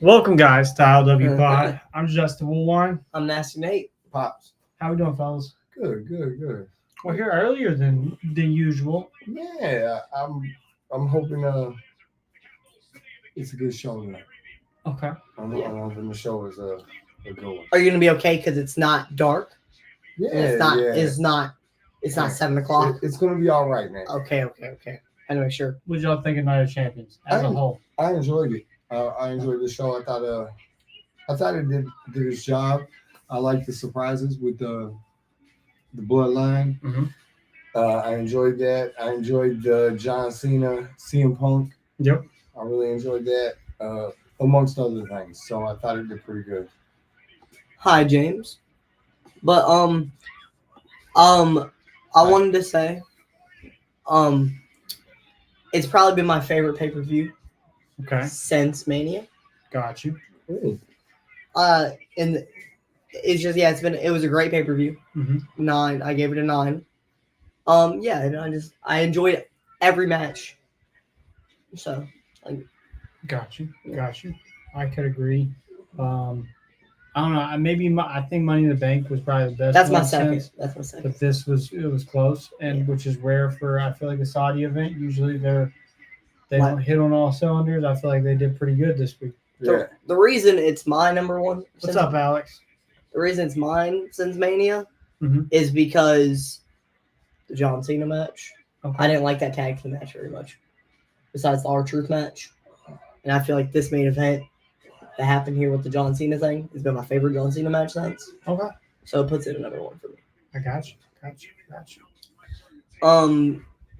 Welcome, guys, to ILWPOD. I'm Justin Woolwine. I'm Nasty Nate. Pops. How we doing, fellas? Good. We're here earlier than usual. Yeah, I'm hoping it's a good show tonight. Okay. I'm hoping the show is a good one. Are you gonna be okay because it's not dark? Yeah, It's not 7 o'clock. It's gonna be all right, man. Okay. I know, sure. What y'all think of Night of Champions as a whole? I enjoyed it. I enjoyed the show. I thought it did its job. I like the surprises with the bloodline. Mm-hmm. I enjoyed that. I enjoyed the John Cena CM Punk. Yep. I really enjoyed that, amongst other things. So I thought it did pretty good. Hi, James. But I wanted to say, it's probably been my favorite pay-per-view. Okay. Since Mania. Got you. Ooh. And it's just it was a great pay-per-view. Mm-hmm. 9. I gave it a 9. I enjoyed every match. So, Got you. I could agree. I don't know. I think Money in the Bank was probably the best. That's my second. But it was close, and which is rare for I feel like a Saudi event. Usually they don't hit on all cylinders. I feel like they did pretty good this week. Yeah. The reason it's my number one. What's up, Alex? The reason it's mine since Mania is because the John Cena match. Okay. I didn't like that tag team match very much. Besides the R-Truth match. And I feel like this main event that happened here with the John Cena thing has been my favorite John Cena match since. Okay. So it puts it at number 1 for me. I got you.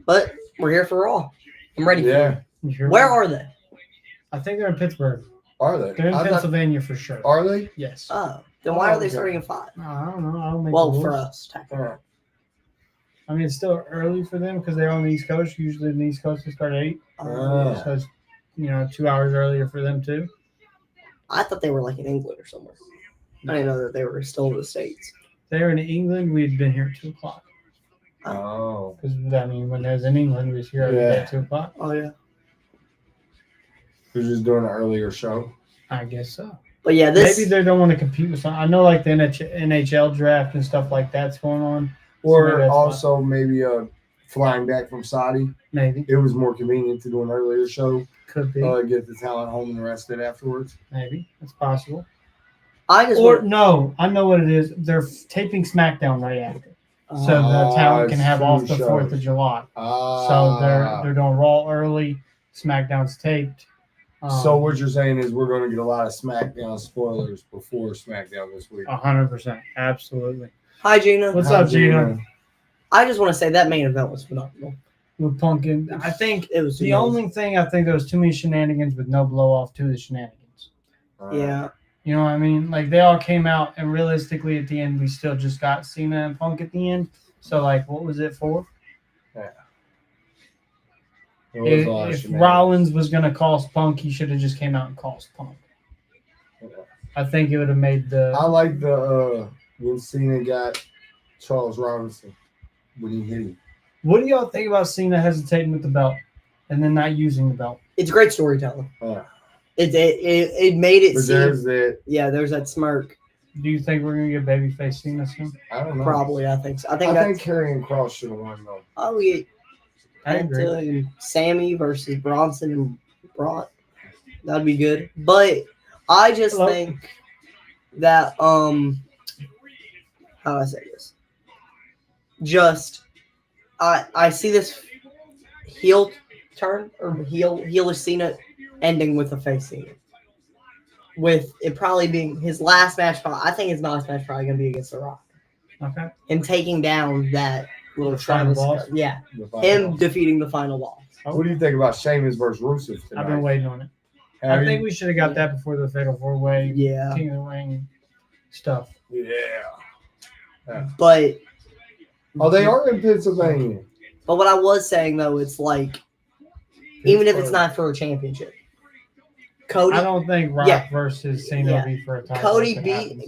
But we're here for Raw. I'm ready for Yeah. Where are they? I think they're in Pittsburgh. Are they? They're in Pennsylvania for sure. Are they? Yes. Oh. Then why are they starting at 5? I don't know. I don't make Well, the for rules. us, technically. I mean, it's still early for them because they're on the East Coast. Usually on the East Coast, they start at 8. So it's, 2 hours earlier for them, too. I thought they were like in England or somewhere. I didn't know that they were still in the States. They're in England. We had been here at 2 o'clock. Oh. Because, when they was in England, we was here at 2 o'clock. Oh, yeah. They're just doing an earlier show. I guess so. But yeah, maybe they don't want to compete with something. I know, like the NHL draft and stuff like that's going on. Or also maybe flying back from Saudi. Maybe. It was more convenient to do an earlier show. Could be. Get the talent home and rested afterwards. Maybe. That's possible. No, I know what it is. They're taping SmackDown right after. So the talent can have off the 4th of July. So they're doing Raw early. SmackDown's taped. So what you're saying is we're going to get a lot of SmackDown spoilers before SmackDown this week. 100%. Absolutely. Hi, Gina. What's up, Gina? I just want to say that main event was phenomenal. With Pumpkin, I think it was the only thing. I think there was too many shenanigans with no blow off to the shenanigans. Yeah. You know what I mean? Like they all came out, and realistically, at the end, we still just got Cena and Punk at the end. So, like, what was it for? Yeah. If Rollins was going to cost Punk, he should have just came out and cost Punk. Yeah. I think it would have made the. I like the when Cena got Charles Robinson when he hit him. What do y'all think about Cena hesitating with the belt and then not using the belt? It's great storytelling. Yeah. It made it seem. There's that. Yeah, there's that smirk. Do you think we're gonna get babyface Cena soon? I don't know. Probably, I think so. I think Karrion Kross should have won though. Oh yeah. I agree. Sammy versus Bronson and Braun. That'd be good. But I just think that how do I say this? Just I see this heel turn or heelish Cena ending with a face Cena. With it probably being his last match. I think his last match probably gonna be against The Rock. Okay. Him taking down that little The final Travis. boss? Yeah. The final Him boss. defeating the final boss. What do you think about Sheamus versus Rusev tonight? I've been waiting on it. Have I think you? we should have got that before the Fatal 4-Way Yeah. King of the Ring stuff. Yeah. But Oh, they are in Pennsylvania. But what I was saying though, it's like even if it's not for a championship, Cody. I don't think Rock versus Cena will be for a title.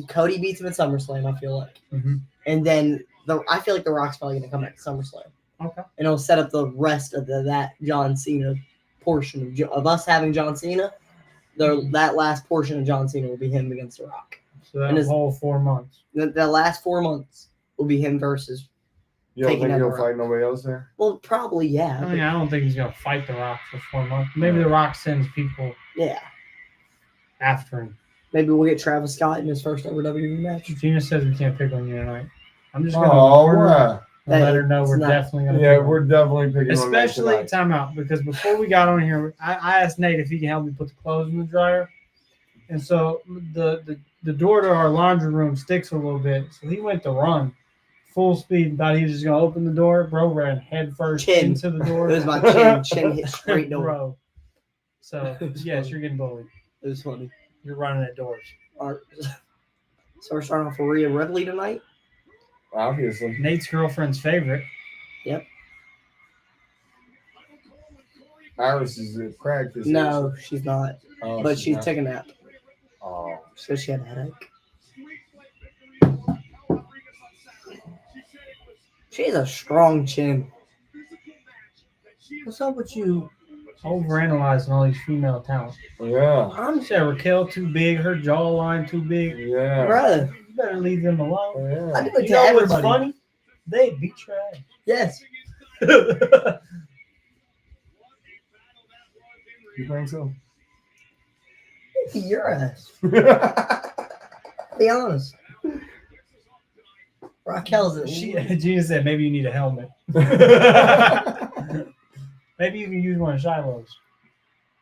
Cody beats him at SummerSlam. I feel like, and then I feel like the Rock's probably gonna come back to SummerSlam. Okay. And it'll set up the rest of that John Cena portion of us having John Cena. That last portion of John Cena will be him against the Rock. So that whole 4 months. The last 4 months will be him versus. You don't think he'll fight nobody else there? Well, probably, yeah. I mean, I don't think he's going to fight The Rock for 4 months. Maybe The Rock sends people after him. Maybe we'll get Travis Scott in his first ever WWE match. Gina says we can't pick on you tonight. I'm just going to order and let her know we're definitely going to pick we're definitely picking especially on timeout, because before we got on here, I asked Nate if he can help me put the clothes in the dryer. And so the door to our laundry room sticks a little bit. So he went to run full speed, thought he was just going to open the door. Bro ran head first into the door. It was my chin hit straight door. Bro. So, yes, you're getting bullied. It was funny. You're running at doors. All right. So we're starting off with Rhea Ripley tonight. Obviously. Nate's girlfriend's favorite. Yep. Iris is a practice. No, she's not. Oh, but she took a nap. Oh. So she had a headache. She has a strong chin. What's up with you overanalyzing all these female talent? Yeah. I'm saying Raquel too big, her jawline too big. Yeah. Bruh. You better leave them alone. Yeah. I do it You to know everybody. what's funny? They beat your ass. Yes. You think so? Your ass. Be honest. Raquel's Gina said maybe you need a helmet. Maybe you can use one of Shiloh's.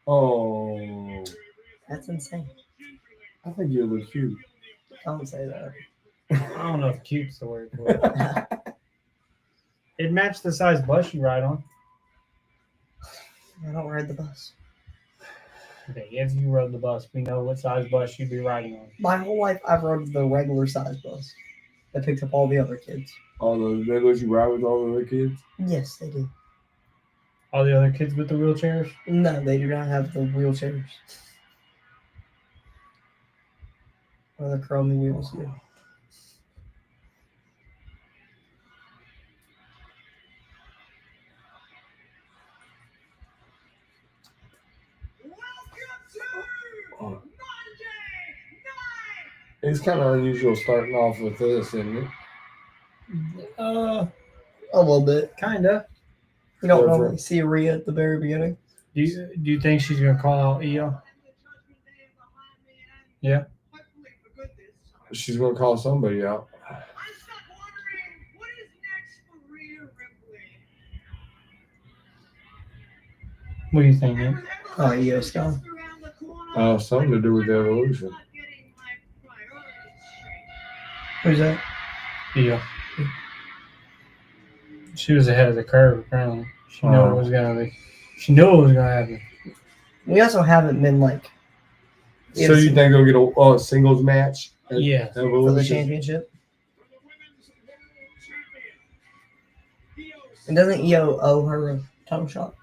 Oh. That's insane. I think you look cute. Don't say that. I don't know if cute's the word for it. It matched the size bus you ride on. I don't ride the bus. Okay, if you rode the bus, we know what size bus you'd be riding on. My whole life, I've rode the regular size bus that picked up all the other kids. They let you ride with all the other kids? Yes, they do. All the other kids with the wheelchairs? No, they do not have the wheelchairs. Or the chromey wheels do. Oh. It's kind of unusual starting off with this, isn't it? A little bit. Kinda. You don't normally see Rhea at the very beginning. Do you think she's gonna call out Io? Yeah. She's gonna call somebody out. What do you think, man? Oh, Io's gone. Something to do with the evolution. Who's that? Io. She was ahead of the curve, apparently. She knew it was gonna be. She knew it was gonna happen. We also haven't been like. So you think they'll get a singles match? Yeah. For the championship? And doesn't Io owe her a title shot?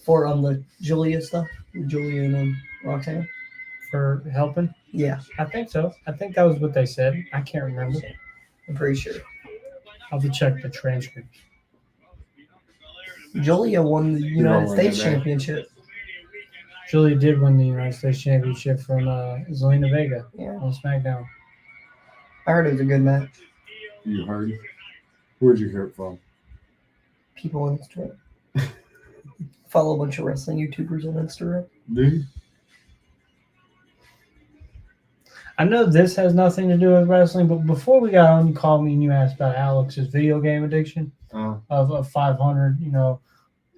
For the Julia stuff? Julia and Roxanne? For helping? Yeah. I think so. I think that was what they said. I can't remember. I'm pretty sure. I'll have to check the transcripts. Julia won the United States Championship. Julia did win the United States Championship from Zelina Vega on SmackDown. I heard it was a good match. You heard it? Where'd you hear it from? People on Instagram. Follow a bunch of wrestling YouTubers on Instagram. Dude. I know this has nothing to do with wrestling, but before we got on, you called me and you asked about Alex's video game addiction of 500,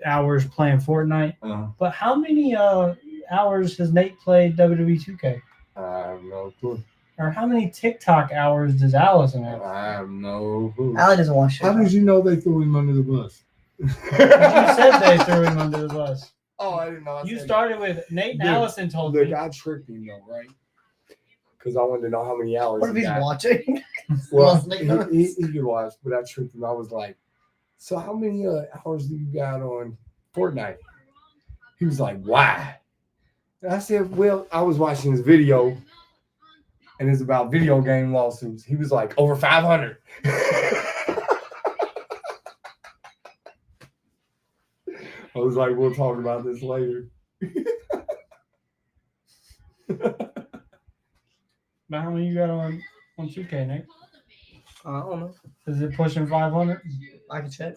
hours playing Fortnite. But how many hours has Nate played WWE 2K? I have no clue. Or how many TikTok hours does Allison have? I have no clue. Allie doesn't watch How shit. did you know they threw him under the bus? You said they threw him under the bus. Oh, I didn't know. You started with Nate and Dude, Allison told the me. guy tricked me though, right? Because I wanted to know how many hours. What if he he's got. watching? Well, Listening he could watch, but I tricked him. I was like, "So how many hours do you got on Fortnite?" He was like, "Why?" And I said, "Well, I was watching this video, and it's about video game lawsuits." He was like, "Over 500." I was like, "We'll talk about this later." But how many you got on 2K, Nick? I don't know. Is it pushing 500? I can check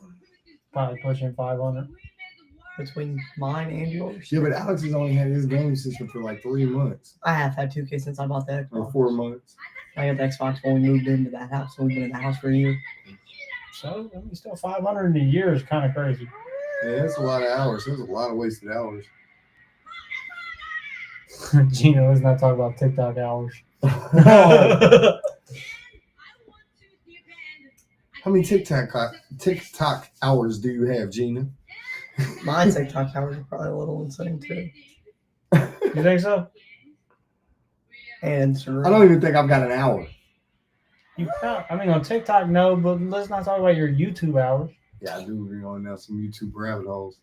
Probably pushing 500. between mine and yours. Yeah, but Alex has only had his game system for like 3 months I have had 2K since I bought the or Xbox. 4 months. I got the Xbox when we moved into that house. So we've been in the house for a year. So, I mean, still 500 in a year is kind of crazy. Yeah, that's a lot of hours. There's a lot of wasted hours. Gino, let's not talk about TikTok hours. How many TikTok hours do you have, Gina? My TikTok hours are probably a little insane too. You think so? And I don't even think I've got an hour. I mean, on TikTok, no, but let's not talk about your YouTube hours. Yeah, I do be on now some YouTube rabbit holes.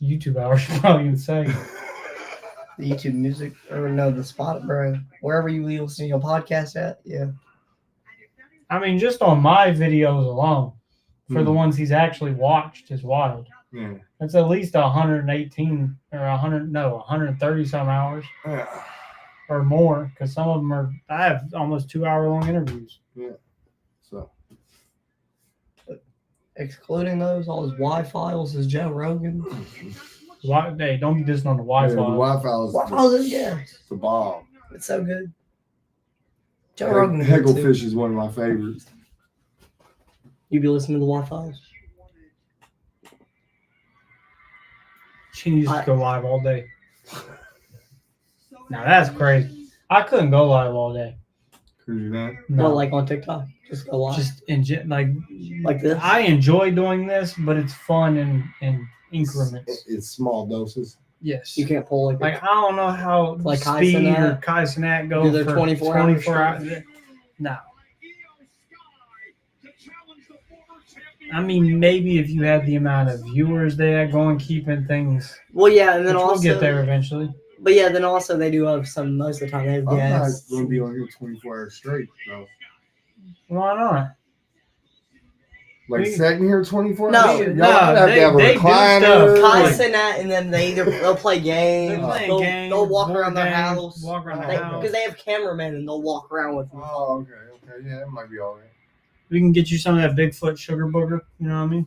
YouTube hours, you're probably insane. the YouTube music, or no, the spot, bro. Wherever you listen to your podcast at, yeah. I mean, just on my videos alone, for the ones he's actually watched, is wild. Yeah. That's at least 118 or 130 some hours Yeah. or more, because some of them are. I have almost 2 hour long interviews. Yeah. So. Excluding those, all his Y files, his Joe Rogan. Hey, don't be dissing on the Wi-Fi. Yeah, the Wi-Fi is Y files is yeah, the bomb. it's so good. Joe Rogan is good too. Hecklefish is one of my favorites. You be listening to the Y files? She needs to go live all day. Now that's crazy. I couldn't go live all day. Could you not? No, Well, like on TikTok, just go live. just Like this? I enjoy doing this, but it's fun in increments. It's small doses. Yes. You can't pull Like I don't know how Like Kai Speed Cenat? or Kai Cenat go Do their for 24 hours. hours. No. I mean, maybe if you had the amount of viewers they had going, keeping things. Well, yeah, and then Which also we'll get there eventually. But yeah, then also they do have some. Most of the time they have I'm not guests. going to be on here 24 hours straight, though. Why not? Like We- sitting here 24 No, hours? no, Y'all have they- to have a they do recliner. stuff. Kai Like- Cenat, and then they'll play games. They're playing they'll, games. they'll walk board around their games, house. Walk around the They- house. Because they have cameramen and they'll walk around with them. Oh, okay. Yeah, that might be all right. We can get you some of that Bigfoot sugar booger. You know what I mean?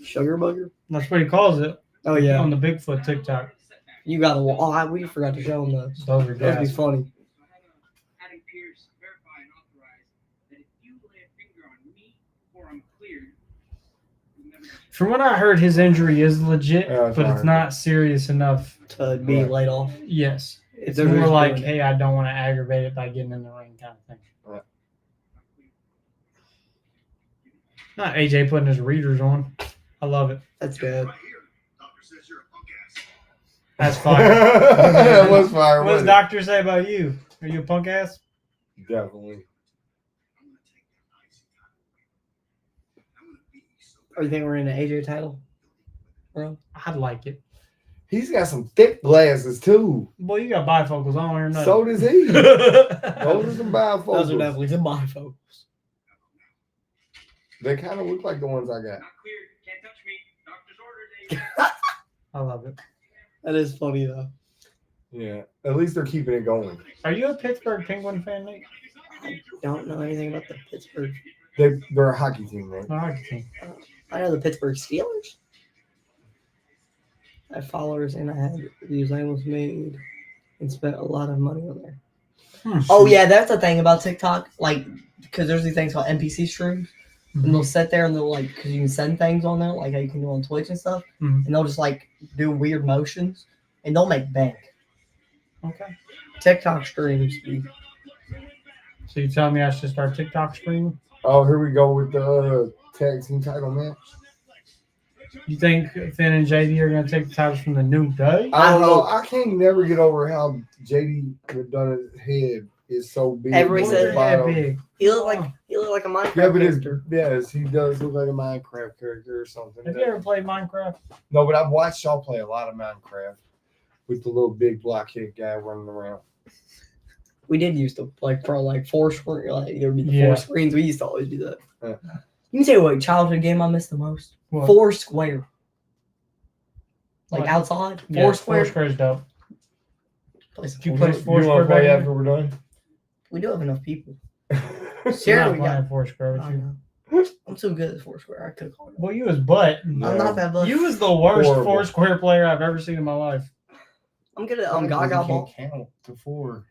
Sugar booger? That's what he calls it Oh, yeah. on the Bigfoot TikTok. You got to. Oh, we forgot to show them those. Those are Those would be gas. funny. Having Pierce verify and authorize that if you lay a finger on me or I'm cleared, you'll never get From what I heard, his injury is legit, Yeah, that's but what I it's heard. not serious enough. To be Right. laid off. Yes. It's They're more just like, doing it. hey, I don't want to aggravate it by getting in the ring kind of thing. Not AJ putting his readers on. I love it. That's good. That's fire. That was fire. What does wasn't Doctor say about you? Are you a punk ass? it? Definitely. Or you think we're in the AJ title? Bro? I'd like it. He's got some thick glasses, too. Boy, you got bifocals. I don't hear nothing. So does he. Those are some bifocals. Those are definitely the bifocals. They kind of look like the ones I got. not cleared. Can't touch me. Doctor's orders. I love it. That is funny, though. Yeah. At least they're keeping it going. Are you a Pittsburgh Penguin fan, Nick? I don't know anything about the Pittsburgh. They're a hockey team, right? No, hockey team. I know the Pittsburgh Steelers. I have followers and I had reviews I almost made and spent a lot of money on there. Oh yeah, that's the thing about TikTok. Like, because there's these things called NPC streams, and they'll sit there and they'll like, because you can send things on there, like how you can do on Twitch and stuff, Mhm. and they'll just like do weird motions, and they'll make bank. Okay. TikTok streams. So you tell me I should start TikTok streaming? Oh, here we go with the tag team title match. You think Finn and JD are gonna take the titles from the New Day? I don't I know. hope. I can't never get over how JD McDonagh's head is so big. Everybody on said the bottom. big. He looked like a Minecraft Yeah, but character. yes, he does look like a Minecraft character or something. Have you ever played Minecraft? No, but I've watched y'all play a lot of Minecraft with the little big blockhead guy running around. We did used to like for like 4 screens. Like there would be the Yeah. 4 screens. We used to always do that. Yeah. You can tell you what childhood game I missed the most. What? 4 square. Like What? outside. Yeah, 4 square. Foursquare's dope. Play some Did you Four play Square. Foursquare You want to play back after we're done? We do have enough people. We're Sure, not we playing got. Foursquare with I you. know. I'm too good at 4 square. I could call it. Well, you was butt. I'm not that buff. You was the worst Horrible. Foursquare player I've ever seen in my life. I'm good at Because Gaga you ball. can't count to 4.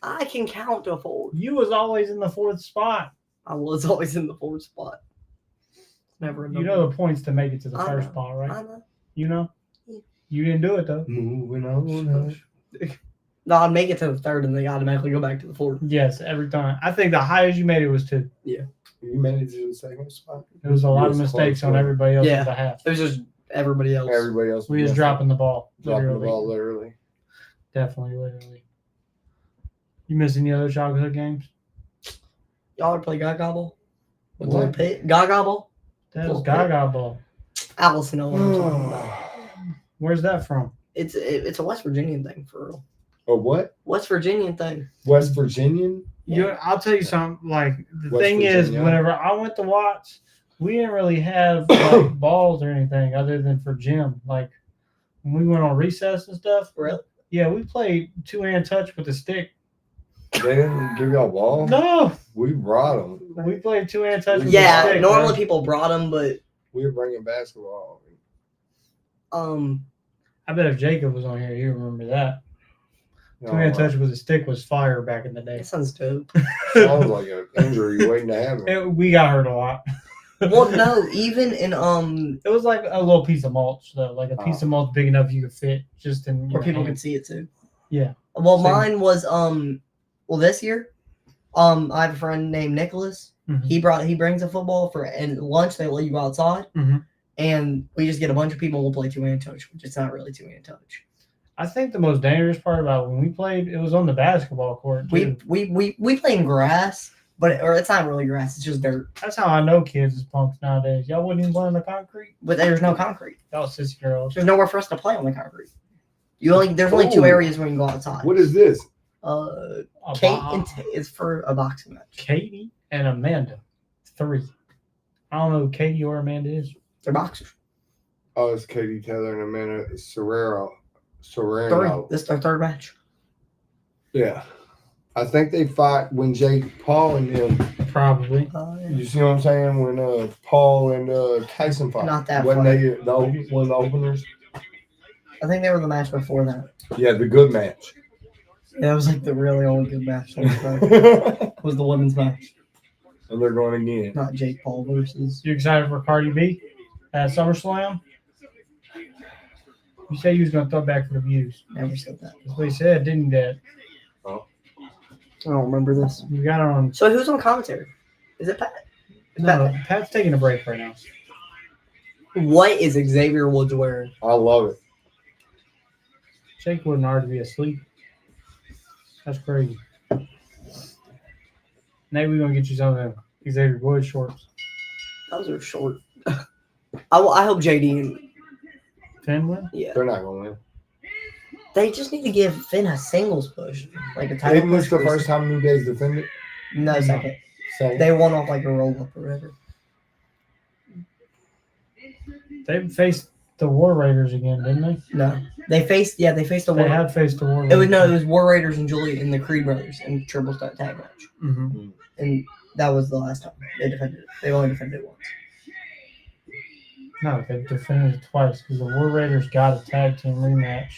I can count to 4. You was always in the 4th spot. I was always in the 4th spot. Never. You know the points to make it to the I first know. spot, right? I know. You know? Yeah. You didn't do it though. Moving on. No, I'd make it to the 3rd and they automatically go back to the 4th. Yes, every time. I think the highest you made it was 2. You made it to the second spot. There was a lot of You was mistakes close, on though. everybody else's Yeah. behalf. It was just everybody else. Everybody else We was messed dropping up. the ball. Dropping the Literally. ball literally. Definitely, literally. You miss any other childhood games? Y'all ever play Gaga ball? With What? Little Pit? Gaga ball? That Well, was Gaga ball. Allison know what I'm talking about. Where's that from? It's a West Virginian thing for real. A what? West Virginian thing. West Virginian? I'll tell you something. Like the West thing is, Virginia. whenever I went to watch, we didn't really have like, balls or anything other than for gym. Like when we went on recess and stuff. Really? Yeah, we played 2-hand touch with a stick. They didn't give y'all a ball? No, We brought them. we played 2-hand touch with a Yeah, stick. normally bro. people brought them, but We were bringing basketball. I bet if Jacob was on here, he'd remember that. No, 2-hand touch with a stick was fire back in the day. that sounds dope. Sounds like an injury waiting to happen. We got hurt a lot. Well, no, even in It was like a little piece of mulch, though, like a piece Oh. of mulch big enough you could fit just in where your people hand. can see it too. Yeah. Well, Same. mine was well this year, I have a friend named Nicholas. Mhm. He brings a football for and lunch they let you go outside, Mhm. and we just get a bunch of people and we'll play 2-hand touch, which is not really 2-hand touch. I think the most dangerous part about when we played, it was on the basketball court. Too. We play in grass, or it's not really grass, it's just dirt. That's how I know kids is punks nowadays. Y'all wouldn't even play on the concrete. But there's no concrete. Y'all sissy girls. There's nowhere for us to play on the concrete. There's only 2 Ooh. areas where you can go outside. What is this? Kate is for a boxing match. Katie and Amanda, 3. I don't know who Katie or Amanda is. They're boxers. Oh, it's Katie Taylor and Amanda Serrano. 3. This is their 3rd match. Yeah. I think they fought when Jake Paul and them. Probably. You see what I'm saying? When Paul and Tyson fought. Not that Wasn't far. they one of the openers? I think they were the match before that. Yeah, the good match. Yeah, that was like the really only good match on the card. And Was the women's match, they're going again. not Jake Paul versus. You excited for Cardi B at SummerSlam? You said you was going to throw back for the views. Never said that. That's what he said, didn't he, Dad? I don't remember this. You got it on. So who's on commentary? Is it Pat? No, Pat's taking a break right now. What is Xavier Woods wearing? I love it. Jake wouldn't already be asleep. That's crazy. Maybe we're going to get you some of them Xavier Woods shorts. Those are short. I hope JD and Finn win? yeah. They're not going to win. They just need to give Finn a singles push, like a title Isn't this push. the for first time New Day's defended? No, second. Same. They won off like a roll up or whatever. They faced the War Raiders again, didn't they? No, they faced the They War. had faced the War It was Raiders. War Raiders and Julia and the Creed brothers in triple threat tag match, Mm-hmm. and that was the last time they defended it. They only defended it once. No, they defended it twice because the War Raiders got a tag team rematch.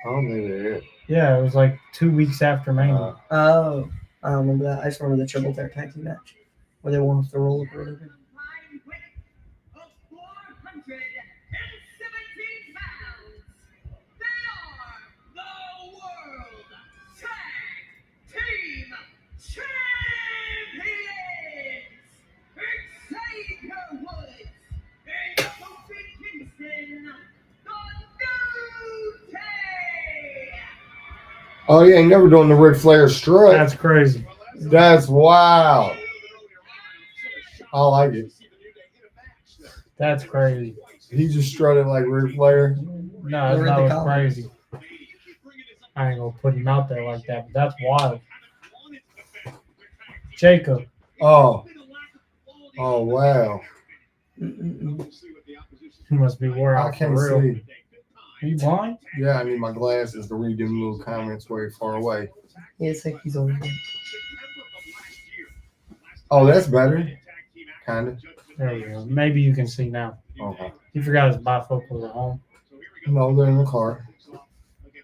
I don't think they did. Yeah, it was like 2 weeks after Mania. Oh, I don't remember that. I just remember the triple threat tag team match where they won off the roll up or whatever. Oh, he ain't never doing the Ric Flair strut. That's crazy. That's wild. I like it. That's crazy. He just strutted like Ric Flair. No, Read that the was comments. crazy. I ain't gonna put him out there like that, but that's wild. Jacob. Oh. Oh, wow. Mm-mm-mm. He must be wore I out for can't real. see. Are you blind? Yeah, I need my glasses to read them little comments way far away. Yeah, it's like he's over there. Oh, that's better. Kind of. There we go. Maybe you can see now. Okay. He forgot his bifocals at home. No, they're in the car. Why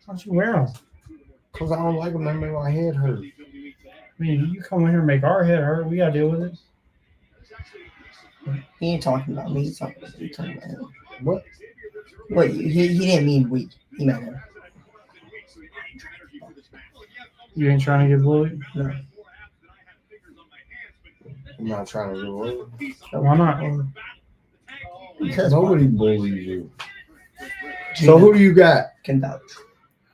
don't you wear them? Because I don't like them. They make my head hurt. I mean, you come in here and make our head hurt. We gotta deal with it. He ain't talking about me. He's talking about him. What? Wait, he didn't mean we. He meant him. You ain't trying to get bullied? No. I'm not trying to do it. Why not? Because Nobody bullies you. So who do you got? can vouch.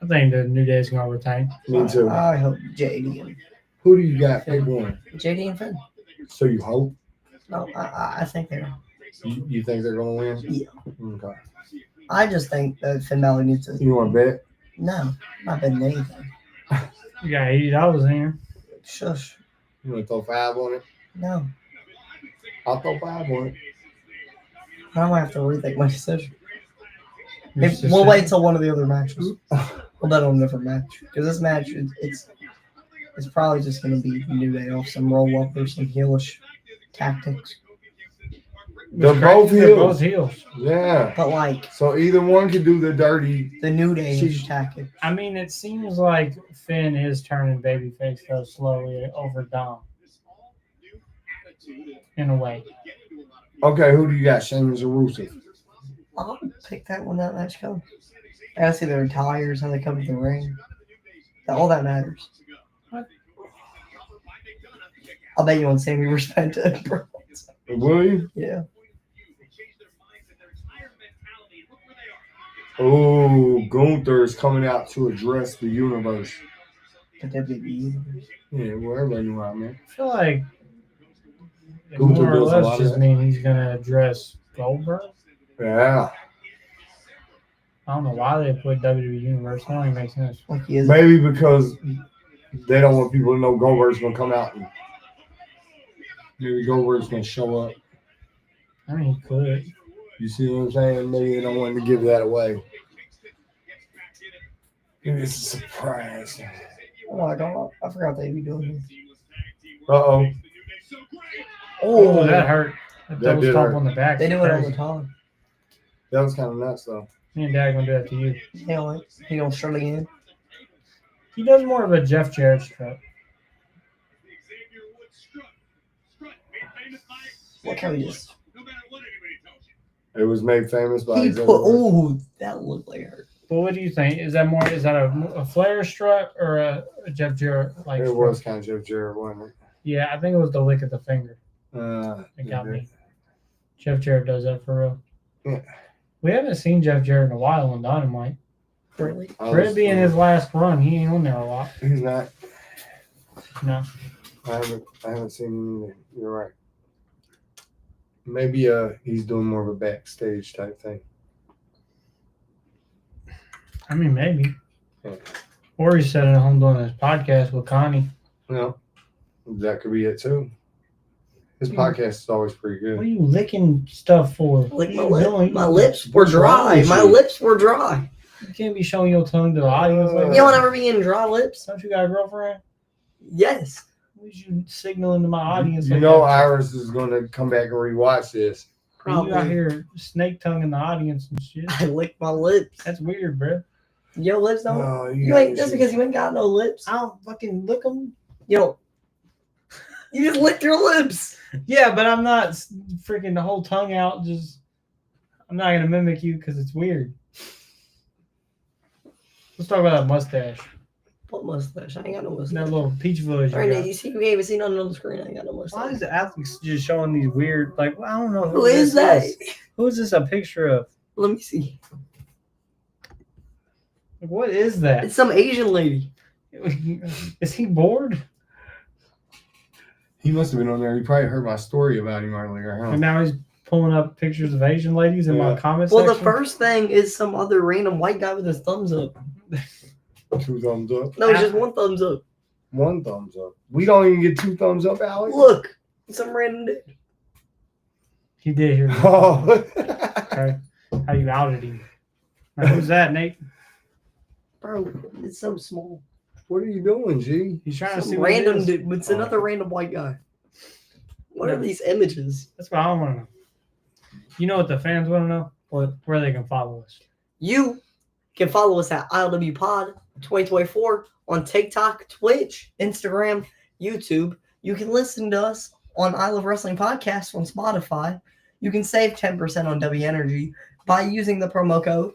I think the New Day's gonna retain. Me too. I hope JD and Who do you got? Pick one. JD and Finn. So you hope? No, I think they're. You think they're going to win? Yeah. Okay. I just think that Finn Balor needs to. You want to bet? No, not betting anything. You got $80 in here. Shush. You want to throw 5 on it? No, I'll throw 5 on it. I might have to rethink my decision. Your We'll decision. wait till one of the other matches. We'll bet on a different match because this match it's probably just going to be New Day off some roll up or some heelish tactics. They're both They're both heels. heels. Yeah. But like So either one can do the dirty. the New Day She's- tactic. I mean, it seems like Finn is turning babyface though slowly over Dom. In a way. Okay, who do you got? Sheamus or Rusev? I'll pick that when that match comes. I gotta see their tires, how they come to the ring. All that matters. What? I'll bet you on Sami vs. Penta, bro. Will you? Yeah. Oh, Gunther is coming out to address the universe. The WWE. Yeah, well, everybody knew what I meant. I feel like it Gunther more or does a lot less of just that. mean he's gonna address Goldberg. Yeah. I don't know why they put WWE Universe. That don't even make sense. Like he is. Maybe because they don't want people to know Goldberg's going to come out. And maybe Goldberg's going to show up. I mean, he could. You see what I'm saying? Maybe they don't want to give that away. Maybe it's a surprise. Oh my god, I forgot they'd be doing this. Uh-oh. Oh, that hurt. That That double did stomp hurt. on the back. They do it all Crazy. the time. That was kind of nuts, though. Me and Dad gonna do that to you. You know what? He don't strut again. He does more of a Jeff Jarrett strut. What can we just? It was made famous by He Xavier. put. Oh, that looked like it hurt. But what do you think? Is that a Flair strut or a Jeff Jarrett like? It strut? was kind of Jeff Jarrett, wasn't Yeah, I think it was the lick of the finger. it? It got me. Jeff Jarrett does that for real. Yeah. We haven't seen Jeff Jarrett in a while on Dynamite. Really? For it being his last run, he ain't on there a lot. He's not. No. I haven't seen him either. You're right. Maybe he's doing more of a backstage type thing. I mean, maybe. Yeah. Or he's sitting at home doing his podcast with Connie. No, that could be it too. His podcast is always pretty What are good. you licking stuff for? Like What my, are you doing? my lips were What's wrong dry. with My you? lips were dry. You can't be showing your tongue to the audience like You that. don't ever be in dry lips? Don't you got a girlfriend? Yes. What is you signaling to my audience? You like know, that? Iris is going to come back and rewatch this. And you out here snake tonguing the audience and shit. I licked my lips. That's weird, bro. Your lips don't. Oh, You ain't just because you ain't got no lips. I don't fucking lick them. You don't. You just licked your lips. Yeah, but I'm not freaking the whole tongue out. Just I'm not gonna mimic you because it's weird. Let's talk about that mustache. What mustache? I ain't got no That mustache. little peach village. All right, Nate, you see, we ain't seen nothing on the screen. I ain't got no Why mustache. is the Alex just showing these weird? Like, I don't know Who is that? Who is this a picture of? Let me see. Like, what is that? It's some Asian lady. Is he bored? He must have been on there. He probably heard my story about him earlier, huh? And now he's pulling up pictures of Asian ladies in my Yeah. comment Well, the section. first thing is some other random white guy with his thumbs up. 2 thumbs up. No, it's just one thumbs up. 1 thumbs up. We don't even get 2 thumbs up, Alex. Look, some random dude. He did hear me. Oh. Okay. How you outed him. Now, who's that, Nate? Bro, it's so small. What are you doing, G? He's trying to see Some what it random is. dude. It's another random white guy. What are these images? That's what I want to know. You know what the fans want to know? Where they can follow us. You can follow us at ILWPOD 2024 on TikTok, Twitch, Instagram, YouTube. You can listen to us on I Love Wrestling Podcast on Spotify. You can save 10% on W Energy by using the promo code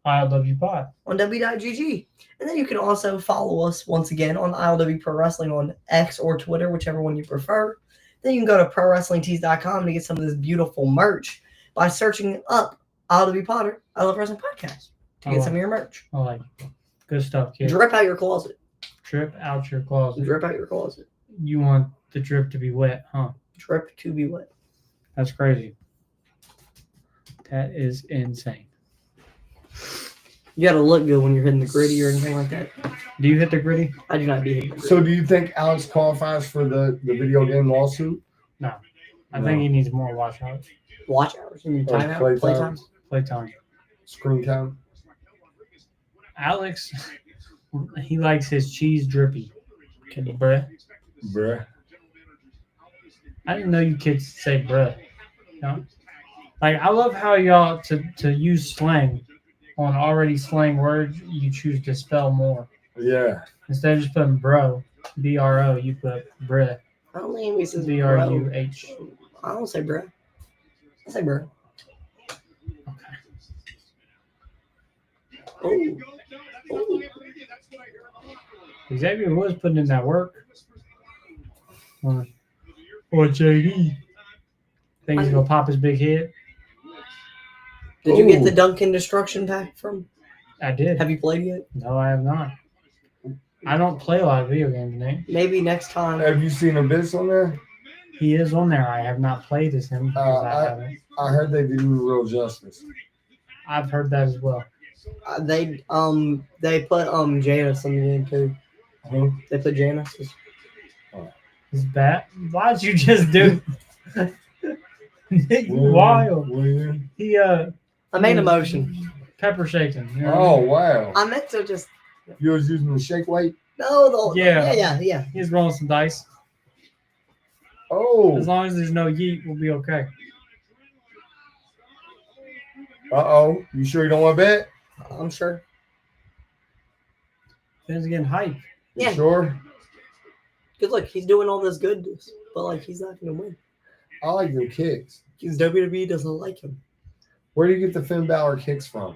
ILWPOD. on W.GG. And then you can also follow us once again on ILW Pro Wrestling on X or Twitter, whichever one you prefer. Then you can go to ProWrestlingTees.com to get some of this beautiful merch by searching up ILW Potter, I Love Wrestling Podcast, to get some of your merch. I like it. Good stuff, kid. Drip out your closet. Drip out your closet. Drip out your closet. You want the drip to be wet, huh? Drip to be wet. That's crazy. That is insane. You gotta look good when you're hitting the gritty or anything like that. Do you hit the gritty? I do not be hitting the gritty. So do you think Alex qualifies for the video game lawsuit? No. I No. think he needs more watch hours. Watch hours. You mean Or time out? play Play time? time? Playtime. Screen time? Alex, he likes his cheese drippy. Bruh. Bruh. I didn't know you kids say bruh. You know? Like, I love how y'all, to use slang on already slang words, you choose to spell more. Yeah. Instead of just putting bro, B-R-O, you put bruh, I don't think anybody says bro. B-R-U-H. I don't say bro. I say bro. Oh. Oh. Xavier was putting in that work. Or JD. Think he's going to pop his big head? Did you get Ooh. the Duncan Destruction pack from? I did. Have you played yet? No, I have not. I don't play a lot of video games, Nate. Maybe next time. Have you seen Abyss on there? He is on there. I have not played as him because I haven't. I heard they did him real justice. I've heard that as well. They put Janus in the game too. Huh? They put Janus. Is that? Why'd you just do? Nick, wild. William. He I made a motion. pepper shaking. You know? Oh, wow. I meant to just You was using the shake weight? no. Yeah. Yeah. He's rolling some dice. Oh. As long as there's no yeet, we'll be okay. Uh-oh. You sure you don't want to bet? I'm sure. Ben's getting hype. You Yeah. sure? Cause look, he's doing all this good, but like he's not gonna win. I like the kicks. Because WWE doesn't like him. Where do you get the Finn Balor kicks from?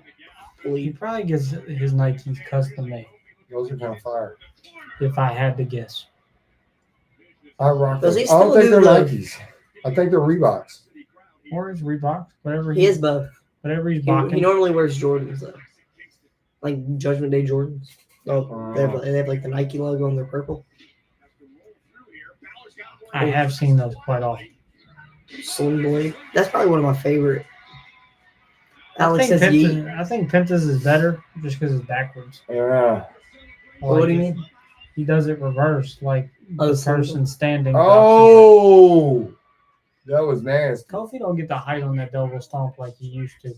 He probably gets his Nikes custom made, Those are kind of fire. if I had to guess. I rock Does those. he I don't still think they're do the- Nikes. I think they're Reeboks. Or his Reebok, whatever He is both. whatever he's He bocking. normally wears Jordans though, like Judgment Day Jordans. Oh, they have like the Nike logo on their purple. I have seen those quite often. Slim Blade. That's probably one of my favorite. Alex I says think, Yeet. I think Penta's is better just because it's backwards. Yeah. I What like do you it. mean? He does it reverse, like Oh, the so- person standing. Oh. That was nasty. Kofi don't get the height on that double stomp like he used to.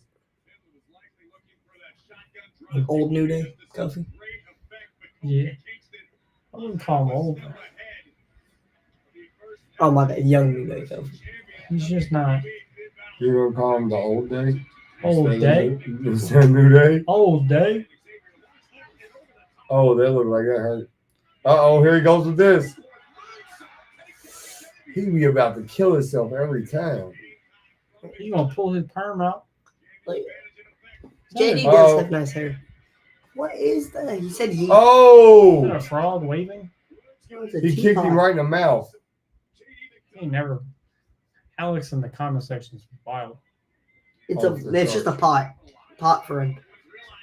Old New Day, Kofi. Yeah. I wouldn't call him old. Oh my bad, Young New Day, Kofi. He's just not You're going to call him the old day? old day. Instead of new day? Old day. Oh, that looked like that hurt. Uh-oh, here he goes with this. He be about to kill himself every time. He gonna pull his perm out. Like, JD Oh. does have nice hair. What is that? He said Yeet. Is that Oh! a frog waving? It's a He kicked teapot. him right in the mouth. He never. Alex in the comment section is wild. It's Oh, it's just a pot for him.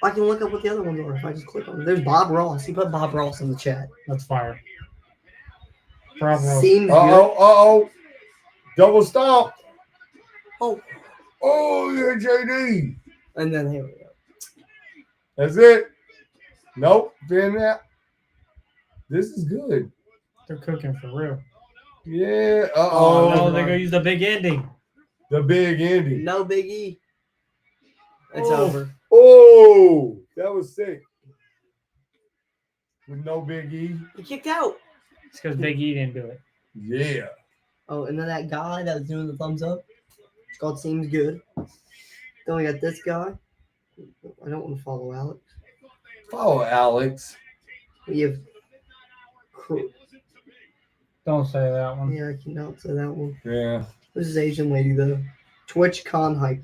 I can look up what the other ones are if I just click on them. There's Bob Ross. He put Bob Ross in the chat. That's fire. Bravo. Seems good. Uh-oh. Double stomp. Oh, Oh, yeah, JD. and then here we go. That's it. Nope. Then that. This is good. They're cooking for real. Yeah. Oh, Uh-oh. no, they're going to use the big ending. The big ending. No Big E. It's Oh. over. Oh, that was sick. With no Big E. He kicked out. It's because Big E didn't do it. Yeah. Oh, and then that guy that was doing the thumbs up. It's called Seems Good. Then we got this guy. I don't want to follow Alex. Follow Alex. We have. Don't say that one. Yeah, I cannot say that one. Yeah. This is Asian lady though. Twitch Con Hype.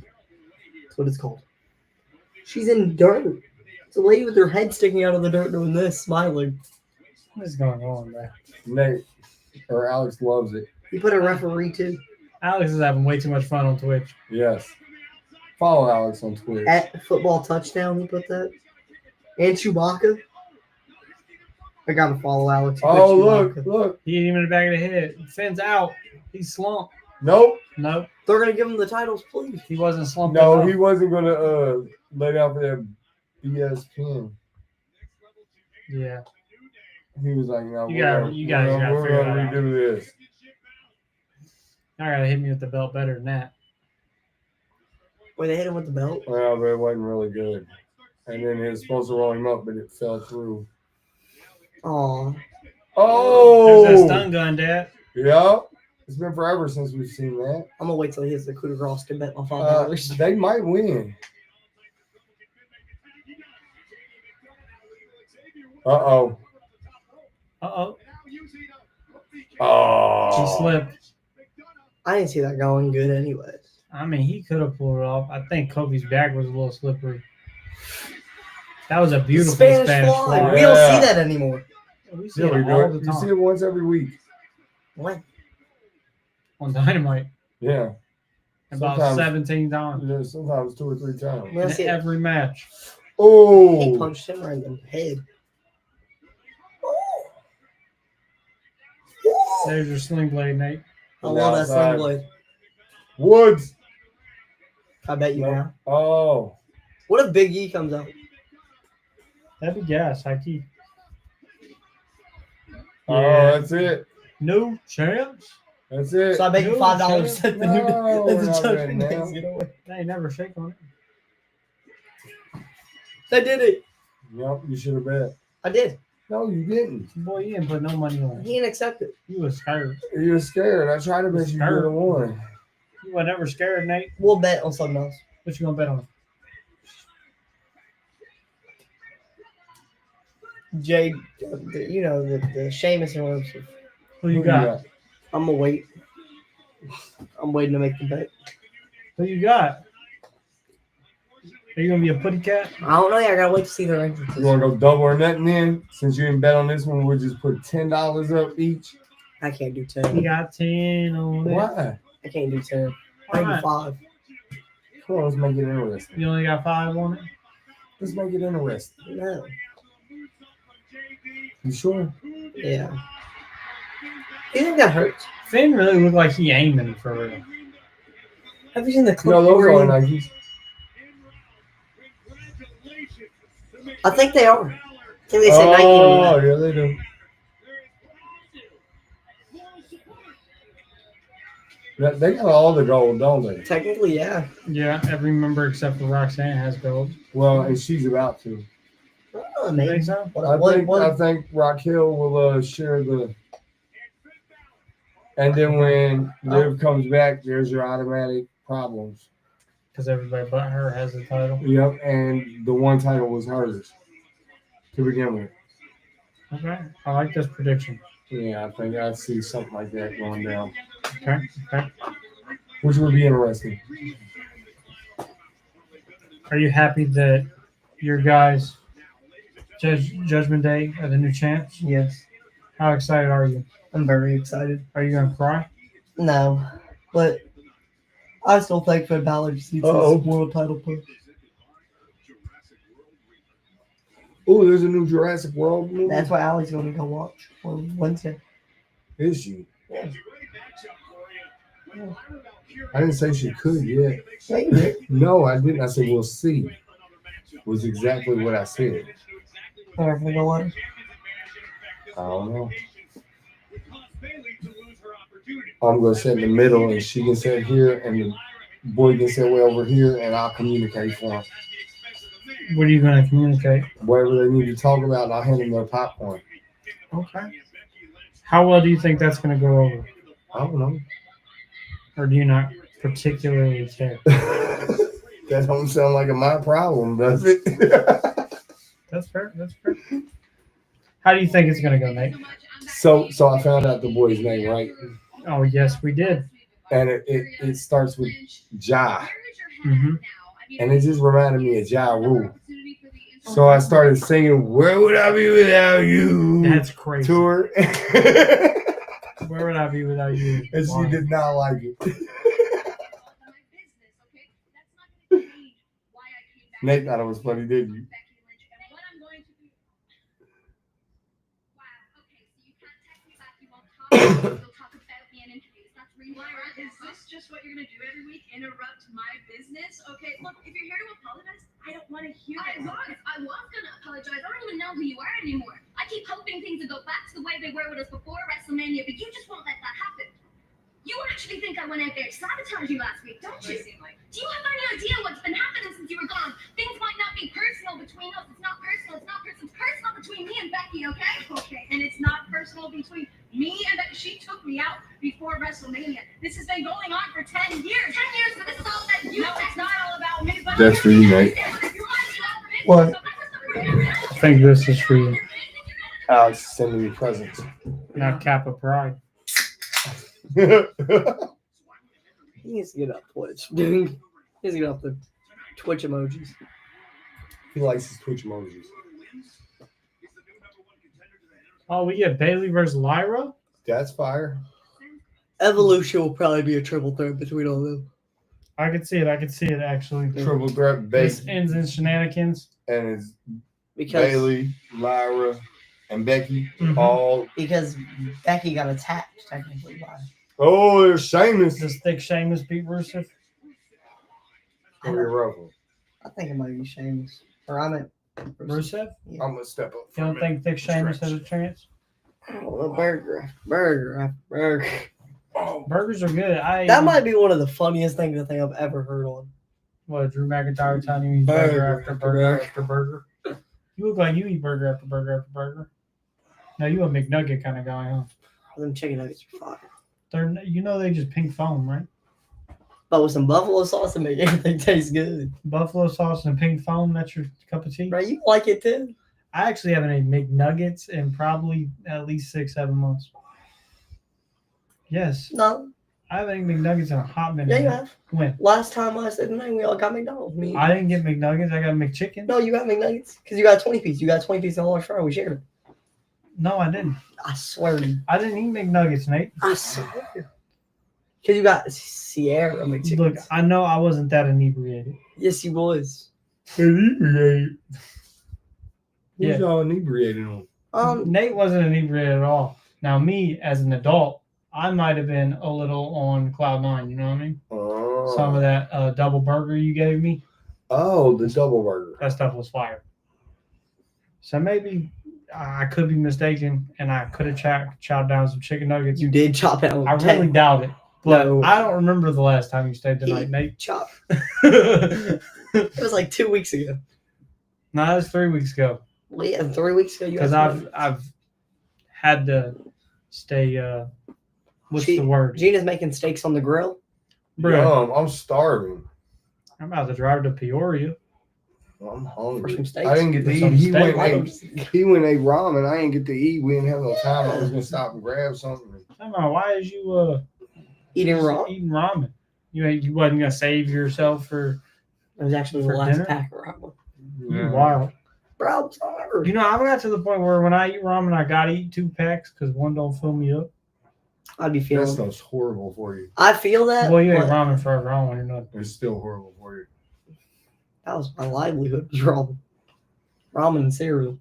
That's what it's called. She's in dirt. It's a lady with her head sticking out of the dirt doing this, smiling. What is going on there? Nate. Or Alex loves it. You put a referee too. Alex is having way too much fun on Twitch. Yes. Follow Alex on Twitter. At football touchdown, he put that. And Chewbacca. I gotta follow Alex. He put Oh, look. Chewbacca. Look. He ain't even in the back of the head. Finn's out. He's slumped. Nope. Nope. They're gonna give him the titles, please. He wasn't slumped. No, enough. he wasn't going to lay down for that BS pin. Yeah. He was like, no, You guys gotta we're figure going that to redo this. I gotta hit me with the belt better than that. Where they hit him with the belt. Well, but it wasn't really good. And then he was supposed to roll him up, but it fell through. Aw. Oh! There's that stun gun, Dad. Yeah. It's been forever since we've seen that. I'm gonna wait till he hits the coup de grace to bet my $5. They might win. Uh-oh. Uh-oh. Oh. She slipped. I didn't see that going good anyways. I mean, he could have pulled it off. I think Kofi's back was a little slippery. That was a beautiful Spanish fly. We don't see that anymore. We see Yeah, we it do all it. the You see time it once every week. When? on Dynamite. Yeah. About Sometimes- 17 times. Yeah, sometimes 2 or 3 times. When I In see it, every match. he Oh. punched him right in the head. There's your sling blade, Nate. I love that Outside. sling blade. Woods. I bet you now. Oh. What if Big E comes out? That'd be gas, high key. Oh, Yeah. that's it. No chance. That's it. So I bet you No, $5 that the no, new that we're the not Judgment betting Day's now. gonna win. They never shake on it. They did it. Yep, you should have bet. I did. No, you didn't. Boy, you didn't put no money on it. He didn't accept it. You was scared. You were scared. I tried to bet you could have won. You were never scared, Nate. We'll bet on something else. What you gonna bet on? Jay, you know, the Sheamus and Rusev. Who you got? I'm gonna wait. I'm waiting to make the bet. Who you got? Are you gonna be a putty cat? I don't know. I gotta wait to see their entrances. You want to go double or nothing then? Since you didn't bet on this one, we'll just put $10 up each. I can't do You 10. got 10 on it. Why? I can't do 10. Why Maybe not? 5. Come on, let's make it interesting. You only got 5 on it? Let's make it interesting. No. You sure? Yeah. You think that hurts? Finn really looked like he aiming for real. Have you seen the clip? No, those where are he- Nikes. I think they are. I think they say Nike on Oh, that. yeah, they do. They got all the gold, don't they? Technically, yeah. Yeah, every member except for Roxanne has gold. Well, and she's about to. Oh, You maybe. think so? I think Raquel will share the. And then when Liv comes back, there's your automatic problems. Because everybody but her has the title. Yep, and the one title was hers to begin with. Okay, I like this prediction. Yeah, I think I'd see something like that going down, Okay, okay. which would be interesting. Are you happy that your guys, Judgment Day, are the new champs? Yes. How excited are you? I'm very excited. Are you going to cry? No. But I still think Finn Balor just needs Uh-oh. his world title push. Oh, there's a new Jurassic World movie. That's why Allie's going to go watch on Wednesday. Is she? Yeah. I didn't say she could yet. Yeah, you did. No, I didn't. I said we'll see. Was exactly what I said. Whatever, you know what? I don't know. I'm gonna sit in the middle, and she can sit here, and the boy can sit way over here, and I'll communicate for them. What are you going to communicate? Whatever they need to talk about, and I'll hand them their popcorn. Okay. How well do you think that's going to go over? I don't know. Or do you not particularly care? That don't sound like my problem, does it? That's fair. That's fair. How do you think it's going to go, Nate? So I found out the boy's name, right? Oh, yes, we did. And it starts with Ja. Mm-hmm. And it just reminded me of Ja Rule. So I started singing, "Where Would I Be Without You?" That's crazy. To her. Where would I be without you? And she did not like it. Nate thought it was funny, didn't you? Is this just what you're gonna do every week? Interrupt my business? Okay, look, if you're here to apologize, I don't want to hear it. I was gonna apologize. I don't even know who you are anymore. I keep hoping things will go back to the way they were with us before WrestleMania, but you just won't let that happen. You actually think I went out there to sabotage you last week, don't you? Do you have any idea what's been happening since you were gone? Things might not be personal between us. It's not personal. It's not personal. It's personal between me and Becky, okay? Okay, and it's not personal between me and Becky. She took me out before WrestleMania. This has been going on for 10 years. 10 years, but this is all about you. No, it's not all about me. But That's for you, Nate. What? I think this is for you. Alex sending me presents. Not Kappa Pride. He needs to get up Twitch, dude. He needs to get off the Twitch emojis. He likes his Twitch emojis. Oh, we get Bailey versus Lyra? That's fire. Evolution will probably be a triple threat between all of them. I could see it. I could see it, actually. Triple threat This base. ends in shenanigans. And it's Because Bailey, Lyra, and Becky. Mhm. All. because Becky got attacked technically by Oh, there's Sheamus. Does Thick Sheamus beat Rusev? Gonna be a rough one. I think it might be Sheamus. Or I meant Rusev? Yeah. I'm gonna step up. You don't think Thick Sheamus has a chance? Oh, burger. Oh, Burgers are good. That might be one of the funniest things I think I've ever heard on. What, Drew McIntyre telling you he's burger after burger after burger? You look like you eat burger after burger after burger. Now you a McNugget kind of guy, huh? Them chicken nuggets are fire. They just pink foam, right? But with some buffalo sauce to make everything taste good. Buffalo sauce and pink foam, that's your cup of tea? Right, you like it too? I actually haven't ate McNuggets in probably at least 6-7 months. Yes. No. I haven't eaten McNuggets in a hot minute. Yeah, you have. When? Last time I said the name, we all got McDonald's. Me. I didn't get McNuggets. I got McChicken. No, you got McNuggets. Because you got 20 piece. You got 20 piece in a large fry. We shared it. No, I didn't. I swear to you. I didn't eat McNuggets, Nate. I swear. Because you got Sierra McChicken. Look, I know I wasn't that inebriated. Yes, you was. inebriated. Yeah. Who's y'all inebriated on? Nate wasn't inebriated at all. Now, me, as an adult, I might have been a little on cloud nine, you know what I mean? Oh. Some of that double burger you gave me, Oh, the double burger. that stuff was fire. So maybe I could be mistaken, and I could have chowed down some chicken nuggets. You did chop out. I really doubt it. But No. I don't remember the last time you stayed the night, Nate. Chop. No, It was like 2 weeks ago. that was 3 weeks ago. Well, yeah, 3 weeks ago. Because I've had to stay. What's the word? Gina's making steaks on the grill. Bro, I'm starving. I'm about to drive to Peoria. I'm For hungry. some steaks. I didn't get to For eat. some He steak. went and ate ramen. I didn't get to eat. We didn't have no time. I was gonna stop and grab something. Come on, why is you Eating raw. eating ramen? You wasn't gonna save yourself for It was actually the For last dinner? pack of ramen. you wild. Bro, I'm sorry. You know, I've got to the point where when I eat ramen, I gotta eat 2 packs because one don't fill me up. I'd be That feeling. stuff's horrible for you. I feel that. Well, you ate but ramen forever on when you're not. It's still horrible for you. that was my livelihood was wrong. Ramen and cereal.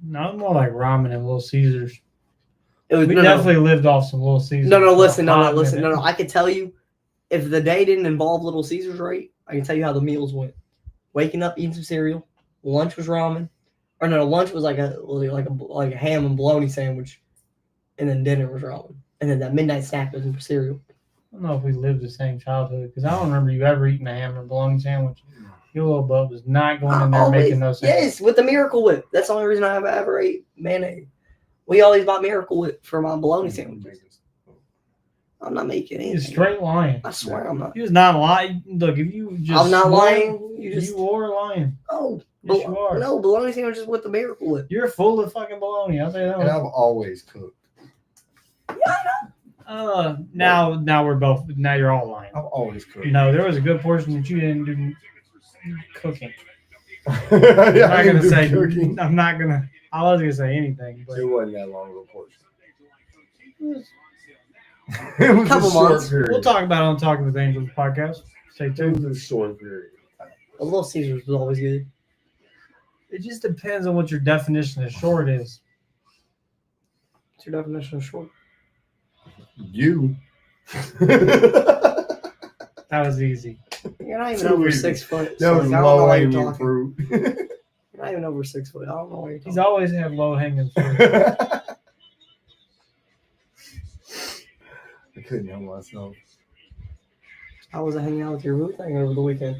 No, more like ramen and Little Caesars. It was We definitely lived off some Little Caesars. listen. No. I can tell you, if the day didn't involve Little Caesars, right? I can tell you how the meals went. Waking up, eating some cereal. Lunch was ramen, or no, lunch was like a ham and bologna sandwich, and then dinner was ramen, and then that midnight snack was cereal. I don't know if we lived the same childhood because I don't remember you ever eating a ham and bologna sandwich. Your little butt was not going in there making no sense. Yes, with the Miracle Whip. That's the only reason I ever ate mayonnaise. We always bought Miracle Whip for my bologna sandwiches. I'm not making anything. He's straight lying. I swear I'm not. He was not lying. Look, if you just I'm not swore, lying. You are lying. Oh, Yes, you are. No, bologna sandwiches with the Miracle Whip. You're full of fucking bologna. I'll tell you that. And I've always cooked. Now we're both. Now you're all lying. I've always cooked. No, there was a good portion that you didn't do cooking. Yeah, I'm not gonna say. cooking. I'm not gonna. I wasn't gonna say anything, but It wasn't that long of a portion. it was It was Couple a short months. period. we'll talk about it on Talking with Angels podcast. Stay It tuned. was a short period. A Little Caesars was always good. It just depends on what your definition of short is. What's your definition of short? You. That was easy. You're not even Too over easy. 6 foot. That So was I don't know low why you're hanging talking. fruit. You're not even over 6 foot. I don't know why you're He's talking. always had low hanging fruit. I couldn't help myself. I was hanging out with your boo thing over the weekend.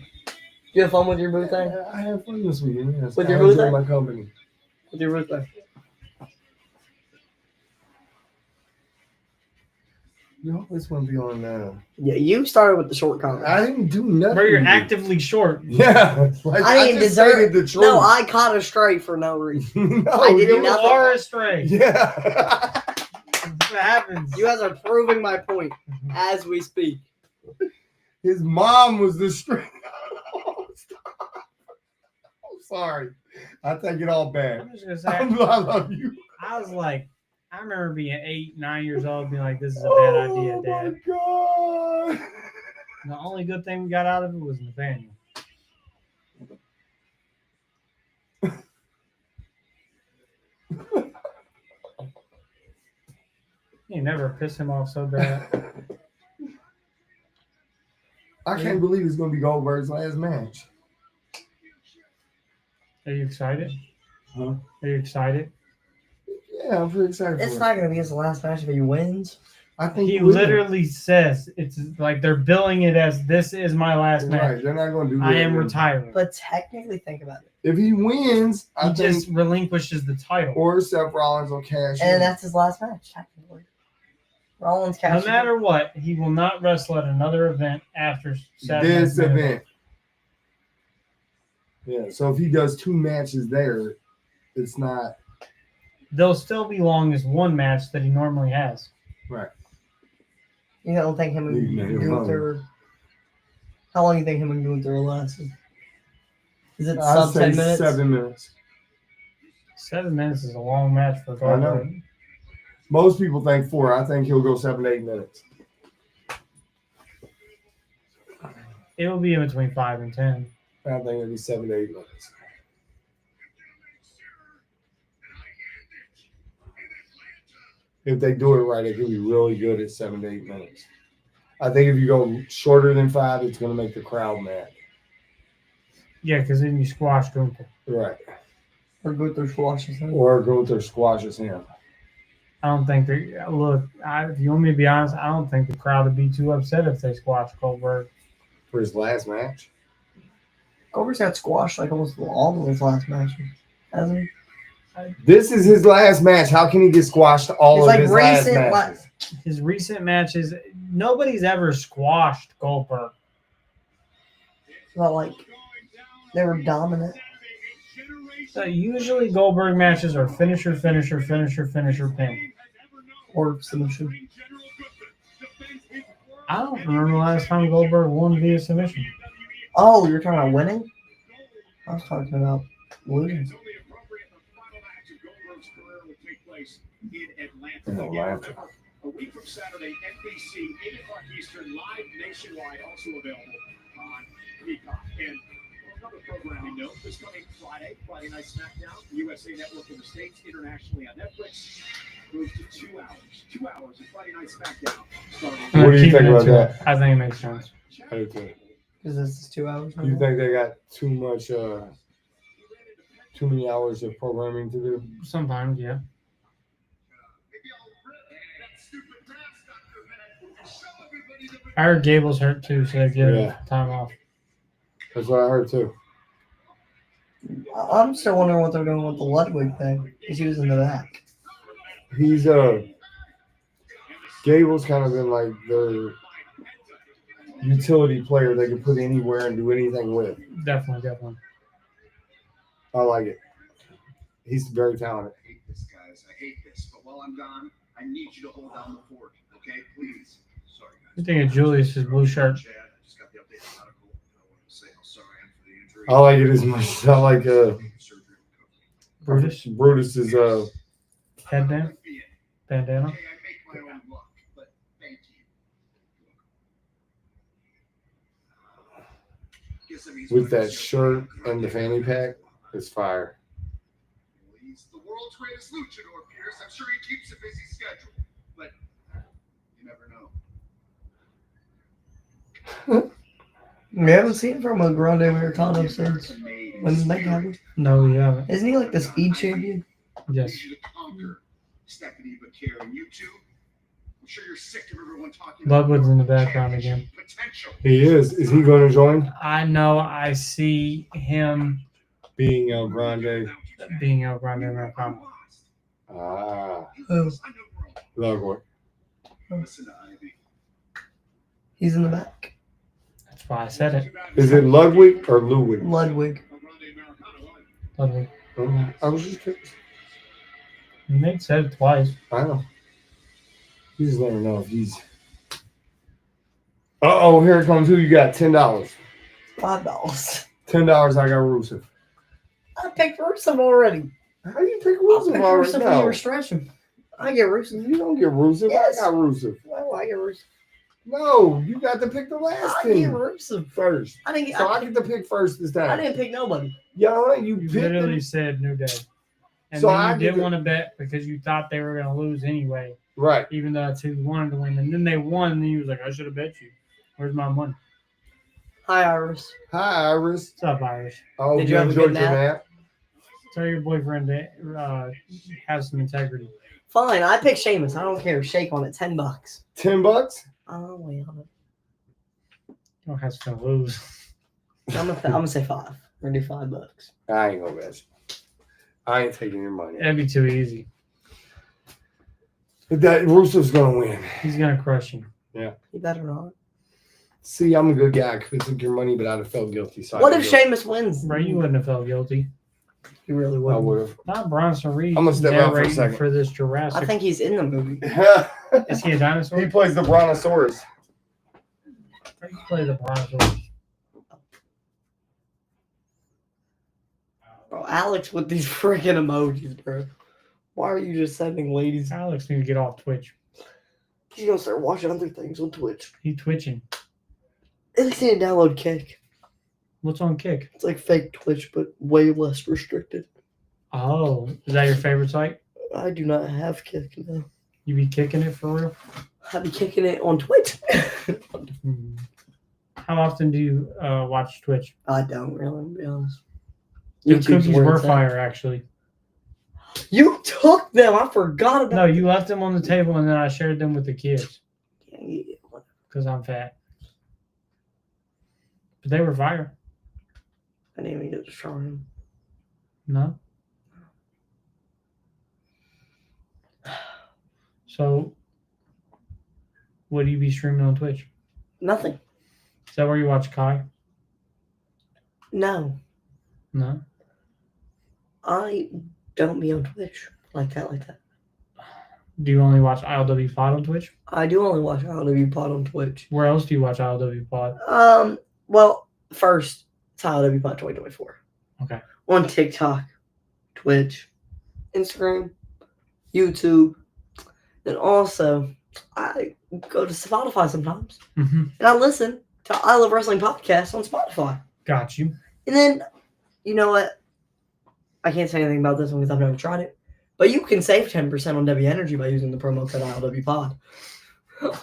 You have fun with your boo thing? I had fun this weekend. Yes. With your I boo enjoyed thing? my company. With your boo thing? You always want to be on. Yeah, you started with the short comment. I didn't do nothing. Where you're to you. actively short. Yeah, like, I didn't just deserve stated the truth. No, I caught a stray for no reason. No, I did you You nothing. are a stray. Yeah. That's what happens. You guys are proving my point as we speak. His mom was the string. Oh, stop. I'm sorry. I take it all back. I'm just gonna say, I love you. I was like, I remember being 8, 9 years old, being like, "This is a bad idea, Dad." Oh my god. The only good thing we got out of it was Nathaniel. You never piss him off so bad. I can't believe it's gonna be Goldberg's last match. Are you excited? Huh? Are you excited? Yeah, I'm pretty excited. It's for not going to be his last match if he wins. I think He will. literally says it's like they're billing it as this is my last match. Right, they're not gonna do that. I am retiring. But technically, think about it. If he wins, He I just think relinquishes the title. or Seth Rollins will cash And in. that's his last match, technically. Rollins No cashed matter what, he will not wrestle at another event after Saturday. This event. Yeah, so if he does 2 matches there, it's not They'll still be long as one match that he normally has. right. You don't think him Leave me and alone. Gunther... How long do you think him and Gunther will last? Is it I'd sub say 10 minutes? 7 minutes. 7 minutes is a long match for I know. Goldberg. Most people think 4. I think he'll go 7 to 8 minutes. It will be in between 5 and 10. I think it'll be 7 to 8 minutes. If they do it right, it could be really good at 7 to 8 minutes. I think if you go shorter than 5, it's going to make the crowd mad. Yeah, because then you squash Gunther. Right. Or Gunther squashes him? Or Gunther squashes him. I don't think they look. If you want me to be honest, I don't think the crowd would be too upset if they squash Goldberg. For his last match? Goldberg's got squashed like almost all of his last matches, hasn't he? This is his last match. How can he get squashed all It's of like his last recent matches? His recent matches, nobody's ever squashed Goldberg. Not like they were dominant. Usually Goldberg matches are finisher, finisher, finisher, finisher, pin. Or submission. I don't remember the last time Goldberg won via submission. Oh, you're talking about winning? I was talking about losing. No, laughter. A week from Saturday, NBC, 8 o'clock Eastern, live nationwide, also available on Peacock. And Another programming note this coming Friday Night SmackDown, USA Network in the States, internationally on Netflix, goes to 2 hours. 2 hours of Friday Night SmackDown. What do you think about that? I think it makes sense. I do too. Because this is 2 hours. You think they got too many hours of programming to do? Sometimes, yeah. I heard Gable's hurt too, so they give him time off. That's what I heard too. I'm still wondering what they're doing with the Ludwig thing. Because he was in the back. He's Gable's kind of been like their utility player they can put anywhere and do anything with. Definitely. I like it. He's very talented. I hate this, guys. I hate this. But while I'm gone, I need you to hold down the fort, okay? Please. Sorry, guys. You think of Julius's blue shirt? Chad, I just got the updated medical. I wanted to say how sorry I am for the injury. I like it as much as I like Surgery Brutus's Brutus's headband, bandana. Okay, I make my own luck, but thank you. Guess that means with that shirt and the fanny pack. It's fire. He's the world's greatest luchador, Pierce. I'm sure he keeps a busy schedule, but you never know. We haven't seen from a Grande Americano since. When did that happen? No, we haven't. Isn't he like the speed champion? Yes. You to conquer Stephanie Bakir and you two. I'm sure you're sick of everyone talking Ludwig's in the background again. potential. He is. Is he going to join? I know. I see him Being El Grande. being El Grande Americano. Ah, Oh, Ludwig. Listen to Ivy. he's in the back. That's why I said it. Is it Ludwig or Ludwig? Ludwig. Ludwig. I was just curious. Nate said it twice. I know. You just never know if he's. Uh-oh, here it comes. Who you got? $10. $5. $10. I got Rusev. I picked Rusev already. How you pick I Rusev picked already? Rusev when you No. were stretching. I get Rusev. You don't get Rusev. Yes. I got Rusev. No, I get Rusev. No, you got to pick the last I get team Rusev. first. I didn't. So I get to pick first this I time. didn't pick nobody. Yeah, you You picked literally them. said New Day. And So then I you get didn't to- want to bet because you thought they were going to lose anyway, Right. even though that's who you wanted to win. And then they won, and he was like, I should have bet you. Where's my money? Hi, Iris. Hi, Iris. What's up, Irish? Oh, Did you have a enjoyed good your nap? nap? Tell your boyfriend to have some integrity. Fine, I picked Sheamus. I don't care. Shake on it. $10. $10? Oh, wait on it. You don't have to lose. I'm gonna say 5. We're gonna do $5. I ain't gonna bet you. I ain't taking your money. That'd be too easy. But that Rusev's gonna win. He's going to crush you. You better not. See, I'm a good guy. I could have took your money, but I'd have felt guilty. So What I if didn't do it. Sheamus wins? Bro, you wouldn't have felt guilty. He really I would. would have. Not Bronson Reed I'm gonna step out for a narrating second. for this Jurassic. I think he's in the movie. Is he a dinosaur? He plays the Brontosaurus. He plays the Brontosaurus. Bro, Alex with these freaking emojis, bro. Why are you just sending ladies? Alex need to get off Twitch. He's gonna start watching other things on Twitch. He twitching. At least he didn't download Kick. What's on Kick? It's like fake Twitch, but way less restricted. Oh, is that your favorite site? I do not have Kick now. You be kicking it for real? I'll be kicking it on Twitch. How often do you watch Twitch? I don't really, to be honest. The YouTube's cookies where were it's at. fire, actually. You took them. I forgot about No, you left them on the table and then I shared them with the kids them. because I'm fat. But they were fire. I didn't even get to try them. No. So, what do you be streaming on Twitch? Nothing. Is that where you watch Kai? No. No. I don't be on Twitch like that. Do you only watch ILWPOD on Twitch? I do only watch ILWPOD on Twitch. Where else do you watch ILWPOD? Well, first, it's ILWPOD 2024. Okay. On TikTok, Twitch, Instagram, YouTube, and also I go to Spotify sometimes, Mm-hmm. and I listen to I Love Wrestling podcast on Spotify. Got you. And then, you know what? I can't say anything about this one because I've never tried it. But you can save 10% on W Energy by using the promo code ILWPOD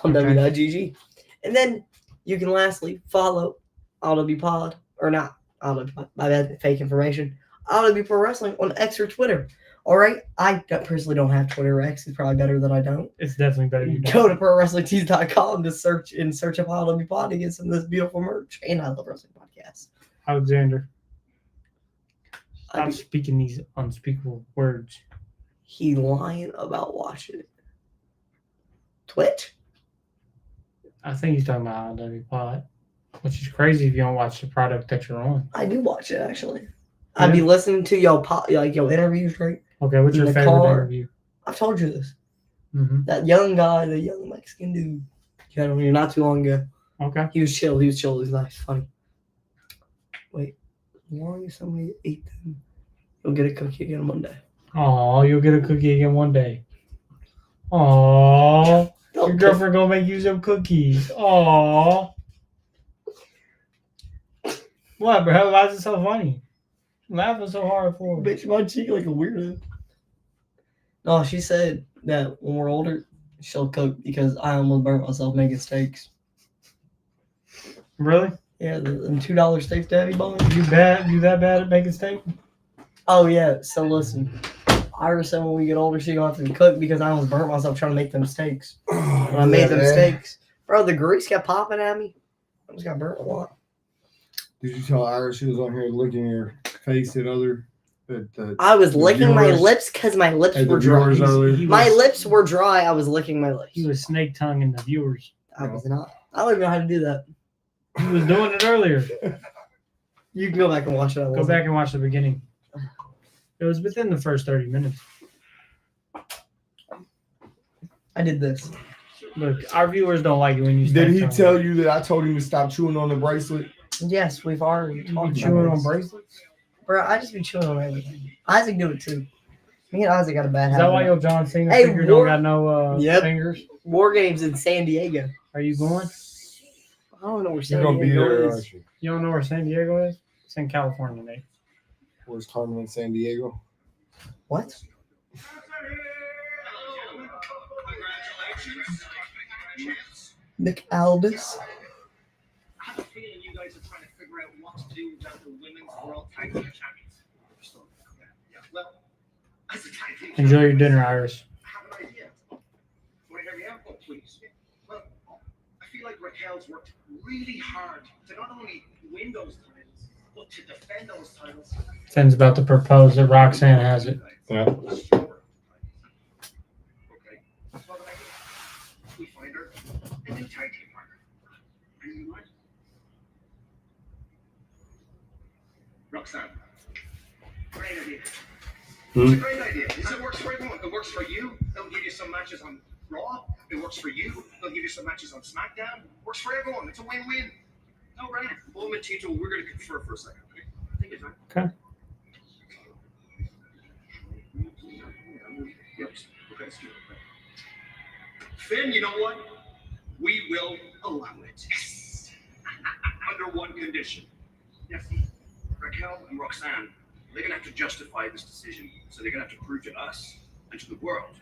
on W.GG. And then you can lastly follow ILWPOD, or not ILWPOD, my bad, fake information, ILW Pro Wrestling on X or Twitter. All right? I personally don't have Twitter. X is probably better than I don't. It's definitely better than Go to ProWrestlingTees.com to search up ILWPOD to get some of this beautiful merch. And I Love Wrestling Podcast. Alexander. Stop speaking these unspeakable words. He lying about watching it. Twitch? I think he's talking about ILWPOD, which is crazy if you don't watch the product that you're on. I do watch it, actually. I'd be listening to your interviews, right? Okay, what's your favorite interview? I've told you this. Mm-hmm. That young guy, the young Mexican dude, you had him here not too long ago. Okay. He was chill. He was nice, funny. Wait, as long as somebody ate them, you'll get a cookie again Monday. Oh, you'll get a cookie again one day. Oh, your girlfriend gonna make you some cookies. Oh, what, bro? Why is it so funny? I'm laughing so hard for. Bitch, my cheek like a weirdo. No, she said that when we're older, she'll cook because I almost burnt myself making steaks. Really? Yeah, the $2 steaks Daddy bought. You that bad at making steak? Oh yeah. So listen, Ira said when we get older, she gonna have to cook because I almost burnt myself trying to make them steaks. When I made them steaks, bro, the grease kept popping at me. I just got burnt a lot. Did you tell Ira she was on here licking your face at other? I was licking my lips because my lips were dry. My lips were dry. I was licking my lips. He was snake tonguing the viewers. I was not. I don't even know how to do that. He was doing it earlier. You can go back and watch it. Go back and watch the beginning. It was within the first 30 minutes. I did this. Look, our viewers don't like it when you. Did he tell you that I told him to stop chewing on the bracelet? Yes, we've already talked chewing about on bracelets. Bro, I just be chewing on everything. Isaac do it too. Me and Isaac got a bad habit. Is that why your John Cena Hey, figure don't got no fingers? War Games in San Diego. Are you going? I don't know where You're San gonna be Diego there, is. aren't you? You don't know where San Diego is? It's in California, mate. Where's Carmen in San Diego? What? Nick Aldis. I have a feeling you guys are trying to figure out what to do about the women's world tag team champions. Yeah, well, as a tag team Enjoy your dinner, Iris. I have an idea. Want to hear me out? Oh, please. Well, I feel like Raquel's worked really hard to not only win those titles, but to defend those titles. Finn's about to propose that Roxanne has it. Yeah. Okay. That's what I do. We find her a new tag team partner. And you know what? Roxanne. Great idea. It's a great idea. It works for everyone. It works for you. They'll give you some matches on Raw. It works for you. They'll give you some matches on SmackDown. It works for everyone. It's a win-win. No, right. Well, Tito, we're going to confer for a second. Take your time. Okay. Yes. Okay, let's do it. Finn, you know what? We will allow it. Yes. Under one condition. Yes. Raquel and Roxanne, they're going to have to justify this decision. So they're going to have to prove to us and to the world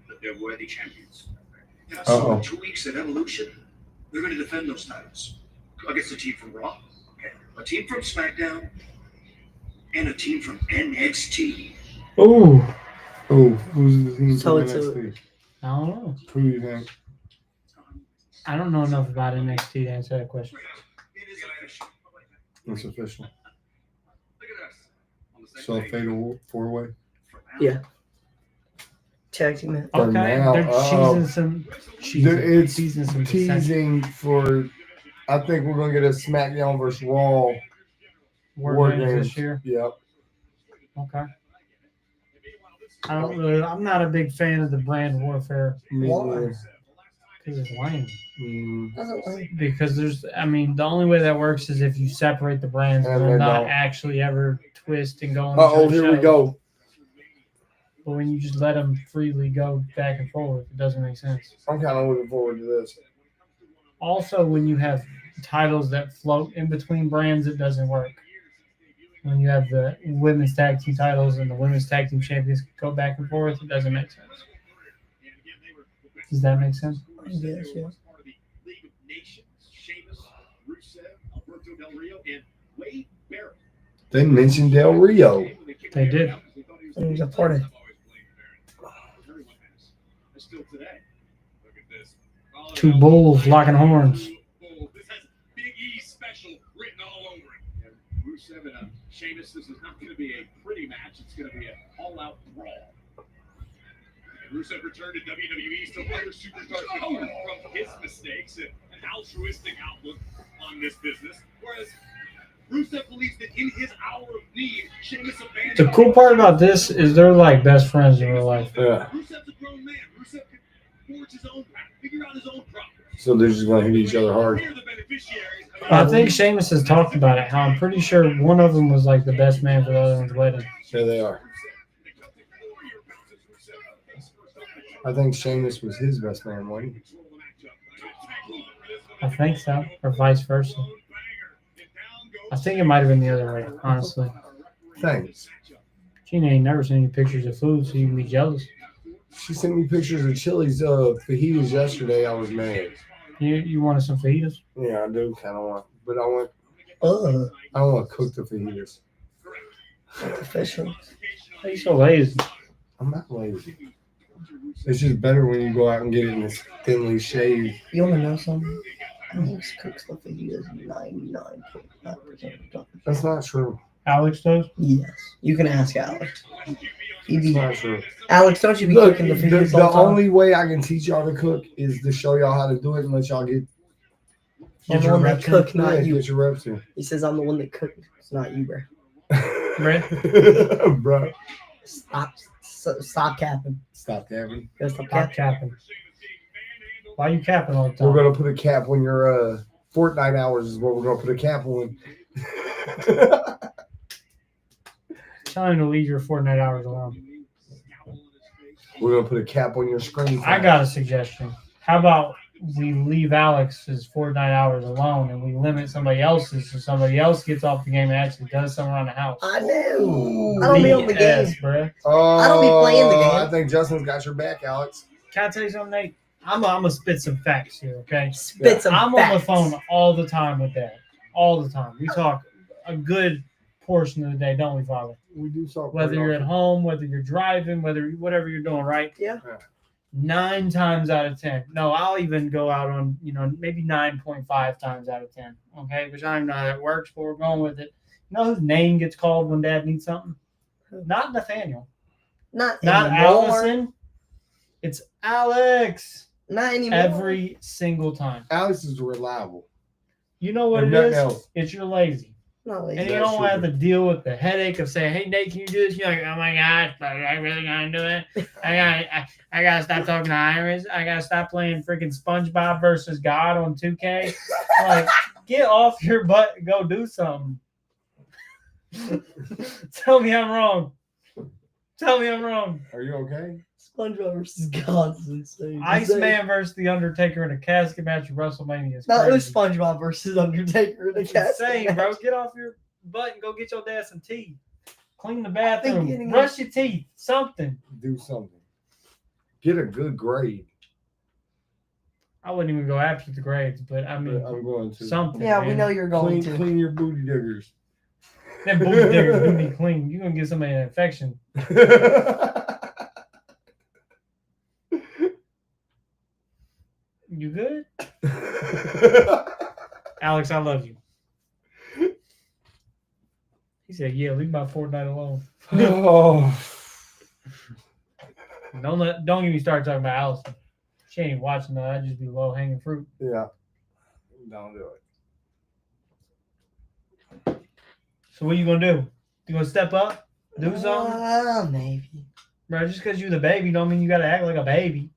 that they're worthy champions. Yeah, so in 2 weeks at Evolution, they're going to defend those titles against a team from Raw, a team from SmackDown, and a team from NXT. Ooh. Oh, who's the team So from it's NXT? I don't know. Who do you think? I don't know enough about NXT to answer that question. It is official. It's official. Look at us. On the same So page. fatal 4-way. For now. Yeah. Tag team it. For Okay, now, they're teasing some. It's teasing some dissent. teasing for. I think we're gonna get a SmackDown versus Raw War Games this year. Yep. Okay. I'm not a big fan of the brand warfare Me Why? neither. because it's lame. Doesn't like Because the only way that works is if you separate the brands And and they not don't. actually ever twist and go on. Oh, here we go. But when you just let them freely go back and forth, it doesn't make sense. I'm kind of looking forward to this. Also, when you have titles that float in between brands, it doesn't work. when you have the women's tag team titles and the women's tag team champions go back and forth. It doesn't make sense. Does that make sense? I guess, yeah. They mentioned Del Rio. They did. It was a party. Two bulls locking horns. This has Big E special written all over it. And Rusev and Sheamus, this is not going to be a pretty match. It's going to be an all-out brawl. And Rusev returned to WWE, so other superstars can learn from his mistakes and an altruistic outlook on this business. Whereas Rusev believes that in his hour of need, Sheamus abandoned. The cool part about this is they're like best friends in real life. Yeah. Rusev's a grown man. Rusev can forge his own path, figure out his own problems. So they're just going to hit each other hard. We're the beneficiaries of I think Sheamus has talked about it. How I'm pretty sure one of them was like the best man for the other one's wedding. There they are. I think Sheamus was his best man, wasn't he? I think so, or vice versa. I think it might have been the other way, honestly. Thanks. Gina ain't never seen any pictures of food, so you can be jealous. She sent me pictures of Chili's fajitas yesterday. I was mad. You wanted some fajitas? Yeah, I do kind of want, but I want Oh, to cook the fajitas. official. Why you so lazy? I'm not lazy. It's just better when you go out and get it in this thinly shaved. You want to know something? Alex cooks the fajitas 99.9% of the time. That's not true. Alex does? Yes. You can ask Alex. He'd That's be, not true. Alex, don't you be Look, cooking the the fajitas all the time? only way I can teach y'all to cook is to show y'all how to do it and let y'all get I'm the your one that reps in? cook, not you. get your reps in. He says I'm the one that cooks. It's not you, bro. Bro. Stop capping. Stop capping. Gotta stop Stop capping. capping. Why you capping all the We're time? gonna put a cap on your Fortnite hours is what we're gonna put a cap on. Tell him to leave your Fortnite hours alone. We're gonna put a cap on your screen. I got a suggestion. How about we leave Alex's Fortnite hours alone and we limit somebody else's so somebody else gets off the game and actually does something around the house? I know. I don't be on the game. BS, bruh. Oh, I don't be playing the game. I think Justin's got your back, Alex. Can I tell you something, Nate? I'm gonna spit some facts here, okay? Spit some I'm facts. on the phone all the time with Dad. All the time. We talk a good portion of the day, don't we, Father? We do so. Whether you're at home, whether you're driving, whatever you're doing, right? Yeah. 9 times out of 10. No, I'll even go out on, maybe 9.5 times out of 10. Okay, which I don't even know how that works, but we're going with it. You know whose name gets called when Dad needs something? Not Nathaniel. Not Not anymore. Allison. It's Alex. Not anymore. Every single time. Alex is reliable. You know what And it nothing is? else. It's you're lazy. Not like And you That's don't true. have to deal with the headache of saying, "Hey Nate, can you do this?" You're like, "Oh my gosh, but I really gotta do it. I gotta stop talking to Iris. I gotta stop playing freaking SpongeBob versus God on 2K." Like, get off your butt and go do something. Tell me I'm wrong. Tell me I'm wrong. Are you okay? SpongeBob versus God is insane. Iceman versus The Undertaker in a casket match at WrestleMania is No, it was crazy. SpongeBob versus Undertaker in a It's casket insane, match. bro. Get off your butt and go get your dad some tea. Clean the getting bathroom. Brush your teeth. Something. Do something. Get a good grade. I wouldn't even go after the grades, but I mean, I'm going to. something. Yeah, we man. know you're going Clean, to. clean your booty diggers. That booty diggers do be clean. You're going to get somebody an infection. You good? Alex, I love you. He said, yeah, leave my Fortnite alone. Oh. Don't get me started talking about Allison. She ain't watching that. That'd just be low-hanging fruit. Yeah. Don't do it. So what you going to do? You going to step up? Do something? Maybe. Bro, just because you the baby don't mean you got to act like a baby.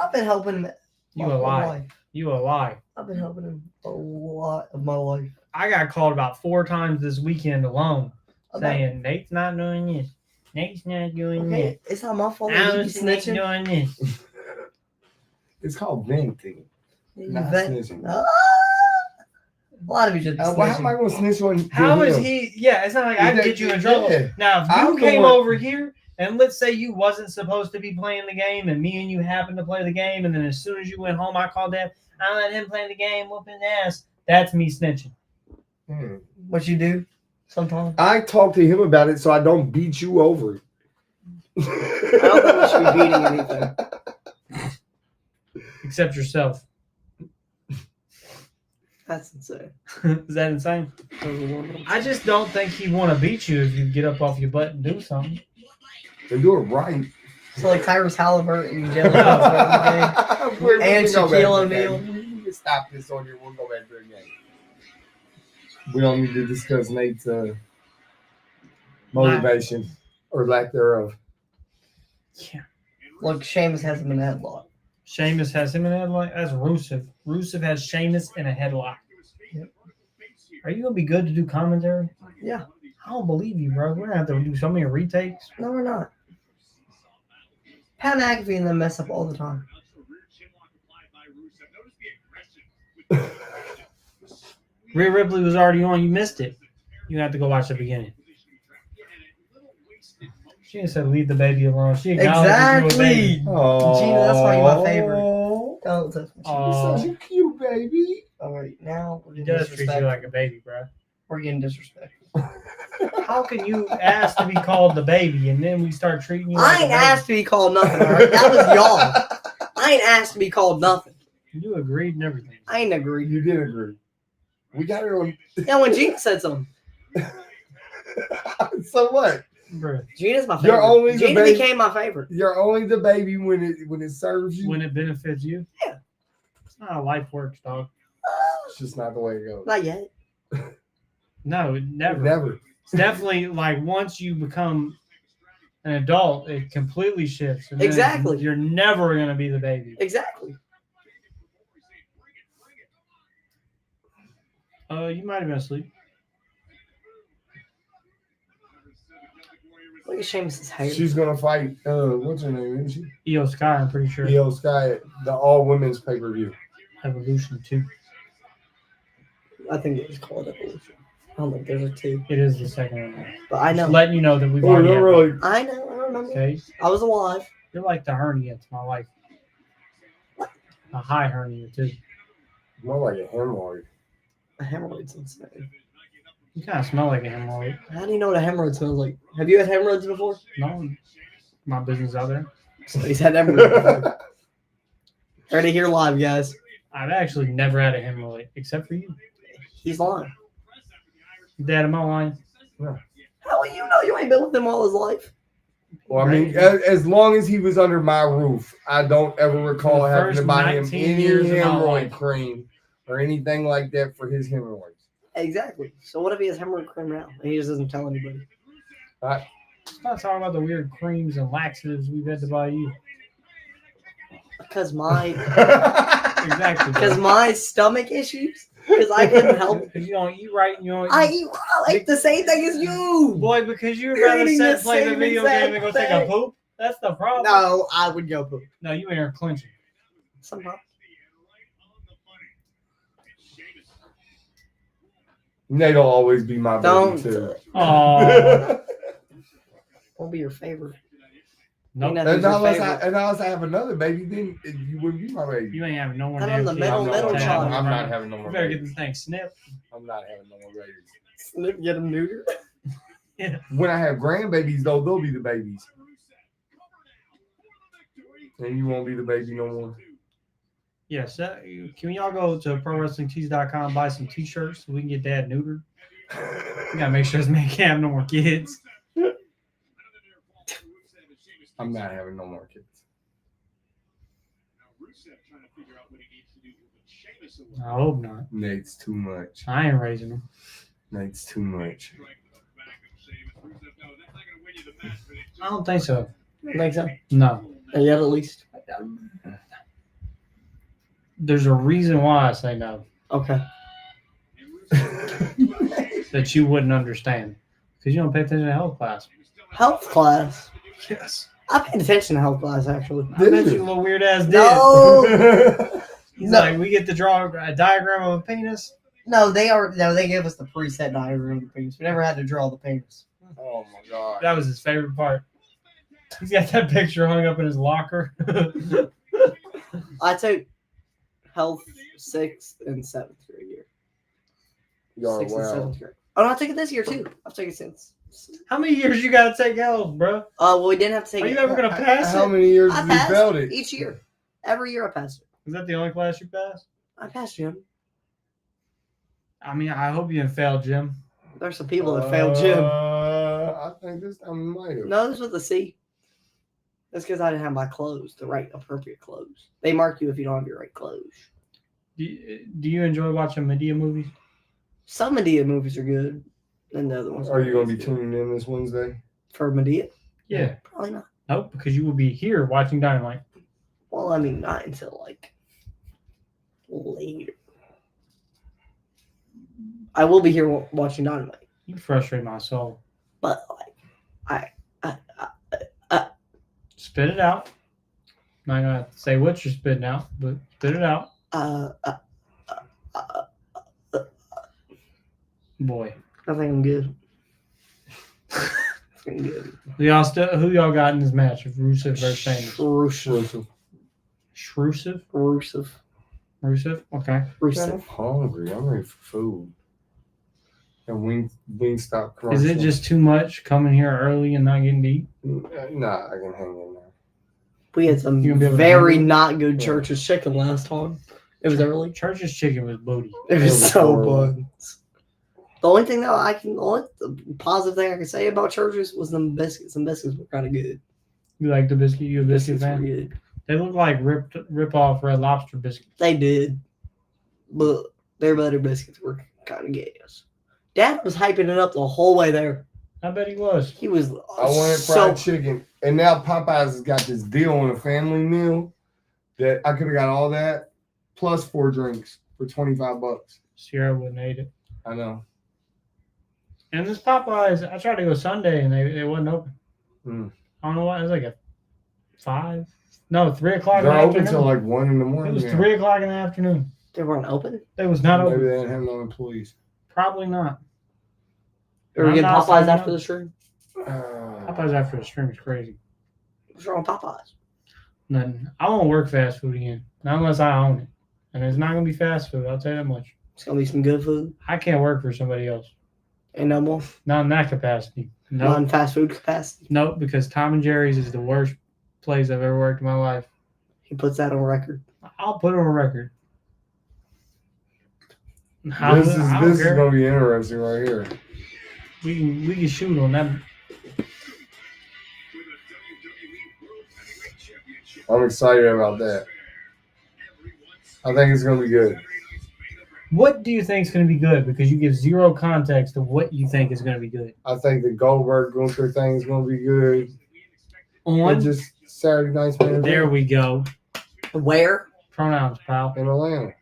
I've been helping him. You my a whole lie. life. You a lie. I've been helping him a lot of my life. I got called about 4 times this weekend alone About- saying, Nate's not doing this. Nate's not doing Okay, it's not my fault. that you be Allison ain't snitching. doing this. It's called venting. You Not vet- snitching. Ah! A lot of you just. Why am I going to snitch on How is him? he? Yeah, it's not like I can get you in trouble. Yeah. Now, if I'm you the came one- over here and let's say you wasn't supposed to be playing the game and me and you happened to play the game and then as soon as you went home, I called Dad, I let him play the game, whooping ass. That's me snitching. What you do sometimes? I talked to him about it so I don't beat you over. I don't think we should be beating anything. Except yourself. That's insane. Is that insane? I just don't think he'd want to beat you if you get up off your butt and do something. They do it right. So like Tyrese Halliburton and Jalen Hurts We're and we go back Shaquille to the O'Neal. game. You can stop this on here. We'll go back to the game. We don't need to discuss Nate's motivation or lack thereof. Yeah. Look, Sheamus has him in a headlock. Sheamus has him in a headlock. That's Rusev. Rusev has Sheamus in a headlock. Yep. Are you going to be good to do commentary? Yeah. I don't believe you, bro. We're going to have to do so many retakes. No, we're not. Pat McAfee and them mess up all the time. Rhea Ripley was already on. You missed it. You have to go watch the beginning. She didn't say leave the baby alone. She acknowledged you were a baby. Exactly. Gina, that's why you're my favorite. Don't touch me. You're such a cute baby. All right, now we're He getting does treat you disrespectful. like a baby, bro. We're getting disrespectful. How can you ask to be called the baby and then we start treating you like I ain't a baby? asked to be called nothing, all right? That was y'all. I ain't asked to be called nothing. You agreed and everything. I ain't agreed. You did agree. We got it on. Yeah, when Gina said something. So what? Bro, Gina's my You're favorite. only the Gina baby- became my favorite. You're only the baby when it serves you. when it benefits you. Yeah. It's not how life works, dog. It's just not the way it goes. Not yet. No, never. Never. It's definitely like once you become an adult, it completely shifts. And then Exactly. You're never going to be the baby. Exactly. You might have been asleep. Look at Sheamus' hair. She's gonna fight. What's her name? Isn't she? Io Sky, I'm pretty sure. Io Sky at the all women's pay per view. Evolution 2. I think it was called Evolution. I don't think there's a two. It is the second one. But I know. Just letting you know that we've Oh, already no, had really. I know. I remember. Okay. I was alive. You're like the hernia to my wife. A high hernia, too. More like a hemorrhoid. A hemorrhoid's insane. You kind of smell like a hemorrhoid. How do you know what a hemorrhoid smells like? Have you had hemorrhoids before? No, my business out there. Somebody's had hemorrhoids before. Heard it here live, guys. I've actually never had a hemorrhoid, except for you. He's lying. Dad, am I lying? How will you know you ain't been with him all his life? Well, I mean, as long as he was under my roof, I don't ever recall For the having to first buy him 19 any years of my hemorrhoid life. cream or anything like that for his hemorrhoids. Exactly. So what if he has hemorrhoid cream now and he just doesn't tell anybody? Let's not talk about the weird creams and laxatives we've had to buy you. Because my Exactly. because my stomach issues. Because I couldn't help it. Because you don't eat right and you don't I like the same thing as you. Boy, because you'd You're rather eating sit the play the same video exact game and go take a thing. poop. That's the problem. No, I would go poop. No, you in there clenching. Sometimes. Nate'll always be my baby Don't. too. Oh, Won't be your favorite. no, Ain't And nothing's your unless favorite. I have another baby, then you wouldn't be my baby. you ain't having no more I'm damn on the kids. middle- I'm middle not, child. I'm not having no You more better get babies. this thing snipped. I'm not having no more babies. Snip, get him neutered. When I have grandbabies, though, they'll be the babies. And you won't be the baby no more. Yes. Can y'all go to ProWrestlingTees.com, buy some t-shirts so we can get Dad neutered? We gotta make sure this man can't have no more kids. I'm not having no more kids. I hope not. Nate's too much. I ain't raising them. Nate's too much. I don't think so. Think so? No. Yet at least. There's a reason why I say no Okay. that you wouldn't understand. Because you don't pay attention to health class. Health class. Yes. I paid attention to health class actually. I bet you little weird ass did. No. He's No. like, we get to draw a diagram of a penis. No, they gave us the preset diagram of the penis. We never had to draw the penis. Oh my god. That was his favorite part. He's got that picture hung up in his locker. I took health 6th and 7th grade year. Yo, 6th and wow. 7th grade. Oh, no, I took it this year too. I've taken it since. How many years you gotta take health, bro? Well, we didn't have to take Are it. you ever gonna pass How it? many years I have you passed failed it? each year. Every year I passed it. Is that the only class you passed? I passed gym. I mean, I hope you didn't fail, Jim. There's some people that failed gym. I think this time we might have. No, this was a C. That's because I didn't have my clothes, the right appropriate clothes. They mark you if you don't have your right clothes. Do you enjoy watching Medea movies? Some Medea movies are good, and the other ones Are you going to be good. tuning in this Wednesday? For Medea? Yeah. Probably not. Nope, because you will be here watching Dynamite. Well, I mean, not until like later. I will be here watching Dynamite, You frustrate my soul. but like, Spit it out. I'm not gonna say what you're spitting out, but spit it out. Boy. I think I'm good. I think I'm good. Who y'all got in this match of Rusev versus Sheamus? Rusev. Rusev? Rusev? Okay. I'm Rusev. hungry. I'm ready for food. And Wingstop commercial. Is it just too much coming here early and not getting to eat? Nah, I can hang in there. We had some You gonna be able to very handle it? not good Yeah. Church's chicken last time. It was early. Church's chicken was booty. It It was was so horrible. buns. The only thing that the positive thing I can say about Church's was the biscuits. Some biscuits were kind of good. You like the biscuit? You a biscuit Biscuits were fan? good. They look like rip off Red Lobster biscuits. They did, but their butter biscuits were kind of gas. Dad was hyping it up the whole way there. I bet he was. He was. I wanted fried chicken. And now Popeyes has got this deal on a family meal that I could have got all that plus 4 drinks for $25. Sierra wouldn't eat it. I know. And this Popeyes, I tried to go Sunday and they wasn't open. Mm. I don't know why. It was like a 5. No, 3 o'clock in the They're open afternoon. till like 1 in the It morning. was now. 3 o'clock in the afternoon. They weren't open. They was not Maybe open. they didn't have no employees. Probably not. They were I'm getting not Popeyes signing after up. the stream. Popeyes after the stream is crazy. What's wrong with Popeyes? Nothing. I won't work fast food again. Not unless I own it. And it's not going to be fast food. I'll tell you that much. It's gonna be some good food. I can't work for somebody else. Ain't no more. Not in that capacity. Nope. Non-fast food capacity. Nope, because Tom and Jerry's is the worst place I've ever worked in my life. He puts that on record. I'll put it on record. This I is don't care. going to be interesting right here. We can shoot on that. I'm excited about that. I think it's going to be good. What do you think is going to be good? Because you give zero context to what you think is going to be good. I think the Goldberg Gunther thing is going to be good. On And just Saturday night's main event there we go. Where? Pronouns, pal. in Atlanta.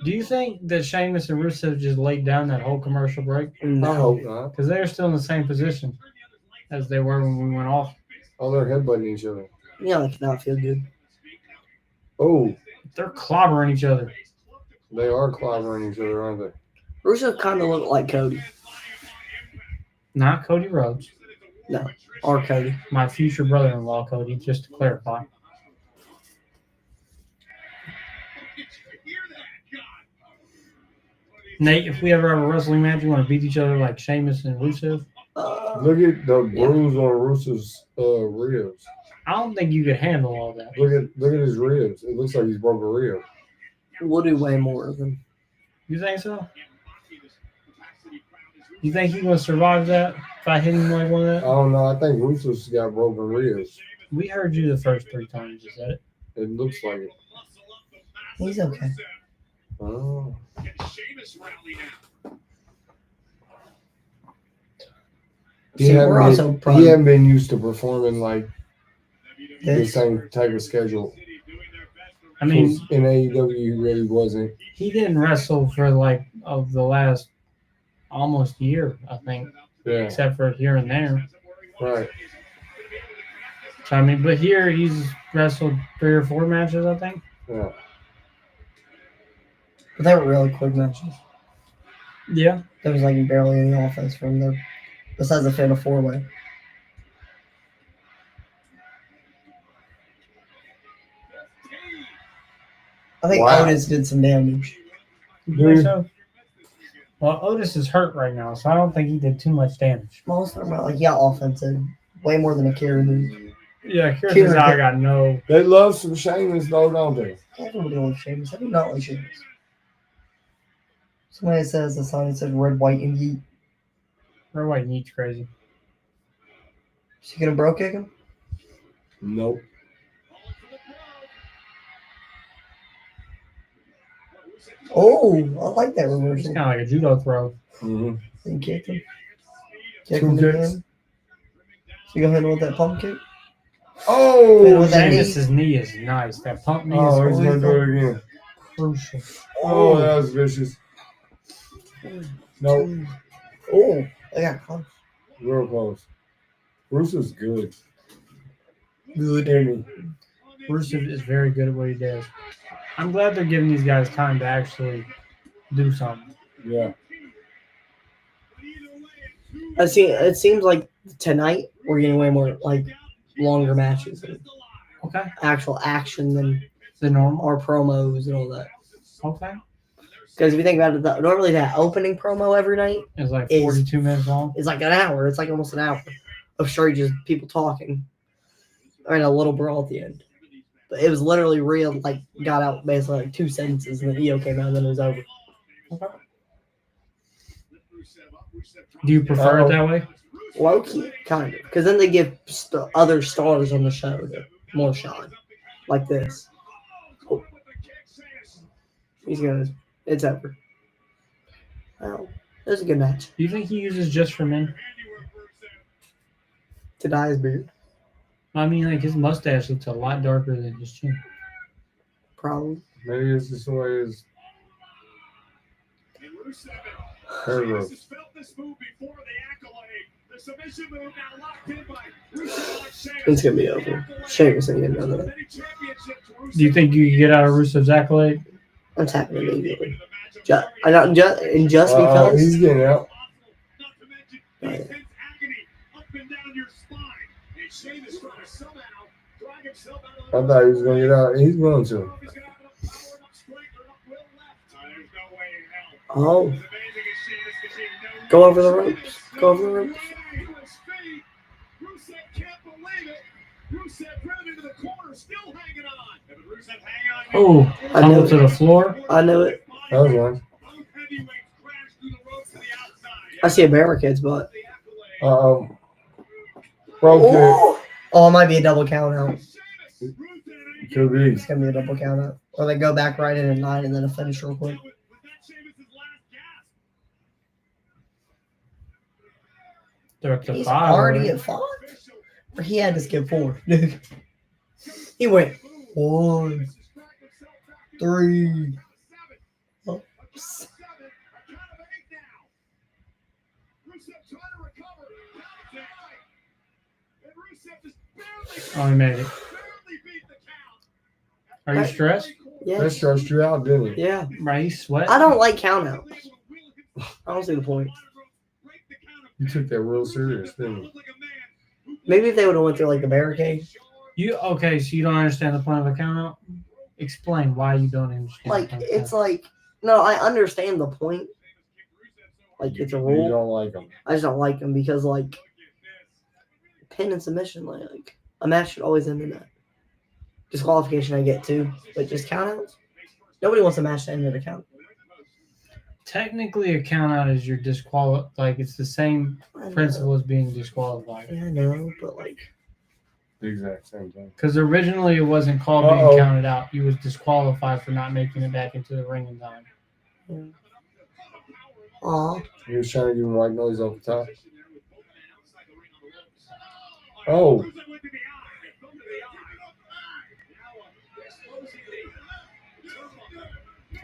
Do you think that Sheamus and Rusev just laid down that whole commercial break? I No. hope not. Because they're still in the same position as they were when we went off. Oh, they're headbutting each other. Yeah, that cannot feel good. Oh, They're clobbering each other. they are clobbering each other, aren't they? Rusev kind of looked like Cody. Not Cody Rhodes. No, or Cody. My future brother-in-law, Cody, just to clarify. Nate, if we ever have a wrestling match, you want to beat each other like Sheamus and Rusev? Look at the bruise on Rusev's ribs. I don't think you could handle all that. Look at his ribs. It looks like he's broke a rib. We'll do way more of them. You think so? You think he's going to survive that if I hit him like one of I that? don't know. I think Rusev's got broken ribs. We heard you the first 3 times you said it. It looks like it. He's okay. Oh. He See, we're also hadn't probably been used to performing like the this. same type of schedule. I mean, In AEW, he really wasn't. he didn't wrestle for like of the last almost year, I think, Yeah, except for here and there. right. So, I mean, but here he's wrestled 3 or 4 matches, I think. Yeah. But they were really quick matches. Yeah. There was like barely any offense from them, besides the fatal 4-way. I think Wow. Otis did some damage. You think so? Well, Otis is hurt right now, so I don't think he did too much damage. Most of them are like, yeah, offensive. Way more than a Kieran. Yeah, Kieran I got no. They love some Sheamus though, don't they? Everybody likes Sheamus. I do not like Sheamus. Somebody says the sign said red, white, and yeet. Red, white, and yeet's crazy. Is he gonna bro kick him? Nope. Oh, I like that It's reversal. kind of like a judo throw. Mm-hmm. He kicked him. Kicked Two him kicks. again. So you go ahead with that pump kick? Oh, With that knee. Sheamus' knee is nice. That pump knee oh, he's is gonna do it again. crucial. Oh, that was vicious. Nope, Oh, I got close. real close. Rusev's good. Good. Amy. Rusev is very good at what he does. I'm glad they're giving these guys time to actually do something. Yeah. It seems like tonight we're getting way more like longer matches and Okay. actual action than The normal. our promos and all that. Okay. Because if you think about it, normally that opening promo every night It's like Is- 42 minutes long. is like an hour. It's like almost an hour of straight just people talking, and a little brawl at the end. But it was literally Rhea like got out basically like 2 sentences, and then EO came out, and then it was over. Do you prefer it that way? Low key, kind of, because then they give other stars on the show to more shine, like this. Oh. He's gonna. It's over. Well, it was a good match. Do you think he uses just for men? To dye his beard, I mean, like his mustache looks a lot darker than his chin. probably. Maybe it's just the way his hair grows. It's gonna be over. Sheamus ain't getting none of that. Do you think you can get out of Rusev's accolade? I'm tapping immediately. Just because. He's getting out. Right. I thought he was going to get out. He's going to. Oh. Go over the ropes. Go over the ropes. Oh, I tumble knew to it. the floor. I knew it. That was one. I see a barricade's butt. Uh-oh. Broke it. Oh, it might be a double count out. Could be. It's gonna be a double count out. Or they go back right in at 9 and then a finish real quick. They're up to He's 5. already right? at 5? Or he had to skip 4. Dude. He went 1, 3. Oops. Oh, he made it. Are you stressed? That Yeah. stressed you out, didn't he? Yeah. Right, you sweat? I don't like countouts. I don't see the point. You took that real serious, didn't you? Maybe if they would have went through like the barricade. Okay, so you don't understand the point of a count out? Explain why you don't understand. Like the point of a it's count out. like no, I understand the point. Like it's a You rule. don't like him. I just don't like them because like pin and submission, like a match should always end in that. Disqualification I get too, but just countouts. Nobody wants a match to end in a count. Technically, a count out is your like it's the same I know. principle as being disqualified. Yeah, I know, but like The exact same thing. Because originally it wasn't called Uh-oh. being counted out. You was disqualified for not making it back into the ring in time. aw. He was trying to give him white noise off the top. Oh.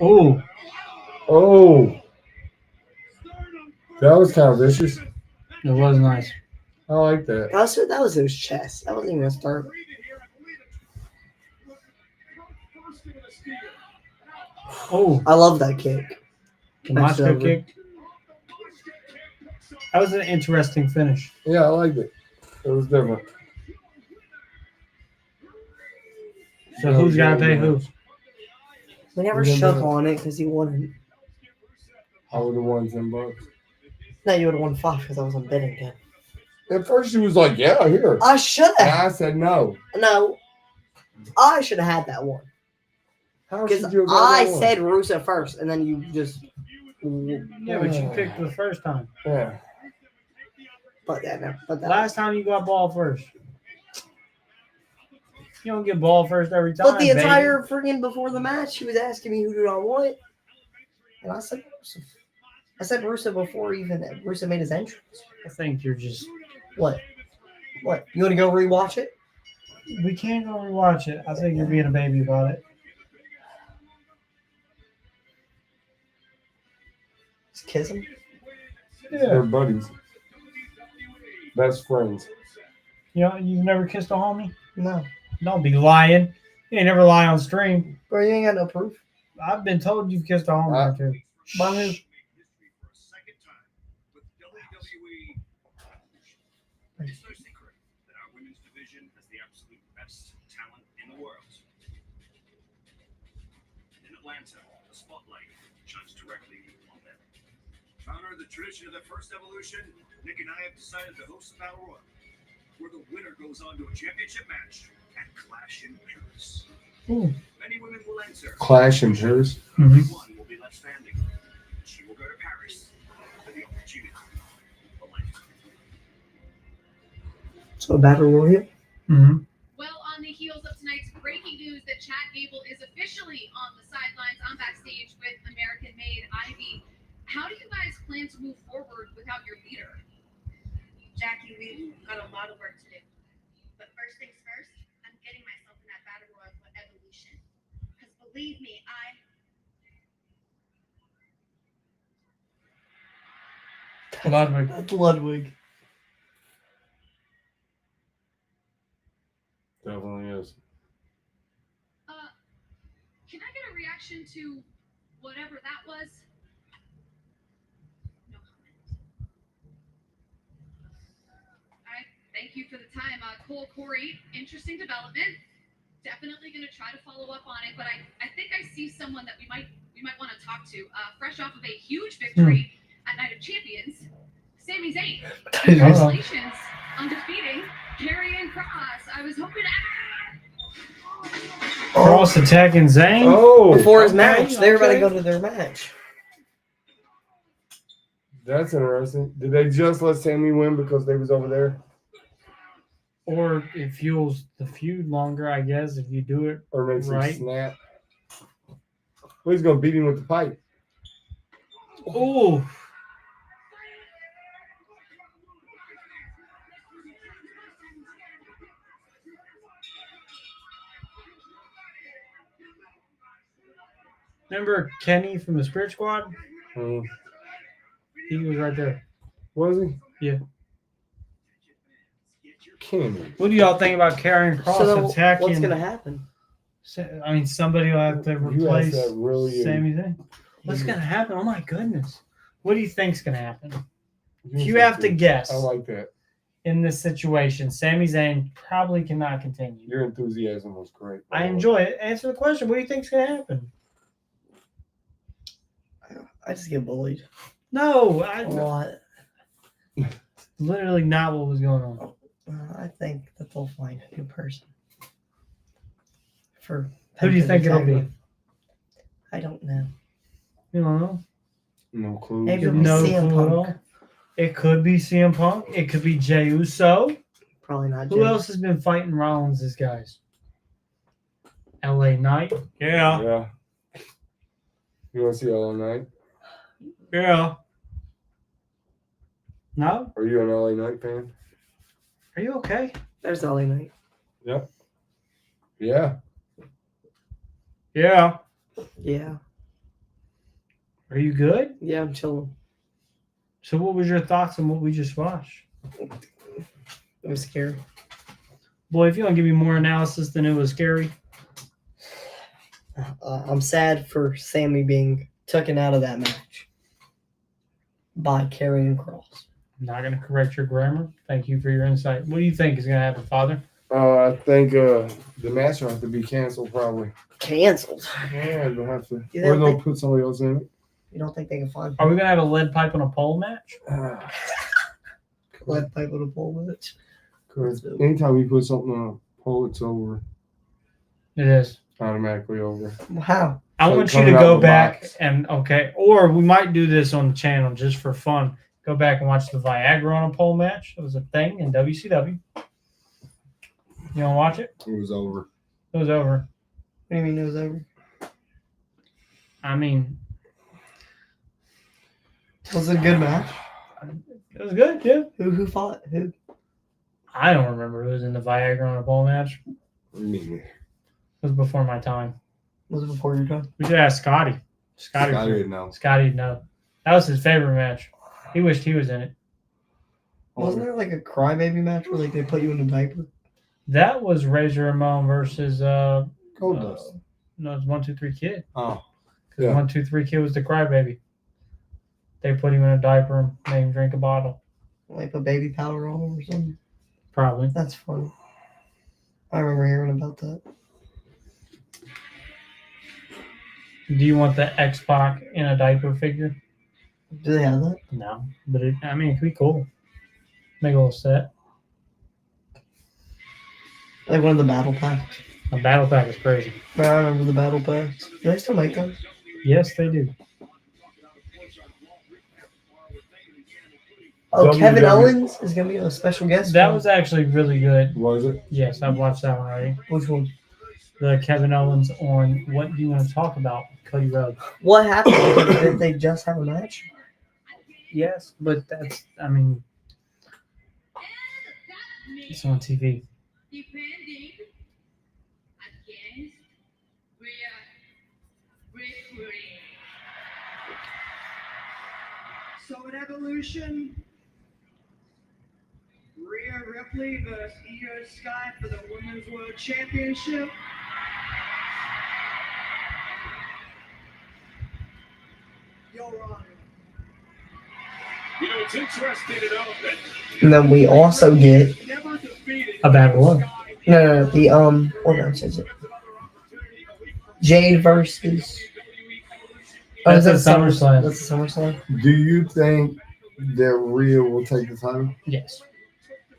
Oh, Oh. That was kind of vicious. it was nice. I like that. That was his chest. That wasn't even a start. Oh, I love that kick. the Moscow over. kick. That was an interesting finish. Yeah, I liked it. It was different. So who's got to pay who? We never We didn't shook do it. on it because he won. I would have won $10. No, you would have won 5 because I was on betting then. At first, she was like, "Yeah, here." I should And have. I said no. No, I should have had that one. How Because should you have got I that one? said Rusev first, and then you just. Yeah, but you picked the first time. Yeah. But that never. But that. Last time you got ball first. You don't get ball first every time. But the baby. entire freaking before the match, she was asking me who do I want, and I said Rusev. I said Rusev before even Rusev made his entrance. I think you're just. What? What? You want to go rewatch it? We can't go rewatch it. I think you're being a baby about it. Just kiss him. They're buddies. Best friends. You know, you've never kissed a homie? No, Don't be lying. You ain't never lie on stream. bro, you ain't got no proof. I've been told you've kissed a homie or two. By who? It's no secret that our women's division has the absolute best talent in the world. In Atlanta, the spotlight shines directly on them. To honor the tradition of their first evolution, Nick and I have decided to host a battle royal, where the winner goes on to a championship match at Clash in Paris. Ooh. Many women will enter. Clash in Paris. Mhm. One will be left standing. She will go to Paris for the opportunity of a lifetime. So a battle royal. Mm-hmm. Well, on the heels of tonight's breaking news that Chad Gable is officially on the sidelines, I'm backstage with American-made Ivy. How do you guys plan to move forward without your leader? Jackie, we've got a lot of work to do. But first things first, I'm getting myself in that battle royal for Evolution. Because believe me, Ludwig. Ludwig. Definitely is. Can I get a reaction to whatever that was? No comment. All right, thank you for the time. Cole Corey, interesting development. Definitely going to try to follow up on it, but I think I see someone that we might want to talk to. Fresh off of a huge victory at Night of Champions, Sami Zayn. Congratulations on defeating Karrion Kross. I was hoping Cross attacking Zayn. Oh, Before his okay, match, they were about to okay. go to their match. that's interesting. Did they just let Sammy win because they was over there, Or it fuels the feud longer, I guess, if you do it. or makes Right. him snap? Well, he's gonna beat him with the pipe. Oh. Remember Kenny from the Spirit Squad? He was right there. Was he? Yeah. Kenny. What do y'all think about Karrion Kross So then attacking? what's gonna happen? I mean, somebody will have to You replace asked that really. Sami Zayn. What's gonna happen? Oh my goodness! What do you think's gonna happen? If you You're have to confused. guess I like that. in this situation, Sami Zayn probably cannot continue. Your enthusiasm was great. I enjoy it. Answer the question. What do you think's gonna happen? I just get bullied No, a lot. literally not what was going on. I think that they'll find a new person. For Who do you think it'll be? I don't know. You don't know. No clue. Maybe You it'll have be no CM clue at Punk. all. It could be CM Punk. It could be Jey Uso. Probably not. Who else has been fighting Rollins' guys? LA Knight. Yeah. Yeah. You want to see all night? Yeah. No? Are you an LA Knight fan? Are you okay? There's LA Knight. Yeah. Yeah. Yeah. Are you good? Yeah, I'm chilling. So what was your thoughts on what we just watched? It was scary. Boy, if you don't give me more analysis than it was scary. I'm sad for Sami being taken out of that match by Karrion Kross. I'm not going to correct your grammar. Thank you for your insight. What do you think is going to happen, Father? I think the match will have to be canceled probably. Canceled. Yeah, they'll have to. You Or don't they'll think- put somebody else in it. You don't think they can find Are we going to have a lead pipe on a pole match? lead pipe with a pole match? Because anytime you put something on a pole, it's over. It is. Automatically over. How? I So want you to coming out go the back box. and, okay, or we might do this on the channel just for fun. Go back and watch the Viagra on a pole match. It was a thing in WCW. You want to watch it? It was over. It was over. What do you mean it was over? I mean, Was it a good match? it was good, yeah. Who fought? Who? I don't remember who was in the Viagra on a pole match. Me. It was before my time. Was it before your time? We should ask Scotty. I didn't know. Scotty'd know. That was his favorite match. He wished he was in it. Wasn't there like a crybaby match where like they put you in a diaper? That was Razor Ramon versus Goldust. no, it's 1 2 3 Kid. Oh. Because Yeah. 1 2 3 Kid was the crybaby. They put him in a diaper and made him drink a bottle. Like put baby powder on him or something? Probably. That's funny. I remember hearing about that. Do you want the X-Pac in a diaper figure? Do they have that? No. But it could be cool. Make a little set. Like one of the battle packs. A battle pack is crazy. But I remember the battle packs. Do they still make those? Yes, they do. Oh, Kevin WWE. Owens is gonna be a special guest. That was actually really good. Was it? Yes, I've watched that one already. Which one? The Kevin Owens on What Do You Want to Talk About? Cody Rhodes. What happened? Did they just have a match? Yes, but that's, it's on TV. Defending against Rhea Ripley. So at Evolution, Rhea Ripley versus Io Sky for the Women's World Championship. Your Honor. You know, it's interesting to know that And then we also get never defeated A bad one. no, the what else is it? Jade versus. That's is at that SummerSlam. That's a SummerSlam. Do you think that Rhea will take the title? Yes.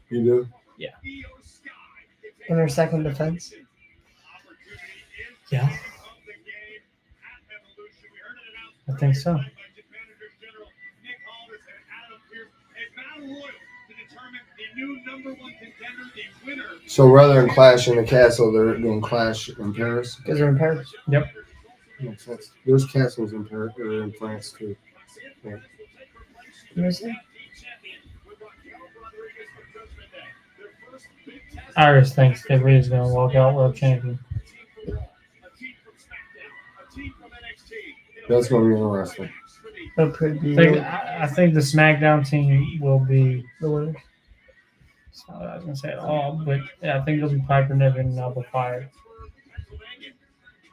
You do? In her second defense. Yeah. I think so. So rather than clash in the castle, they're going to clash in Paris? Because they're in Paris. Makes sense. There's castles in Paris or in France too. You understand? Iris thinks that Rhea's going to walk out world champion. That's going to be interesting. That could be I think the SmackDown team will be, the winner. it's not what I was going to say at all, but I think it'll be Piper Niven and Alba Fire.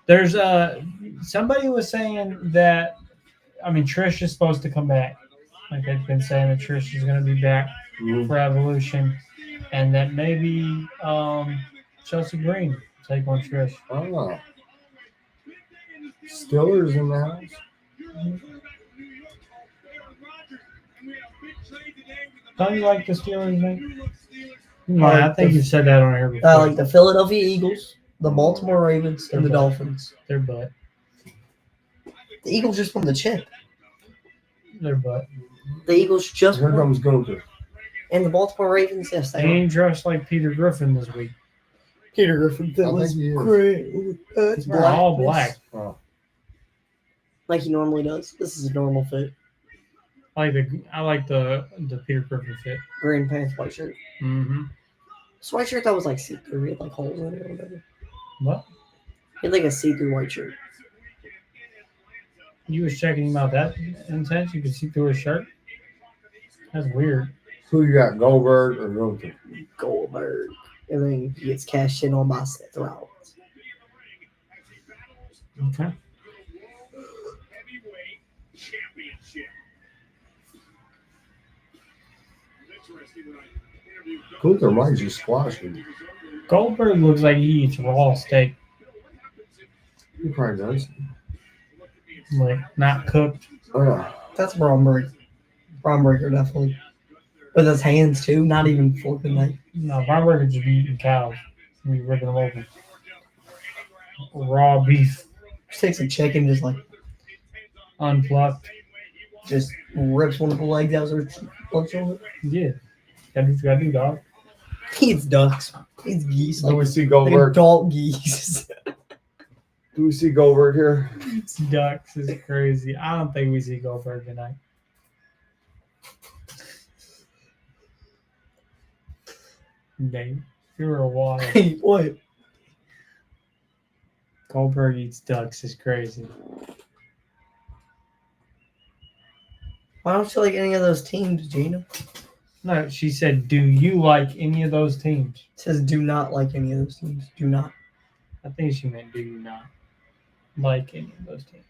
There's somebody was saying that, Trish is supposed to come back. Like they've been saying that Trish is going to be back for Evolution, and that maybe Chelsea Green will take on Trish. Oh. Stiller's in the house. Don't you like the Steelers, mate? I think you've said that on here before. I like the Philadelphia Eagles, the Baltimore Ravens, and the Dolphins. Their butt. The Eagles just won the chip. Their butt. The Eagles just Here won. comes Gunther. And the Baltimore Ravens, yes, He they won. ain't dressed like Peter Griffin this week. Peter Griffin, I think he is. great. It's They're all black. Oh. Like he normally does. This is a normal fit. I like the Peter Griffin fit. Green pants, white shirt. Mm-hmm. This white shirt that was like see-through. He had like holes in it or whatever. What? He had like a see-through white shirt. You was checking him out that intense? You could see through his shirt? That's weird. Who you got, Goldberg or Gunther? Goldberg. And then he gets cashed in on by Seth Rollins. Okay. Heavyweight Championship. Gunther might just squash him. Goldberg looks like he eats raw steak, He probably does. like not cooked. That's Bron Breakker. Bron Breakker definitely. With his hands too, not even flipping it. No, Bron Breakker just be eating cows. Be ripping them open. Raw beef, Just takes a chicken, just like unplucked. just rips one of the legs out of their shoulder. Yeah. That's what you gotta do, dog. He eats ducks. He eats geese. Do we Like, see like Goldberg? adult geese. Do we see Goldberg here? It's ducks is crazy. I don't think we see Goldberg tonight. Dave, you're a wild. Hey, what? Goldberg eats ducks is crazy. Why don't you like any of those teams, Gina? No, she said, do you like any of those teams? It says do not like any of those teams. Do not. I think she meant, do you not like any of those teams?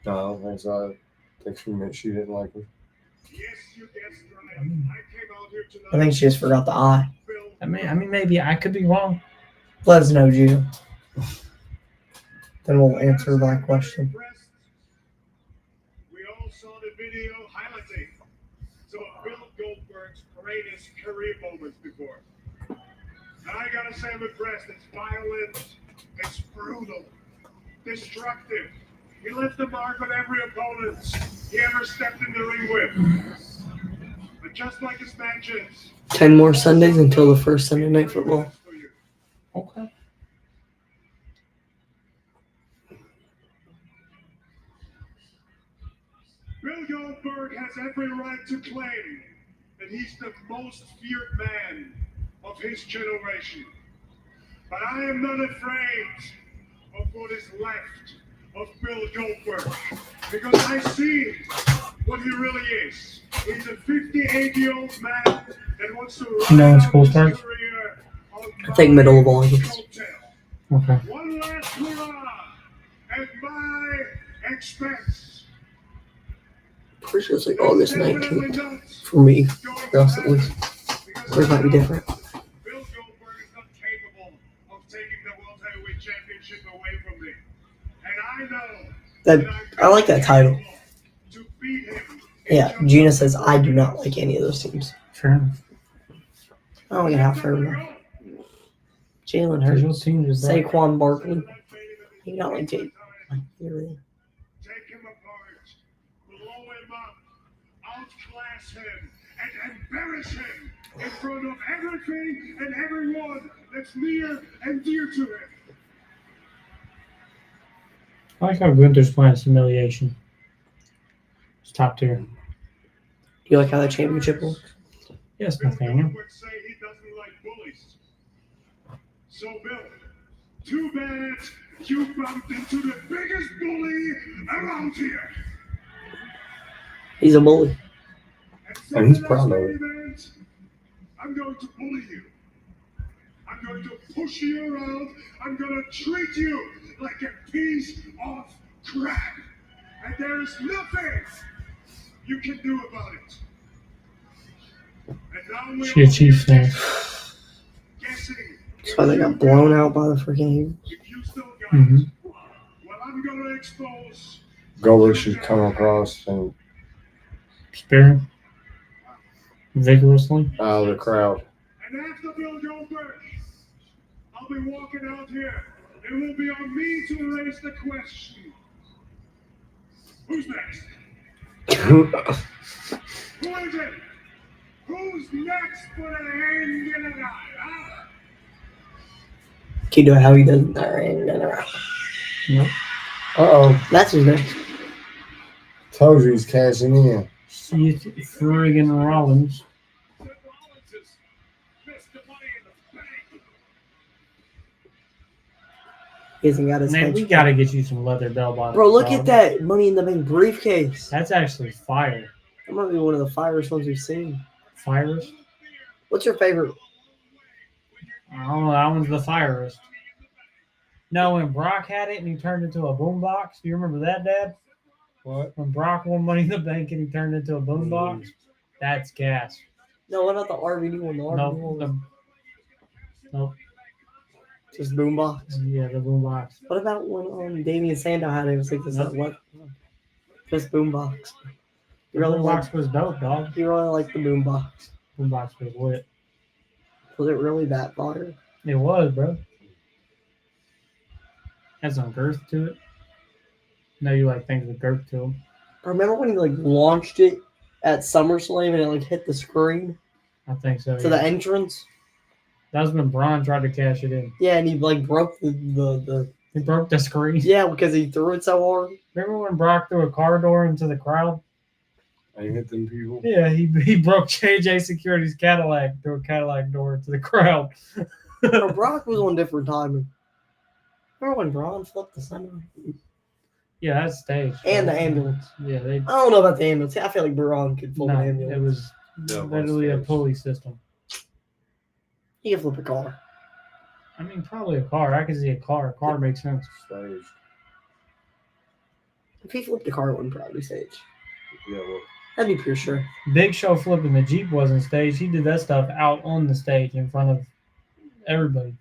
No, I don't think so. I think she meant she didn't like him. Yes, you guessed right. I came out here tonight. I think she just forgot the I. I mean, maybe I could be wrong. Let us know, Gina. Then we'll answer that question. We all saw the video highlighting some of Bill Goldberg's greatest career moments before. And I gotta say, I'm impressed. It's violent, it's brutal, destructive. He left a mark on every opponent he ever stepped in the ring with. But just like his matches, 10 more Sundays until the first Sunday Night Football. Okay. Bill Goldberg has every right to claim that he's the most feared man of his generation. But I am not afraid of what is left of Bill Goldberg, because I see what he really is. He's a 58-year-old man that wants to You know when ride school out his starts? career on I think middle of August. coattail. Okay. One last hurrah at my expense. Pretty sure it's like August 19th for me. For us at least. Or it might be different. Bill Goldberg is not capable of taking the World Heavyweight Championship away from me. And I know That I like that title. to beat him. Yeah, Gina says I do not like any of those teams. Fair enough. I don't get half fair enough. Jalen Because your Hurts, team is that. Saquon Barkley. You not like Jake. Like, really. Take him apart, blow him up, outclass him, and embarrass him in front of everything and everyone that's near and dear to him. I like how Gunther's playing humiliation. It's top tier. Do you like how that championship works? Yes, Bill Nathaniel. Goldberg say he doesn't like bullies. So, Bill, too bad you bumped into the biggest bully around here. He's a bully. And he's proud of it. Event, I'm going to bully you. I'm going to push you around. I'm going to treat you like a piece of crap. And there is nothing you can do about it. And now we She a Chiefs fan. guessing That's why they got blown out by the freaking Eagles. if you still got Mm-hmm. it. Well, I'm going to expose Goldberg should come across and Spear vigorously. out of the crowd. And after Bill Goldberg, I'll be walking out here. It will be on me to raise the question. Who's next? Who is it? Who's next for the hand in the eye? Huh? Keep doing how he does it. Nope. Uh-oh. That's his next. Told you he's cashing in. See it friggin' Rollins. Seth Rollins has missed the money in the bank. He hasn't got his Man, head. we gotta get you some leather bell bottoms. Bro, look dog. at that Money in the Bank briefcase. That's actually fire. That might be one of the firest ones we've seen. Firest? What's your favorite? I don't know. That one's the firest. No, when Brock had it and he turned into a boombox. Do you remember that, Dad? What? When Brock won Money in the Bank and he turned into a boombox? That's gas. No, what about the RVD one? The RVD one was Nope. just boombox. Yeah, the boombox. What about when Damian Sandow had it? It was like this, what? Just boombox. The boombox was dope, dog. You really like the boombox. Boombox was lit. Was it really that fire? It was, bro. Had some girth to it. I know you like things with girth to them. I remember when he like launched it at SummerSlam and it like hit the screen I think so. to the entrance. That was when Bron tried to cash it in. Yeah, and he like broke the He broke the screen. yeah, because he threw it so hard. Remember when Brock threw a car door into the crowd? I hit them people. Yeah, he broke JJ Security's Cadillac through a Cadillac door into the crowd. No, Brock was on different timing. Remember when Braun flipped the center? Yeah, that's staged. And the ambulance. Yeah, they. I don't know about the ambulance. I feel like Braun could flip No, an ambulance. it was Yeah, literally a staged. pulley system. He could flip a car. I mean, probably a car. I could see a car. A car makes sense. Stage. If he flipped a car, it wouldn't probably stage. Yeah, well, That'd be pure sure. Big Show flipping the Jeep wasn't staged. He did that stuff out on the stage in front of everybody.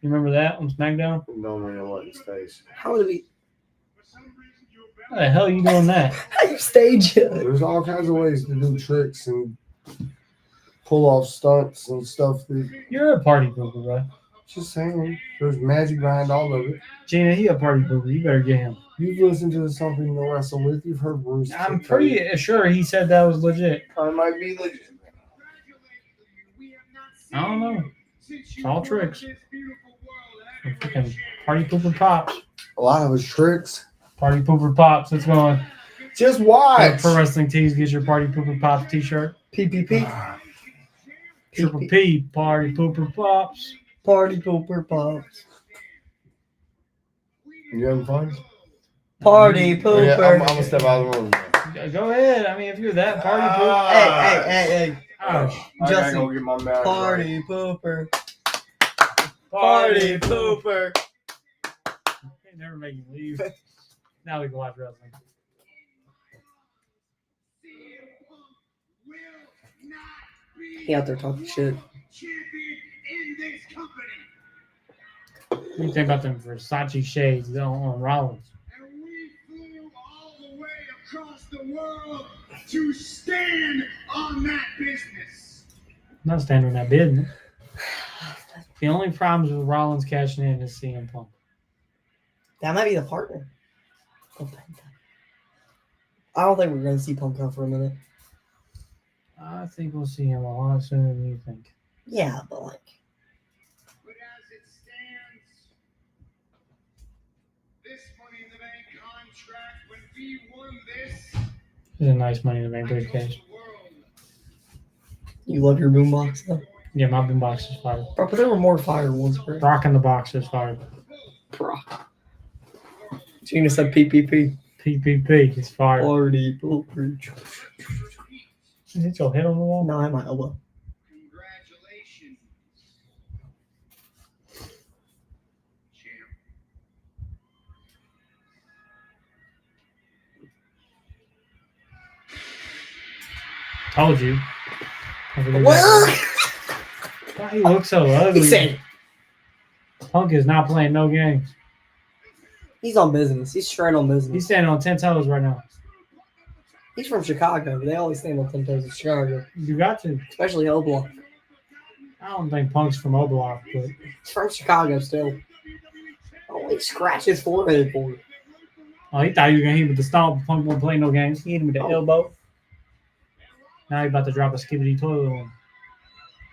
You remember that on SmackDown? normally I wasn't stage. How would it be? How the hell are you doing that? How you stage it? There's all kinds of ways to do tricks and pull off stunts and stuff. That, You're a party pooper, bro. just saying, there's magic behind all of it. Gina, he a party pooper. You better get him. You've listened to something to wrestle with. You've heard Bruce. I'm pretty sure he said that was legit. I might be legit. I don't know. It's all tricks. Freaking party pooper pops. A lot of it's tricks. Party pooper pops. Let's go on. Just watch. For wrestling tees, get your party pooper pops t-shirt. PPP. Triple P, party pooper pops. Party pooper pops. You having fun? Party pooper. Yeah, I'm gonna step out of the room. Go ahead. I mean, if you're that party pooper. Hey. Oh, I gotta Justin, go get my marriage. Party pooper. Party pooper. They never make you leave. Now we can watch wrestling. He out there talking shit. What do you think about them Versace shades on Rollins? And we flew all the way across the world to stand on that business. I'm not standing on that business. The only problems with Rollins cashing in is CM Punk. That might be the partner. I don't think we're going to see Punk out for a minute. I think we'll see him a lot sooner than you think. Yeah, but like. But as it stands, this Money in the Bank contract, when we won this, This is a nice Money in the Bank briefcase. You love your boombox though? Yeah, my boombox is fire. Bro, but there were more fire ones, bro. Rock in the box is fire. Gina said PPP. PPP is fire. Party pooper. Hit your head on the wall? No, I might elbow. congratulations, champ. Told you. Well, Why he looks so ugly? he said Punk is not playing no games. he's on business. He's straight on business. He's standing on 10 toes right now. He's from Chicago. They always stand on 10 toes in Chicago, You got to. especially Oblock. I don't think Punk's from Oblock, but He's from Chicago still. Oh, he scratched his forehead for it. oh, he thought you were gonna hit him with the stomp. Punk won't play no games. He hit him with the elbow. Now he's about to drop a skibbity toilet on him.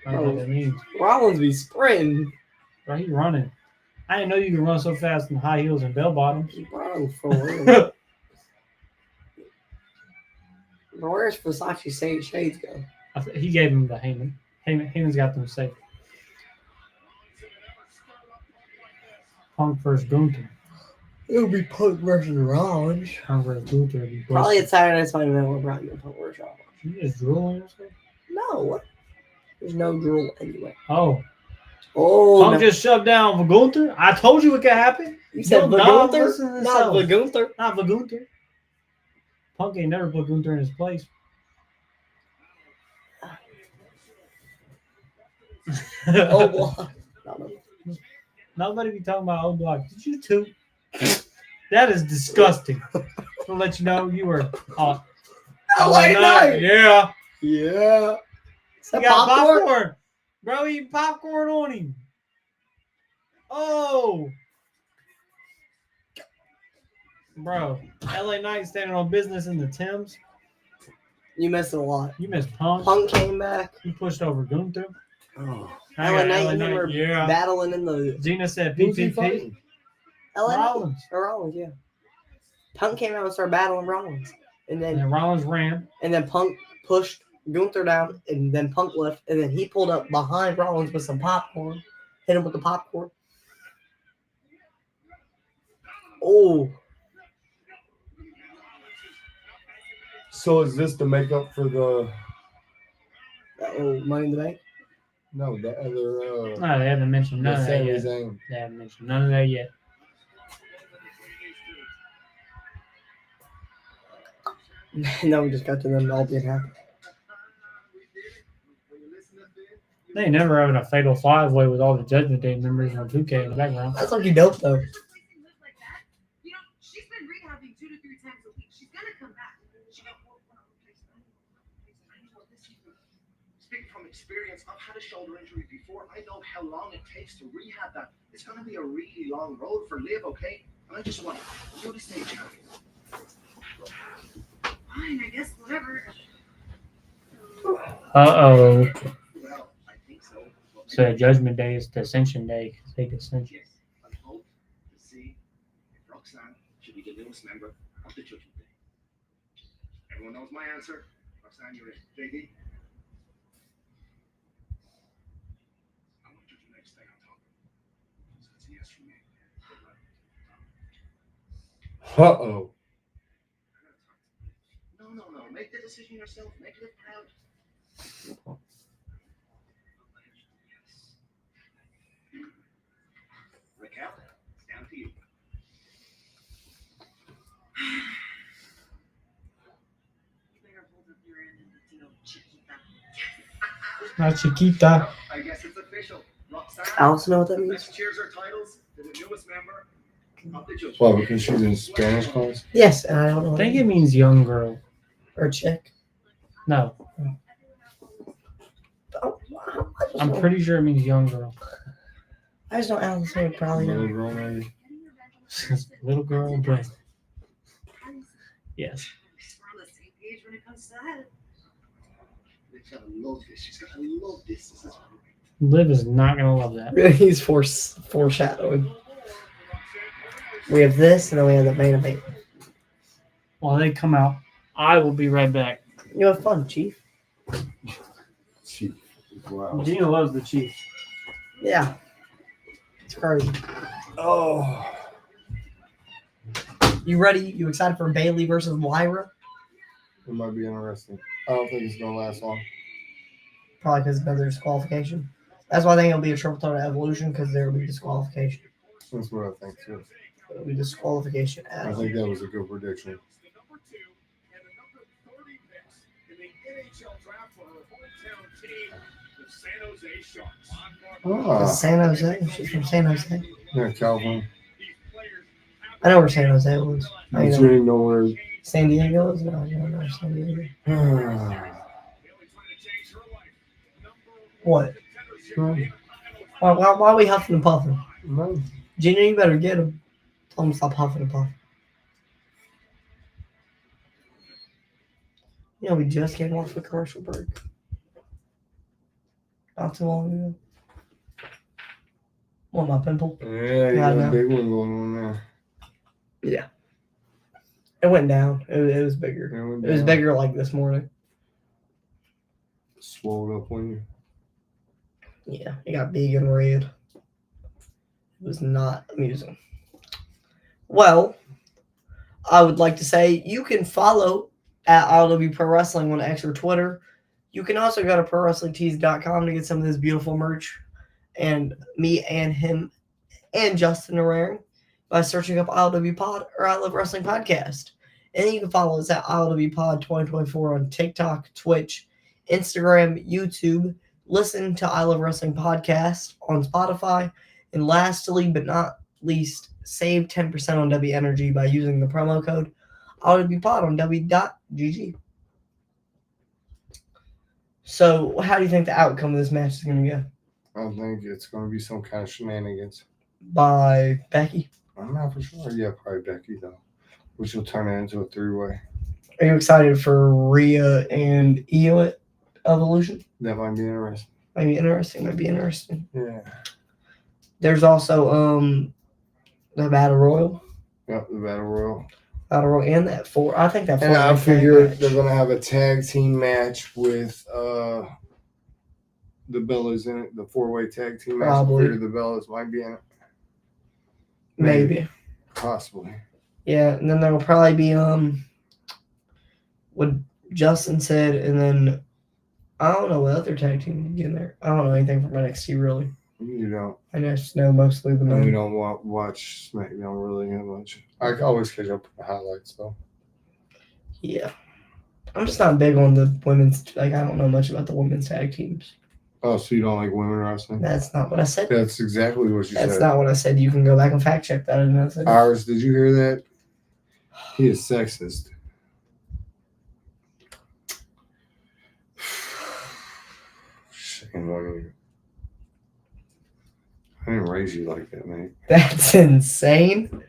I don't know what that means. Rollins be sprinting. Bro, he's running. I didn't know you could run so fast in high heels and bell bottoms. Bro, for real. But where's Versace shades go? He gave him the Heyman. Heyman's got them safe. Punk versus Gunther. It'll be Punk versus Rollins. Punk versus Gunther. Would be Probably busted. it's Saturday Night's Main Event. We're probably going to Punk versus Rollins. You just drool on yourself? No. There's no drool anyway. Oh. Oh, Punk just shoved down for Gunther. I told you it could happen. you said No, Gunther, listen to this not self. Gunther. Not for Gunther. Punk ain't never put Gunther in his place. Oh, block. Nobody be talking about old block. Did you too? That is disgusting. To let you know you were hot. LA Knight. Yeah. Yeah. Is He that got popcorn? popcorn. Bro, eating popcorn on him. Oh. Bro, LA Knight standing on business in the Thames. You missed it a lot. You missed Punk. Punk came back. You pushed over Gunther. Oh. I LA got Knight LA and him were yeah. battling in the Gina said Who's he PPP. fighting? LA Knight. Rollins. Or Rollins, yeah. Punk came out and started battling Rollins. And And then Rollins ran. Punk pushed Gunther down, and then Punk left, and then he pulled up behind Rollins with some popcorn, hit him with the popcorn. Oh, So is this the makeup for the Money in the Bank? no the other No, they haven't mentioned none the of that Sami yet. Zayn? They haven't mentioned none of that yet. No, we just got to them all being happy. They ain't never having a fatal five-way with all the Judgment Day members on 2K in the background. That's looking dope, though. You know, she's been rehabbing 2 to 3 times a week. She's gonna come back. She got one replacement. Speaking from experience, I've had a shoulder injury before. I know how long it takes to rehab that. It's going to be a really long road for Liv, okay? And I just want you to stay champion. Fine, I guess, whatever. Uh-oh. Well, I think so. So Judgment Day is the Ascension Day. They Ascension. Yes, I hope to see if Roxanne should be the newest member of the Judgment Day. Everyone knows my answer. Roxanne, you're in. JD? I want you to next stay on top. So it's a yes from me. Uh-oh. No. Make the decision yourself. Make it proud. Raquel, it's down to you. You better hold up your end and deal, Chiquita. Not Chiquita. I guess it's official. Roxanne, I also know what that means. let's cheers our titles to the newest member of the Judgment. Why, because she's in Spanish class? Yes, and I don't know. I think it means young girl. Or chick. No, Oh, I'm pretty sure it means young girl. I just know Allison would probably Little know. girl, maybe. Little girl, but yes. We're on the same page when it comes to that. She's gonna love this. She's gonna love this. This is great. Liv is not gonna love that. Really, he's foreshadowing. We have this, and then we have the main event. While they come out, I will be right back. You have fun, Chief. Chief. Wow. Gina loves the Chiefs. Yeah. It's crazy. Oh. You ready? You excited for Bailey versus Lyra? It might be interesting. I don't think it's gonna last long. Probably because of another disqualification. That's why I think it'll be a triple threat evolution, because there will be disqualification. That's what I think too. It'll be disqualification. I think that was a good prediction. Ah, San Jose. She's from San Jose. yeah, Calvin. I know where San Jose was. I You know didn't know where. San Diego is. No, I don't know where San Diego. What? Why are we huffing and puffing? No. Gina, you better get him. Tell him to stop huffing and puffing. You know, we just came off a commercial break. Not too long ago. What, my pimple? Yeah, you Yeah, I got know. a big one going on there. Yeah. It went down. It was bigger. It was bigger like this morning. Swelled up on you. Yeah, it got big and red. It was not amusing. Well, I would like to say you can follow at ILW Pro Wrestling on X or Twitter. You can also go to ProWrestlingTees.com to get some of this beautiful merch. and me and him and Justin are wearing by searching up ILWPOD or I Love Wrestling Podcast. And you can follow us at ILWPOD 2024 on TikTok, Twitch, Instagram, YouTube. Listen to I Love Wrestling Podcast on Spotify. And lastly, but not least, save 10% on W Energy by using the promo code ILWPOD on W.GG. So, how do you think the outcome of this match is going to go? I think it's going to be some kind of shenanigans. By Becky? I'm not for sure. Yeah, probably Becky, though. Which will turn it into a three-way. Are you excited for Rhea and Io at Evolution? That might be interesting. Might be interesting. Yeah. There's also the Battle Royal. Yep, the Battle Royal. And that four. I think that four. And I figure they're going to have a tag team match with the Bellas in it. The four-way tag team match. Probably. I figure the Bellas might be in it. Maybe. Possibly. Yeah, and then there will probably be what Justin said, and then I don't know what other tag team would be in there. I don't know anything from NXT really. You don't. I just know mostly the We men. don't watch SmackDown really that much. I always catch up with the highlights though. Yeah, I'm just not big on the women's. Like I don't know much about the women's tag teams. Oh, so you don't like women wrestling? That's not what I said. That's exactly what you That's said. not what I said. You can go back and fact check that. I didn't know that. Ours, did you hear that? He is sexist. Shame on you. I didn't raise you like that, mate. That's insane.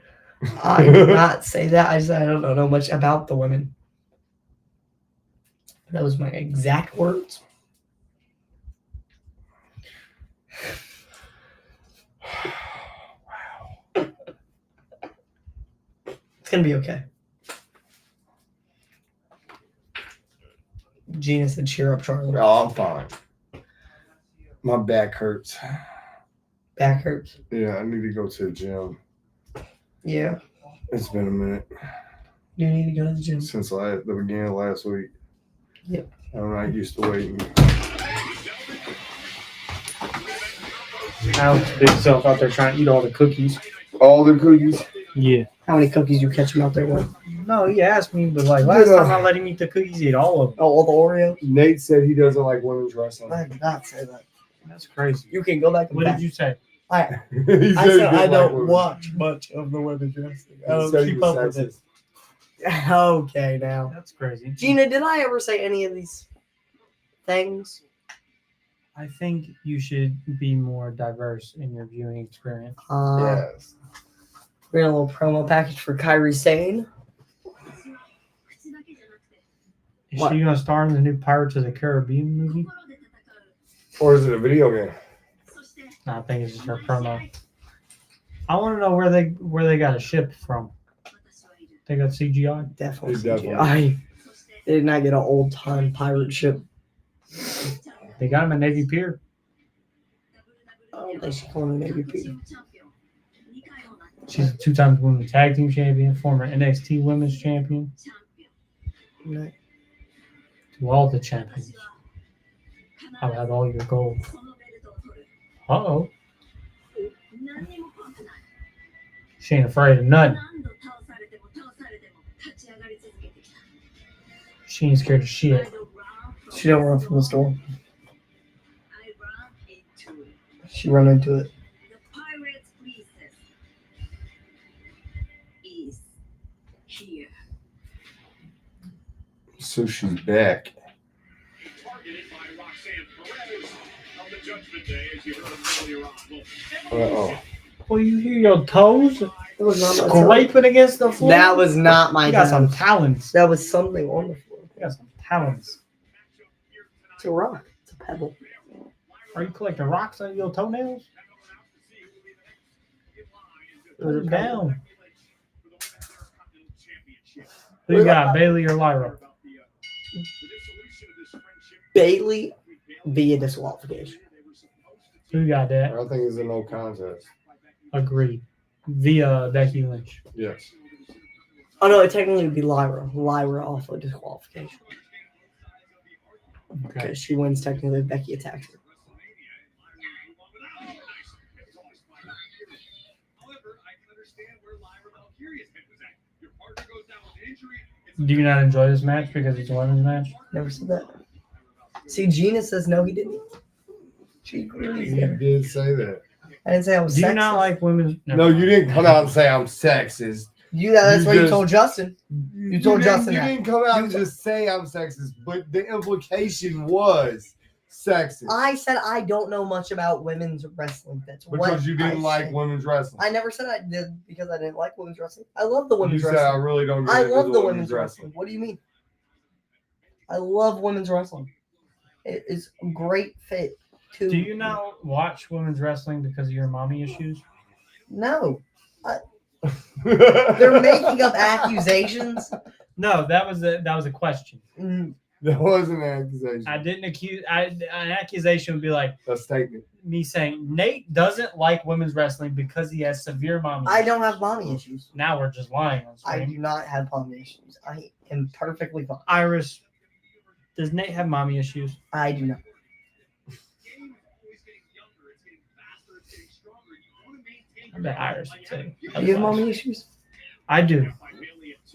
I did not say that. I said I don't know much about the women. That was my exact words. Wow. It's going to be okay. Gina said cheer up, Charlie. Oh, I'm fine. My back hurts. Back hurts. Yeah, I need to go to the gym. Yeah. It's been a minute You need to go to the gym. since the beginning of last week. Yep. I'm not used to waiting. Alex big self out there trying to eat all the cookies. All the cookies. Yeah. How many cookies you catch him out there with? No, he asked me, but like last time I let him eat the cookies, he ate all of them. Oh, all the Oreos? Nate said he doesn't like women's wrestling. I did not say that. That's crazy. You can go back and What back. did you say? He I he said didn't I like don't women's. watch much of the women's wrestling. I He don't said he keep was up with it. sexist. Okay, now. That's crazy. Gina, did I ever say any of these things? I think you should be more diverse in your viewing experience. Yes. We got a little promo package for Kairi Sane. Is What? she going to star in the new Pirates of the Caribbean movie? Or is it a video game? No, I think it's just her promo. I want to know where they got a ship from. They got CGI. Definitely. Definitely. CGI. They did not get an old time pirate ship. They got him at Navy Pier. I don't think she's calling it MVP. She's a 2-time women's tag team champion, former NXT women's champion. No. To all the champions. I'll have all your gold. Uh-oh. She ain't afraid of nothing. She ain't scared of shit. She don't run from the storm. She run into it. The pirate's princess is here. So she's back. Targeted by Roxanne Perez on the Judgment Day, as you heard earlier on. Uh-oh. Well, you hear your toes That was not my scraping against the floor? That was not my You got some toes. talons. That was something on the floor. You got some talons. It's a rock. It's a pebble. Are you collecting rocks on your toenails? It was a Put it pebble. down. Who you got, Bailey or Lyra? Bailey via disqualification. Who you got that? I think it's a no contest. Agreed. Via Becky Lynch. Yes. Oh no, it technically would be Lyra. Lyra off of disqualification. Okay. Because she wins technically if Becky attacks her. Do you not enjoy this match because it's a women's match? Never said that. See, Gina says no, he didn't. She agrees. You did say that. I didn't say I was Do you sexist. not like women's? No, you didn't come out and say I'm sexist. That's You what you just- told Justin. You told Justin You that. didn't come out and just say I'm sexist, but the implication was sexist. I said I don't know much about women's wrestling. That's what Because you didn't I like said. women's wrestling. I never said I did because I didn't like women's wrestling. I love the You women's said wrestling. I really don't get I into love the women's wrestling. What do you mean? I love women's wrestling. It is a great fit to. Do you not watch women's wrestling because of your mommy issues? No. They're making up accusations. No, that was a question. Mm, That wasn't an accusation. I didn't accuse. An accusation would be like A statement. me saying Nate doesn't like women's wrestling because he has severe mommy. I don't have mommy issues. Now we're just lying on I screen. do not have mommy issues. I am perfectly fine. Iris, does Nate have mommy issues? I do not. I bet Iris would say. Do you have mommy issues? I do.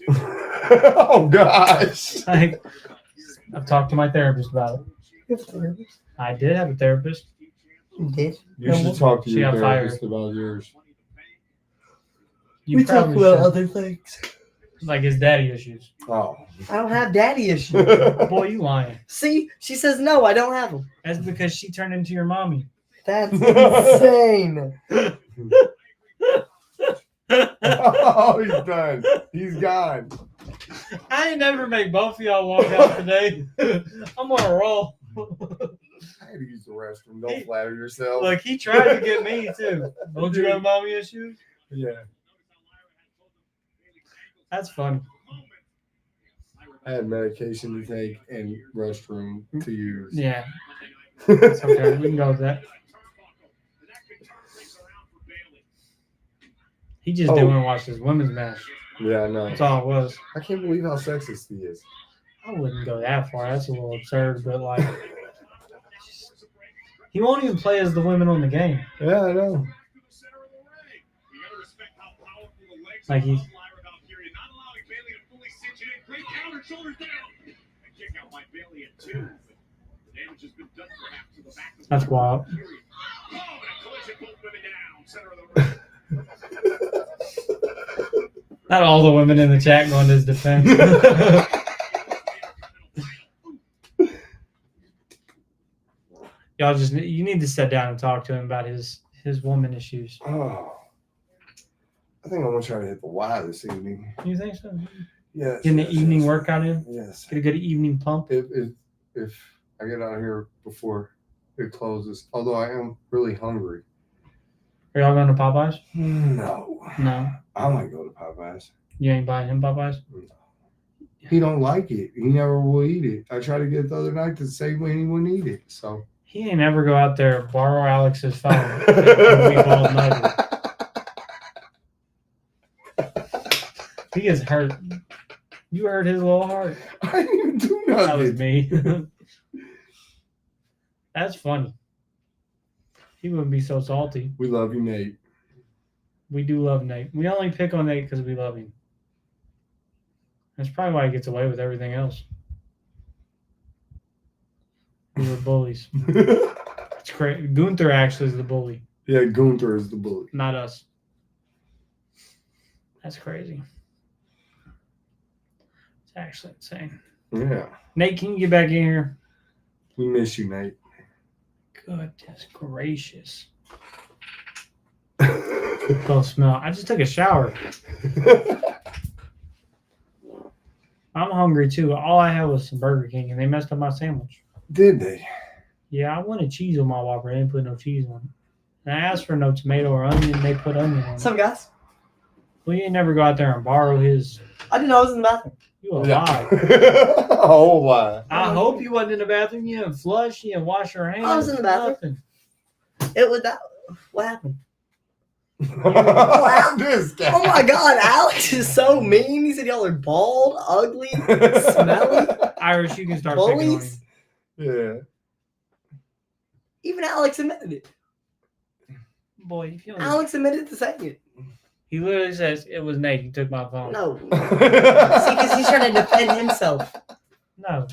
Oh gosh. I've talked to my therapist about it. You have a therapist? I did have a therapist. You did? You should talk to She your got therapist about yours. You We talk probably about should. other things. Like his daddy issues. Oh. I don't have daddy issues. Boy, you lying. See, she says no, I don't have them. That's because she turned into your mommy. That's insane. Oh, he's done. He's gone. I ain't never make both of y'all walk out today. I'm on a roll. I had to use the restroom. Don't flatter yourself. Look, he tried to get me too. Don't you have mommy issues? Yeah. That's funny. I had medication to take and restroom to use. Yeah, it's okay. We can go with that. He just didn't want to watch this women's match. Yeah, I know. That's all it was. I can't believe how sexist he is. I wouldn't go that far. That's a little absurd, but like, he won't even play as the women on the game. Yeah, I know. Like he. That's wild. Not all the women in the chat going to his defense. Y'all you need to sit down and talk to him about his woman issues. Oh. I think I'm going to try to hit the Y this evening. You think so? Yes. Getting yes, the evening yes. workout in? Yes. Get a good evening pump? If I get out of here before it closes, although I am really hungry. Are y'all going to Popeyes? No. No. I might go to Popeyes. You ain't buying him Popeyes? He don't like it. He never will eat it. I tried to get it the other night to say when he wouldn't eat it. So He ain't ever go out there, borrow Alex's phone, and be bald nugget. He is hurt. You hurt his little heart. I didn't even do That was nothing. me. That's funny. He wouldn't be so salty. We love you, Nate. We do love Nate. We only pick on Nate because we love him. That's probably why he gets away with everything else. We were bullies. It's crazy. Gunther actually is the bully, Yeah, Gunther is the bully. not us. That's crazy. It's actually insane. Yeah. Nate, can you get back in here? We miss you, Nate. Goodness gracious. Go smell. I just took a shower. I'm hungry too. All I had was some Burger King and they messed up my sandwich. Did they? Yeah, I wanted cheese on my Whopper. They didn't put no cheese on it. And I asked for no tomato or onion. They put onion on What's it. up, guys? Well, you ain't never go out there and borrow his. I didn't know I was in the bathroom. You a lie. Oh, lie. I hope you wasn't in the bathroom. You didn't flush. You didn't wash your hands. I was in the bathroom. Nothing. It was that. What happened? Wow. This guy. Oh my God, Alex is so mean. He said y'all are bald, ugly, smelly. Irish, you can start picking on him. Bullies. Yeah. Even Alex admitted it. Boy, if you don't, Alex admitted to saying it. He literally says it was Nate. He took my phone. No. See, because he's trying to defend himself. No.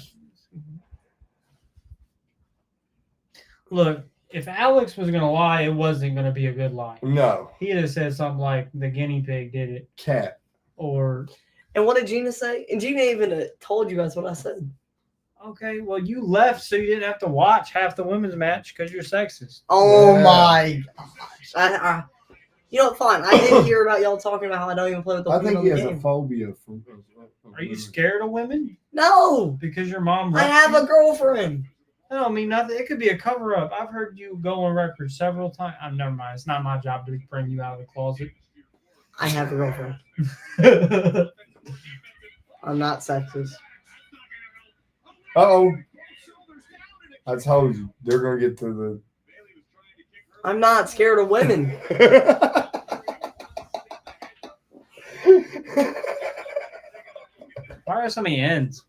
Look, if Alex was gonna lie, it wasn't gonna be a good lie. No. He'd have said something like the guinea pig did it, Cat. or And what did Gina say? And Gina even told you guys what I said. okay, well you left so you didn't have to watch half the women's match because you're sexist. Oh Yeah. my gosh. You know what? Fine. I did hear about y'all talking about how I don't even play with the I women think on he the has a game. phobia from. Are you scared of women No. because your mom? I left have you? a girlfriend. No, I mean nothing. It could be a cover up. I've heard you go on record several times. Never mind. It's not my job to bring you out of the closet. I have a girlfriend. I'm not sexist. Uh-oh. I told you. They're going to get to I'm not scared of women. the... Why are so many ends?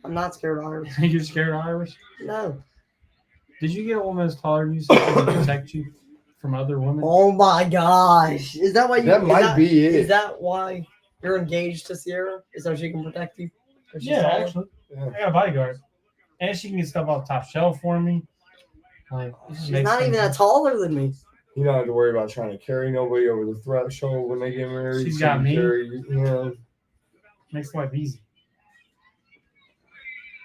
I'm not scared of Irish. You're scared of Irish? No. Did you get a woman that's taller than you so she can protect you from other women? Oh my gosh. Is that why you That might be it. Is that why you're engaged to Sierra? Is so she can protect you? 'Cause she's Yeah, taller? actually. Yeah. I got a bodyguard. And she can get stuff off the top shelf for me. Like, She's not even that taller than me. You don't have to worry about trying to carry nobody over the threshold when they get married. She's So got you me. carry, you know. Makes life easy.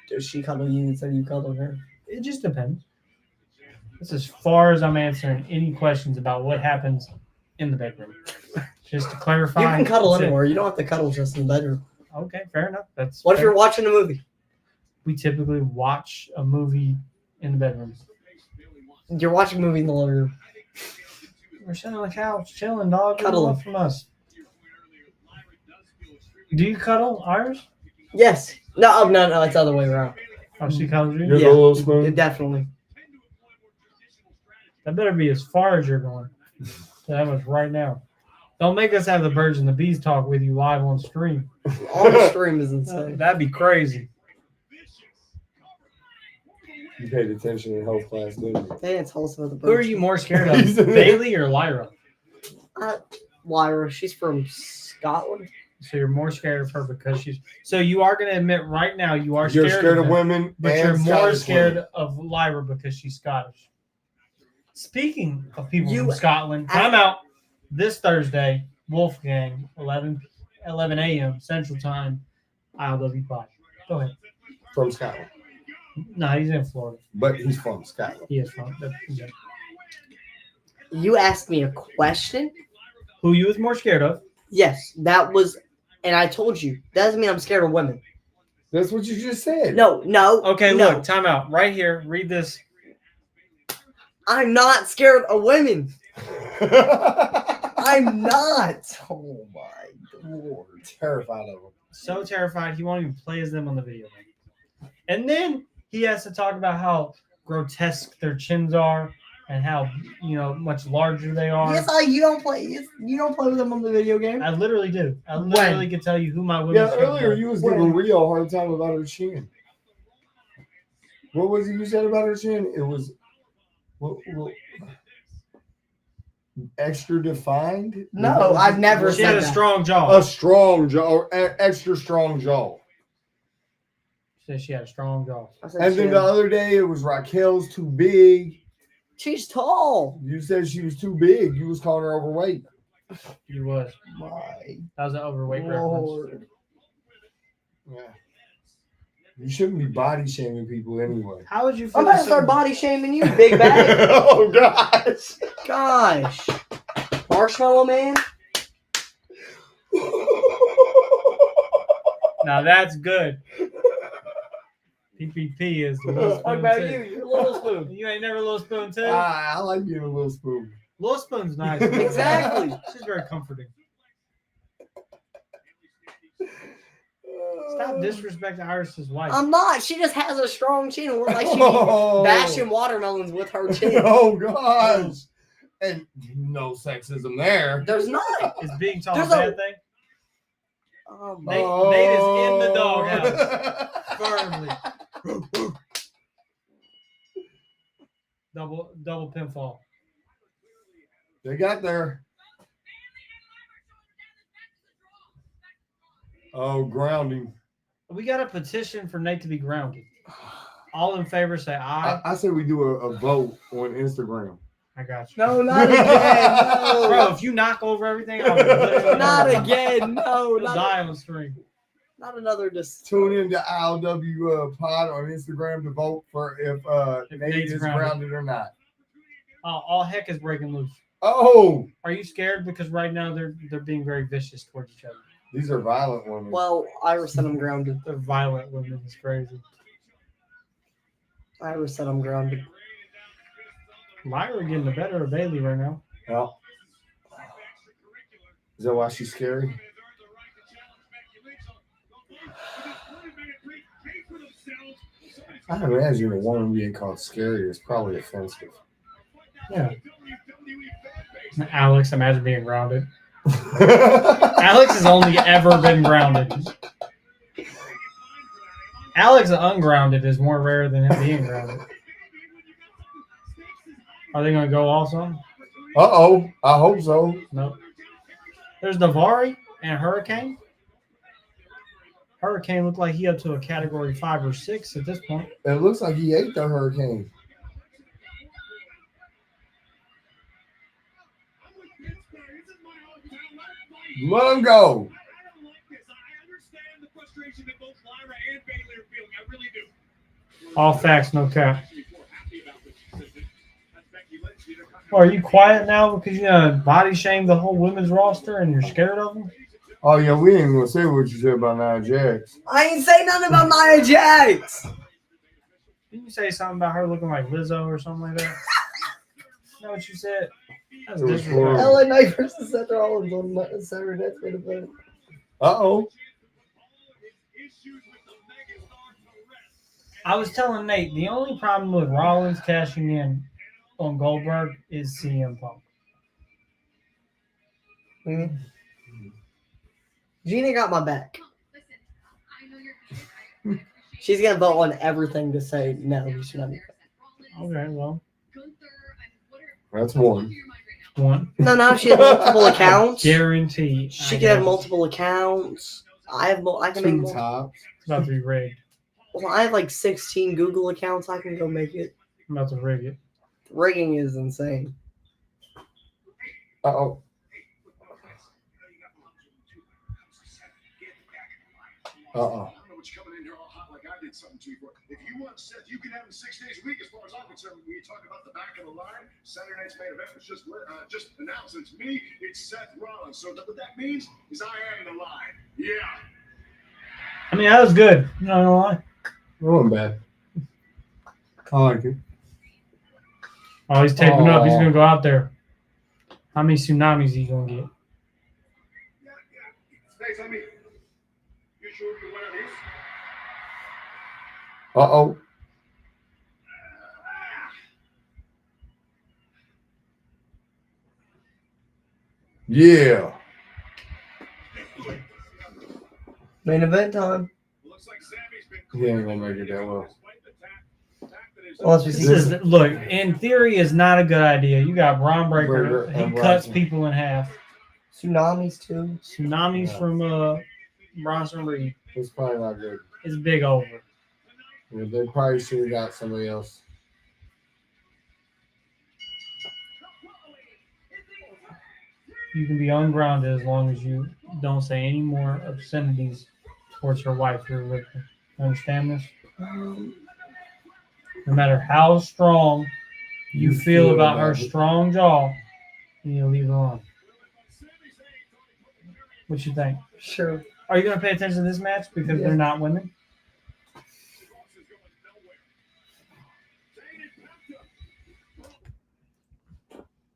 Does she cuddle you instead of you cuddle her? It just depends. That's as far as I'm answering any questions about what happens in the bedroom. Just to clarify. You can cuddle that's it. anywhere. You don't have to cuddle just in the bedroom. Okay, fair enough. That's What if fair. you're watching a movie? We typically watch a movie in the bedroom. You're watching a movie in the living room. We're sitting on the couch, chilling, dog. What do you Cuddling. want from us? Do you cuddle, Iris? Yes. No, it's the other way around. Oh, she cuddles you? You're Yeah. the little spoon. Definitely. That better be as far as you're going. That much right now. Don't make us have the birds and the bees talk with you live on stream. On stream is insane. That'd be crazy. You paid attention in health class, didn't you? They didn't tell us about the Who are birds. you more scared of, Bailey or Lyra? Lyra. She's from Scotland. So you're more scared of her because she's. So you are going to admit right now you are You're scared of them, women, but and you're more Scottish scared women. of Lyra because she's Scottish. Speaking of people You- from Scotland, time out this Thursday, Wolfgang, 11 a.m. Central Time, ILWPOD. Go ahead. From Scotland. No, he's in Florida. But he's from Scotland. He is from. Yeah. You asked me a question. Who you was more scared of? Yes, that was, and I told you. That doesn't mean I'm scared of women. That's what you just said. No. Okay, no. look, time out. Right here, read this. I'm not scared of women. I'm not. Oh my lord. Terrified of him. So terrified, he won't even play as them on the video. And then he has to talk about how grotesque their chins are and how much larger they are. Yes, you don't play with them on the video game. I literally do. I literally can tell you who my women's Yeah, friends earlier are. you was giving Rhea a hard time about her chin. What was it you said about her chin? It was extra defined? No, I've never She had a that. strong jaw. A strong jaw, or extra strong jaw. She said she had a strong jaw. I said And she then the had- other day it was Raquel's too big. she's tall. You said she was too big. You was calling her overweight. He was. My That was an overweight reference. lord. Yeah. You shouldn't be body shaming people anyway. How would you feel? I'm about to if start someone- body shaming you, big bag. Oh gosh. Gosh. Marshmallow Man. Now that's good. PPP is the little What spoon about too. you? You're Little Spoon. You ain't never little spoon too. I like being a little spoon. Little spoon's nice. Exactly. She's very comforting. Stop disrespecting Iris's wife. I'm not. She just has a strong chin. It looks like she's Oh. bashing watermelons with her chin. Oh gosh. And no sexism there. There's not. Is being tall a There's bad a- thing? Nate, Nate is in the doghouse. Firmly. Double pinfall. They got there. Oh, grounding. We got a petition for Nate to be grounded. All in favor say aye. I say we do a vote on Instagram. I got you. No, not again. No. Bro, if you knock over everything, I'll literally Not again. No, You'll die on the stream. not another just. Tune in to ILWPOD on Instagram to vote for if Nate Nate's is grounded. grounded or not. Oh, all heck is breaking loose. Oh, Are you scared? Because right now they're being very vicious towards each other. these are violent women. Well, Ira said I'm grounded. They're violent women. It's crazy. Ira said I'm grounded. Lyra getting the better of Bailey right now. Yeah. Is that why she's scary? I imagine a woman being called scary is probably offensive. Yeah. Alex, imagine being grounded. Alex has only ever been grounded. Alex ungrounded is more rare than him being grounded. Are they going to go also? Uh-oh. I hope so. Nope. There's Davari and Hurricane. Hurricane looked like he up to a category 5 or 6 at this point. It looks like he ate the hurricane. Let him go. All facts, no cap. Oh, are you quiet now because you body shamed the whole women's roster and you're scared of them? Oh, yeah, we ain't going to say what you said about Nia Jax. I ain't say nothing about Nia Jax. Didn't you say something about her looking like Lizzo or something like that? Is that what you said? That's It was disrespectful. LA Knight versus Seth Rollins on Saturday Night's main event. Uh-oh. I was telling Nate, the only problem with Rollins cashing in on Goldberg is CM Punk. Mm-hmm. Gina got my back. Listen, I know you're good. She's gonna vote on everything to say no. He should not be. Okay, well, That's one. one. No. She has multiple accounts. Guaranteed. She can have multiple accounts. I can make Two multiple. tops. It's about to be rigged. Well, I have like 16 Google accounts. I can go make it. I'm about to rig it. Rigging is insane. Uh-oh. Uh-oh. I don't know what you're coming in here all hot like I did something to you for. If you want Seth, you can have him 6 days a week as far as I'm concerned. When you talk about the back of the line, Saturday night's main event was just announced. It's me, it's Seth Rollins. So what that means is I am the line. Yeah. I mean, that was good. You know, no lie. It wasn't bad. I like it. Oh, he's taping up. He's Aw. going to go out there. How many tsunamis he going to get? Hey, tell me, you sure you want these? Uh-oh. Yeah. Main event time. Looks like Sammy's been He ain't gonna make it that well. Unless we This see is, look, in theory, is not a good idea. You got Bron Breakker. Breakker He and cuts Bronson. people in half. tsunamis too. Tsunamis Yeah. from Bronson Reed. It's probably not good. It's big over. Yeah, they probably should have got somebody else. You can be ungrounded as long as you don't say any more obscenities towards your wife, Rhea Ripley. You understand this? No matter how strong you feel about her strong jaw, you need to leave her alone. What you think? Sure. Are you going to pay attention to this match because Yeah. they're not women?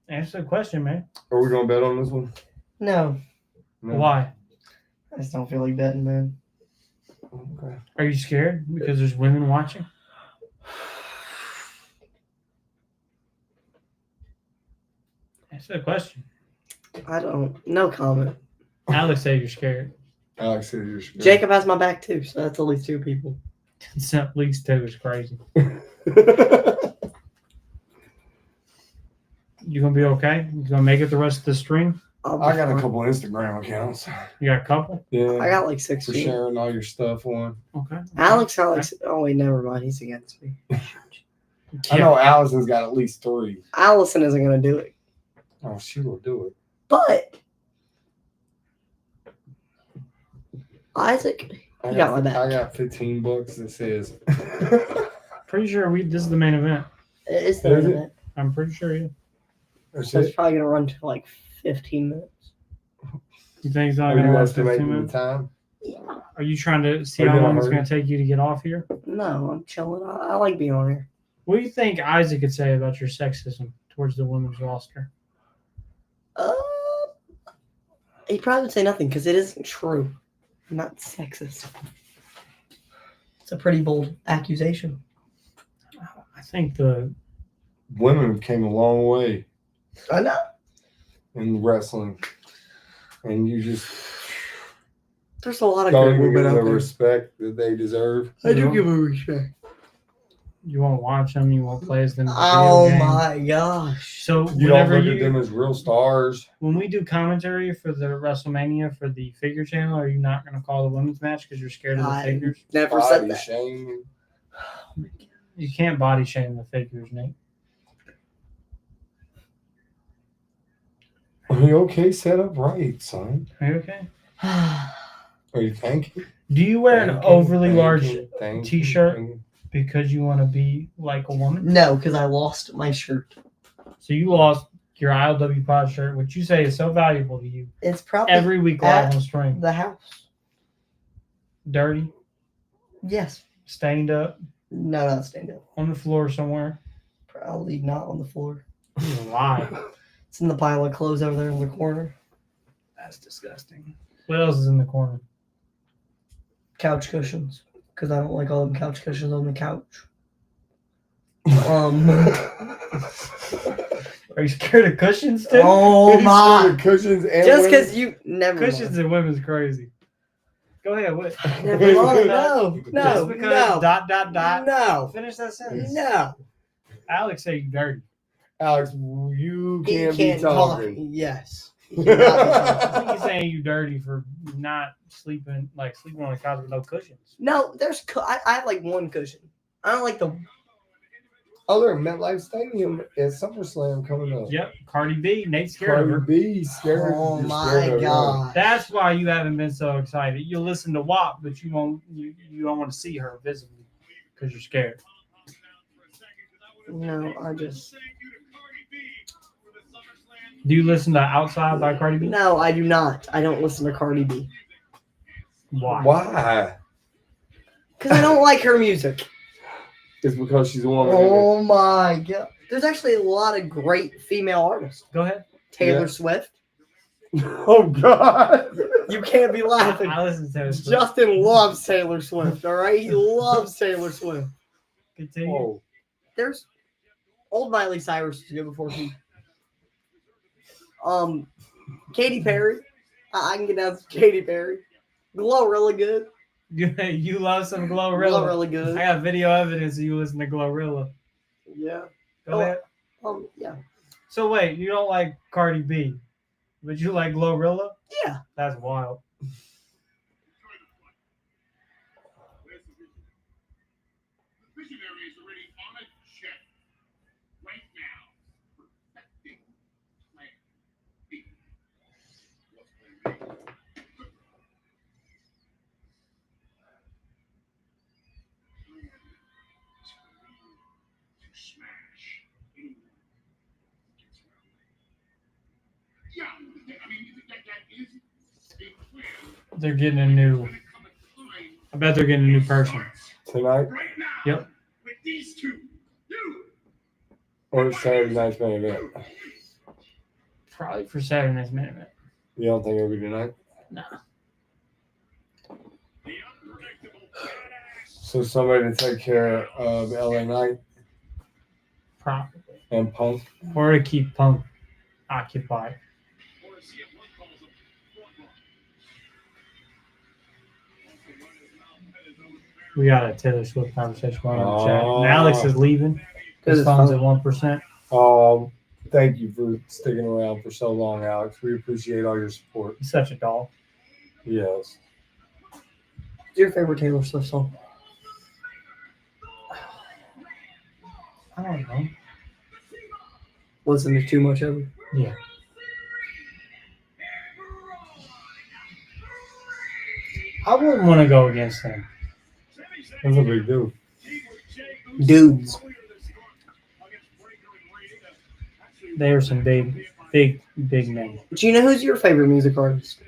Answer the question, man. Are we gonna bet on this one? No, No. Why? I just don't feel like betting, man. Okay. Are you scared because there's women watching? Answer the question. I don't. No comment. Alex said you're scared. Alex said you're scared. Jacob has my back too, so that's at least 2 people. At least two is crazy. You gonna be okay? You gonna make it the rest of the stream? I got a couple Instagram accounts. You got a couple? Yeah. I got like for 16. sharing all your stuff on. Okay. Alex got like. Oh wait, never mind. He's against me. I know Allison's got at least 3. Allison isn't gonna do it, Oh, she will do it. but Isaac, I you got my back. I got $15 that says. Pretty sure this is the main event. It's the Is it? minute. I'm pretty sure. Yeah. That's So it's it. probably gonna run to like 15 minutes. You think it's Are only you gonna last estimating 15 the minutes? time? Are you trying to see Are you how in a long it's hurry? gonna take you to get off here? No, I'm chilling. I like being on here. What do you think Isaac could say about your sexism towards the women's roster? He probably would say nothing because it isn't true. I'm not sexist. It's a pretty bold accusation. I think the Women came a long way I know. in wrestling, and you just There's a lot of don't great even women give out them the there. respect that they deserve. I do give them respect. you won't watch them, you won't play as them. in the Oh video game. my gosh. So You don't whenever look at them as real stars. when we do commentary for the WrestleMania for the figure channel, are you not going to call the women's match because you're scared of the I figures? never said Body that. shame. You can't body shame the figures, Nate. Are you okay? Set up right, son. Are you okay? Are you thanking? Do you wear an overly large thank t-shirt? you. because you want to be like a woman? No, because I lost my shirt. So you lost your ILWPOD shirt, which you say is so valuable to you. It's probably Every week live at on stream. the house. Dirty, Yes. stained up, No, not stand up. on the floor somewhere. Probably not on the floor. You lie. It's in the pile of clothes over there in the corner. That's disgusting. What else is in the corner? Couch cushions. Because I don't like all them couch cushions on the couch. Are you scared of cushions too? Oh He's my! scared of cushions and Just women. because you never Cushions and women's crazy. Go ahead. What? Never mind. No, Just no, because no, dot. no, Finish that sentence. no. Alex say you dirty. Alex, you He can't can't be talk. talking. Yes. He cannot be I talking. think he's saying you dirty for not sleeping on the couch with no cushions. No, there's. I have like one cushion. I don't like the. Oh, they're in MetLife Stadium at SummerSlam coming up. Yep, Cardi B, Nate scared of Cardi her. B scared. Oh you're my scared of her. god. That's why you haven't been so excited. You listen to WAP, but you won't. You don't want to see her visibly because you're scared. No, I just. Do you listen to Outside by Cardi B? No, I do not. I don't listen to Cardi B Why? Why? because I don't like her music. It's because she's a woman. Oh my god. There's actually a lot of great female artists. Go ahead. Taylor Yeah. Swift. Oh God. You can't be laughing. I listen to it. Justin loves Taylor Swift, all right? He loves Taylor Swift. Continue. Whoa. There's old Miley Cyrus was good before she. Katy Perry. I can get down to Katy Perry. Glorilla good. You love some Glorilla. Glorilla good. I got video evidence of you listen to Glorilla. Yeah. Go ahead. Yeah. So wait, you don't like Cardi B, but you like Glorilla? Yeah. That's wild. Visionary is already on a jet right now. Perfecting plan B. What's plan B? To smash anyone who gets around me. Yeah, I mean, that is a plan. They're getting a new. When it comes time I bet they're getting a new person. Tonight right now. Yep. With these two, you. or Saturday night's main event. Probably for Saturday night's main event. You don't think it'll be tonight? Nah. The unpredictable badass. So somebody to take care of LA Knight Probably. and Punk. Or to keep Punk occupied. Or as CM1 calls them, front runners. We got a Taylor Swift conversation going on in the chat. Oh. And Alex is leaving. His It's phone's fun. at 1%. Thank you for sticking around for so long, Alex. We appreciate all your support. He's such a doll. Yes. What's your favorite Taylor Swift song? I don't know. Listen to too much of it. Yeah. I wouldn't want to go against him. That's a big deal. Dudes. They are some big men. Do you know who's your favorite music artist?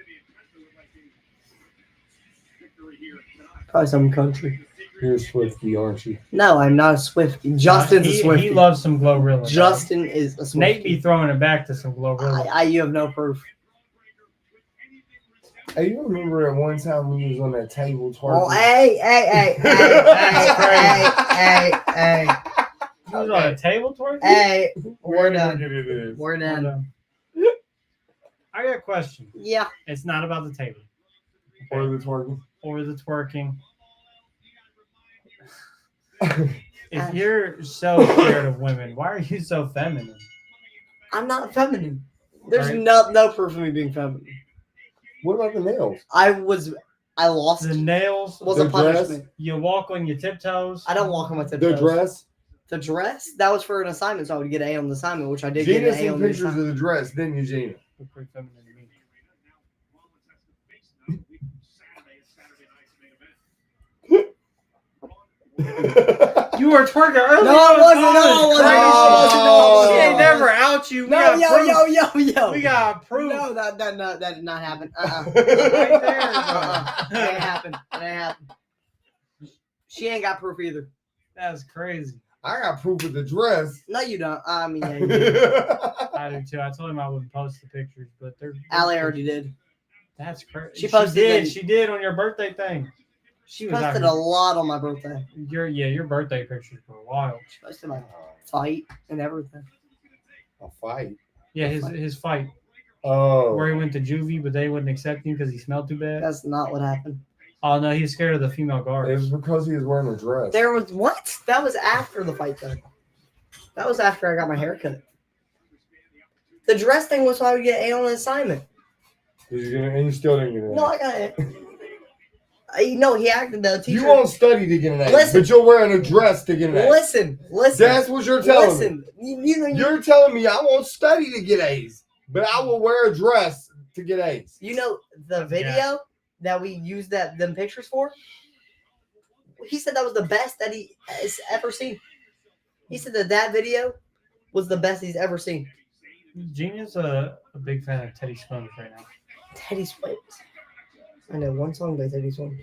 Probably some country. You're a Swiftie, aren't you? No, I'm not a Swiftie. Justin's a Swiftie. He loves some Glorilla. Justin is a Swiftie. Nate be throwing it back to some Glorilla. You have no proof. Hey, you remember at one time when you was on that table twerking? Oh, hey. He was on a table twerking? Hey, we're Look done. at it. We're done. I got a question. Yeah. It's not about the table. Or the twerking. Or the twerking. If you're so scared of women, why are you so feminine? I'm not feminine. There's Right. no proof of me being feminine. What about the nails? I lost. The nails, Was The a punishment. you walk on your tiptoes. I don't walk on my The tiptoes. dress? The dress? That was for an assignment, so I would get an A on the assignment, which I did get Gina an A seen on the pictures assignment. of the dress, didn't you, Gina? Look pretty feminine to me. You were twerking earlier. No, I wasn't. No, I wasn't. Crazy. No, I wasn't. No, I wasn't. She ain't never out you. We No, got proof. yo. We got proof. No, that did not happen. Right there. That ain't happen. That ain't happen. She ain't got proof either. That's crazy. I got proof of the dress. No, you don't. I mean, yeah, you do. I do too. I told him I wouldn't post the pictures, but they're. Allie already did. That's crazy. She posted them. She did on your birthday thing. She was out Posted a lot on my birthday. your birthday pictures were wild. She posted my fight and everything. A fight. Yeah, his fight Oh. where he went to juvie, but they wouldn't accept him because he smelled too bad. That's not what happened. Oh no, he's scared of the female It guards. was because he was wearing a dress. There was what? That was after the fight though. That was after I got my hair cut. The dress thing was so I would get A on an assignment. And you still didn't get it. No, I got it. No, he acted the teacher. You won't study to get an A, Listen. but you're wearing a dress to get an A. Listen. That's what you're telling me. Listen. You're telling me I won't study to get A's, but I will wear a dress to get A's. You know the video that we used them pictures for? He said that was the best that he has ever seen. He said that video was the best he's ever seen. Gina's a big fan of Teddy Swims right now. Teddy Swims. I know one song by Teddy Swims.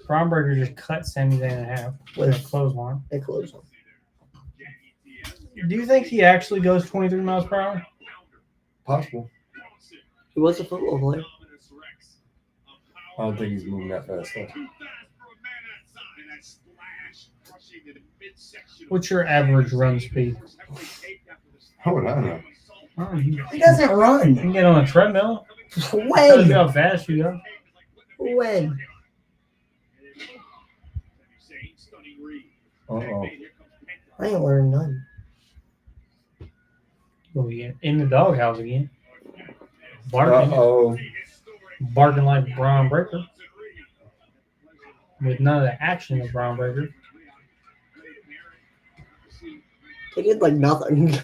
Bron Breakker just cut Sami Zayn in half with a clothesline. They closed them. Do you think he actually goes 23 miles per hour? Possible. He was a football player. I don't think he's moving that fast. Though. What's your average run speed? How would I know? Oh, you He doesn't run. can get on a treadmill. Tells you When? how fast you go. When? Uh-oh. I ain't wearing none. Oh, yeah. In the doghouse again. Barking. Uh-oh. Barking like Bron Breakker. With none of the action of Bron Breakker. They did like nothing.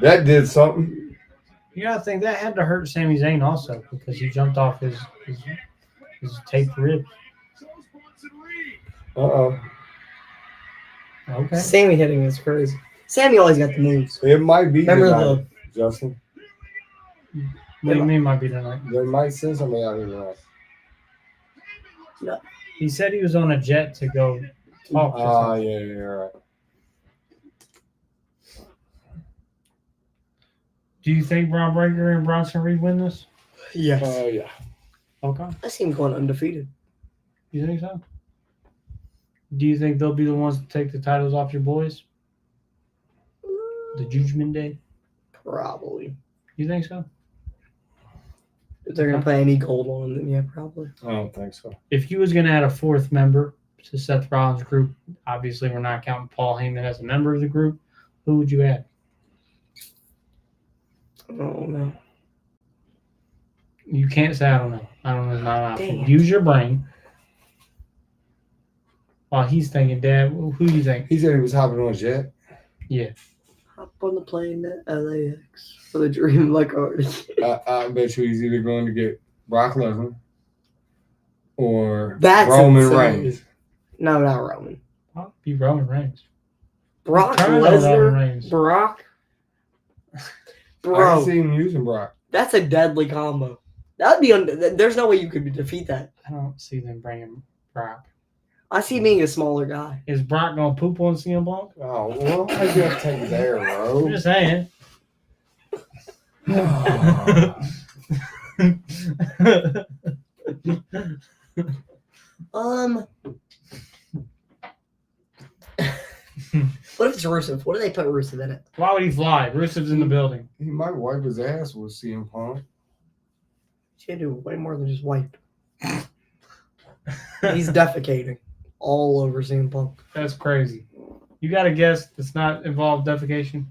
That did something. You gotta think that had to hurt Sami Zayn also because he jumped off his taped rib. Uh-oh. Okay. Sammy hitting is crazy. Sammy always got the moves. It might be Remember tonight, Justin. What do you mean might be tonight? They might send somebody out here tonight. He said he was on a jet to go talk to someone. Yeah, right. Do you think Bron Breakker and Bronson Reed win this? Yes. Yeah. Okay. I see him going undefeated. You think so? Do you think they'll be the ones to take the titles off your boys? The Judgment Day? Probably. You think so? If they're gonna play any gold on them, then yeah, probably. I don't think so. If you was going to add a fourth member to Seth Rollins' group, obviously we're not counting Paul Heyman as a member of the group, who would you add? I don't know. You can't say I don't know. I don't know is not an option. Damn. Use your brain. While he's thinking, Dad, who do you think? He said he was hopping on a jet. Yeah. Hop on the plane to LAX for the dream like already. I bet you he's either going to get Brock Lesnar or That's Roman insane. Reigns. No, not Roman. I'll be Roman Reigns. Brock Turn on Roman Lesnar. Reigns. Brock. I Bro, can see him using Brock. that's a deadly combo. That'd be. There's no way you could defeat that. I don't see them bringing Brock. I see being a smaller guy. Is Brock going to poop on CM Punk? Oh, well, I just take it there, I'm bro. just saying. What if it's Rusev? What do they put Rusev in it? Why would he fly? Rusev's in the building. He might wipe his ass with CM Punk. She do way more than just wipe. He's defecating all over CM Punk. That's crazy. You got a guess that's not involved defecation?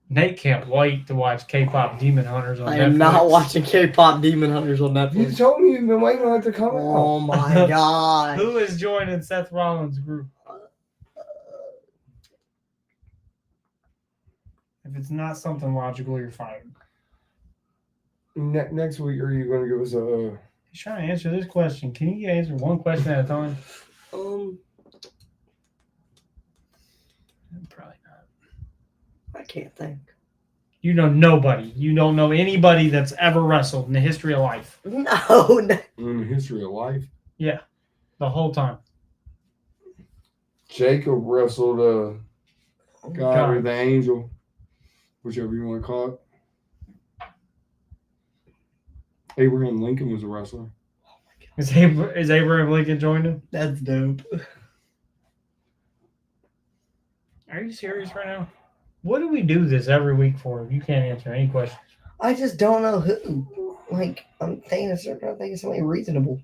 Nate can't wait to watch K-pop Demon Hunters on I Netflix. am not watching K-pop Demon Hunters on You Netflix. told me you've been waiting on it to come Oh out. my god. Who is joining Seth Rollins' group? If it's not something logical, you're fired. Next week, are you going to give us a... He's trying to answer this question. Can you answer one question at a time? Probably not. I can't think. You know nobody. You don't know anybody that's ever wrestled in the history of life. No. in the history of life? Yeah, the whole time. Jacob wrestled God God. or the Angel, whichever you want to call it. Abraham Lincoln was a wrestler. Is Abraham Lincoln joined him? That's dope. Are you serious right now? What do we do this every week for if you can't answer any questions? I just don't know who. Like, I'm thinking of somebody reasonable.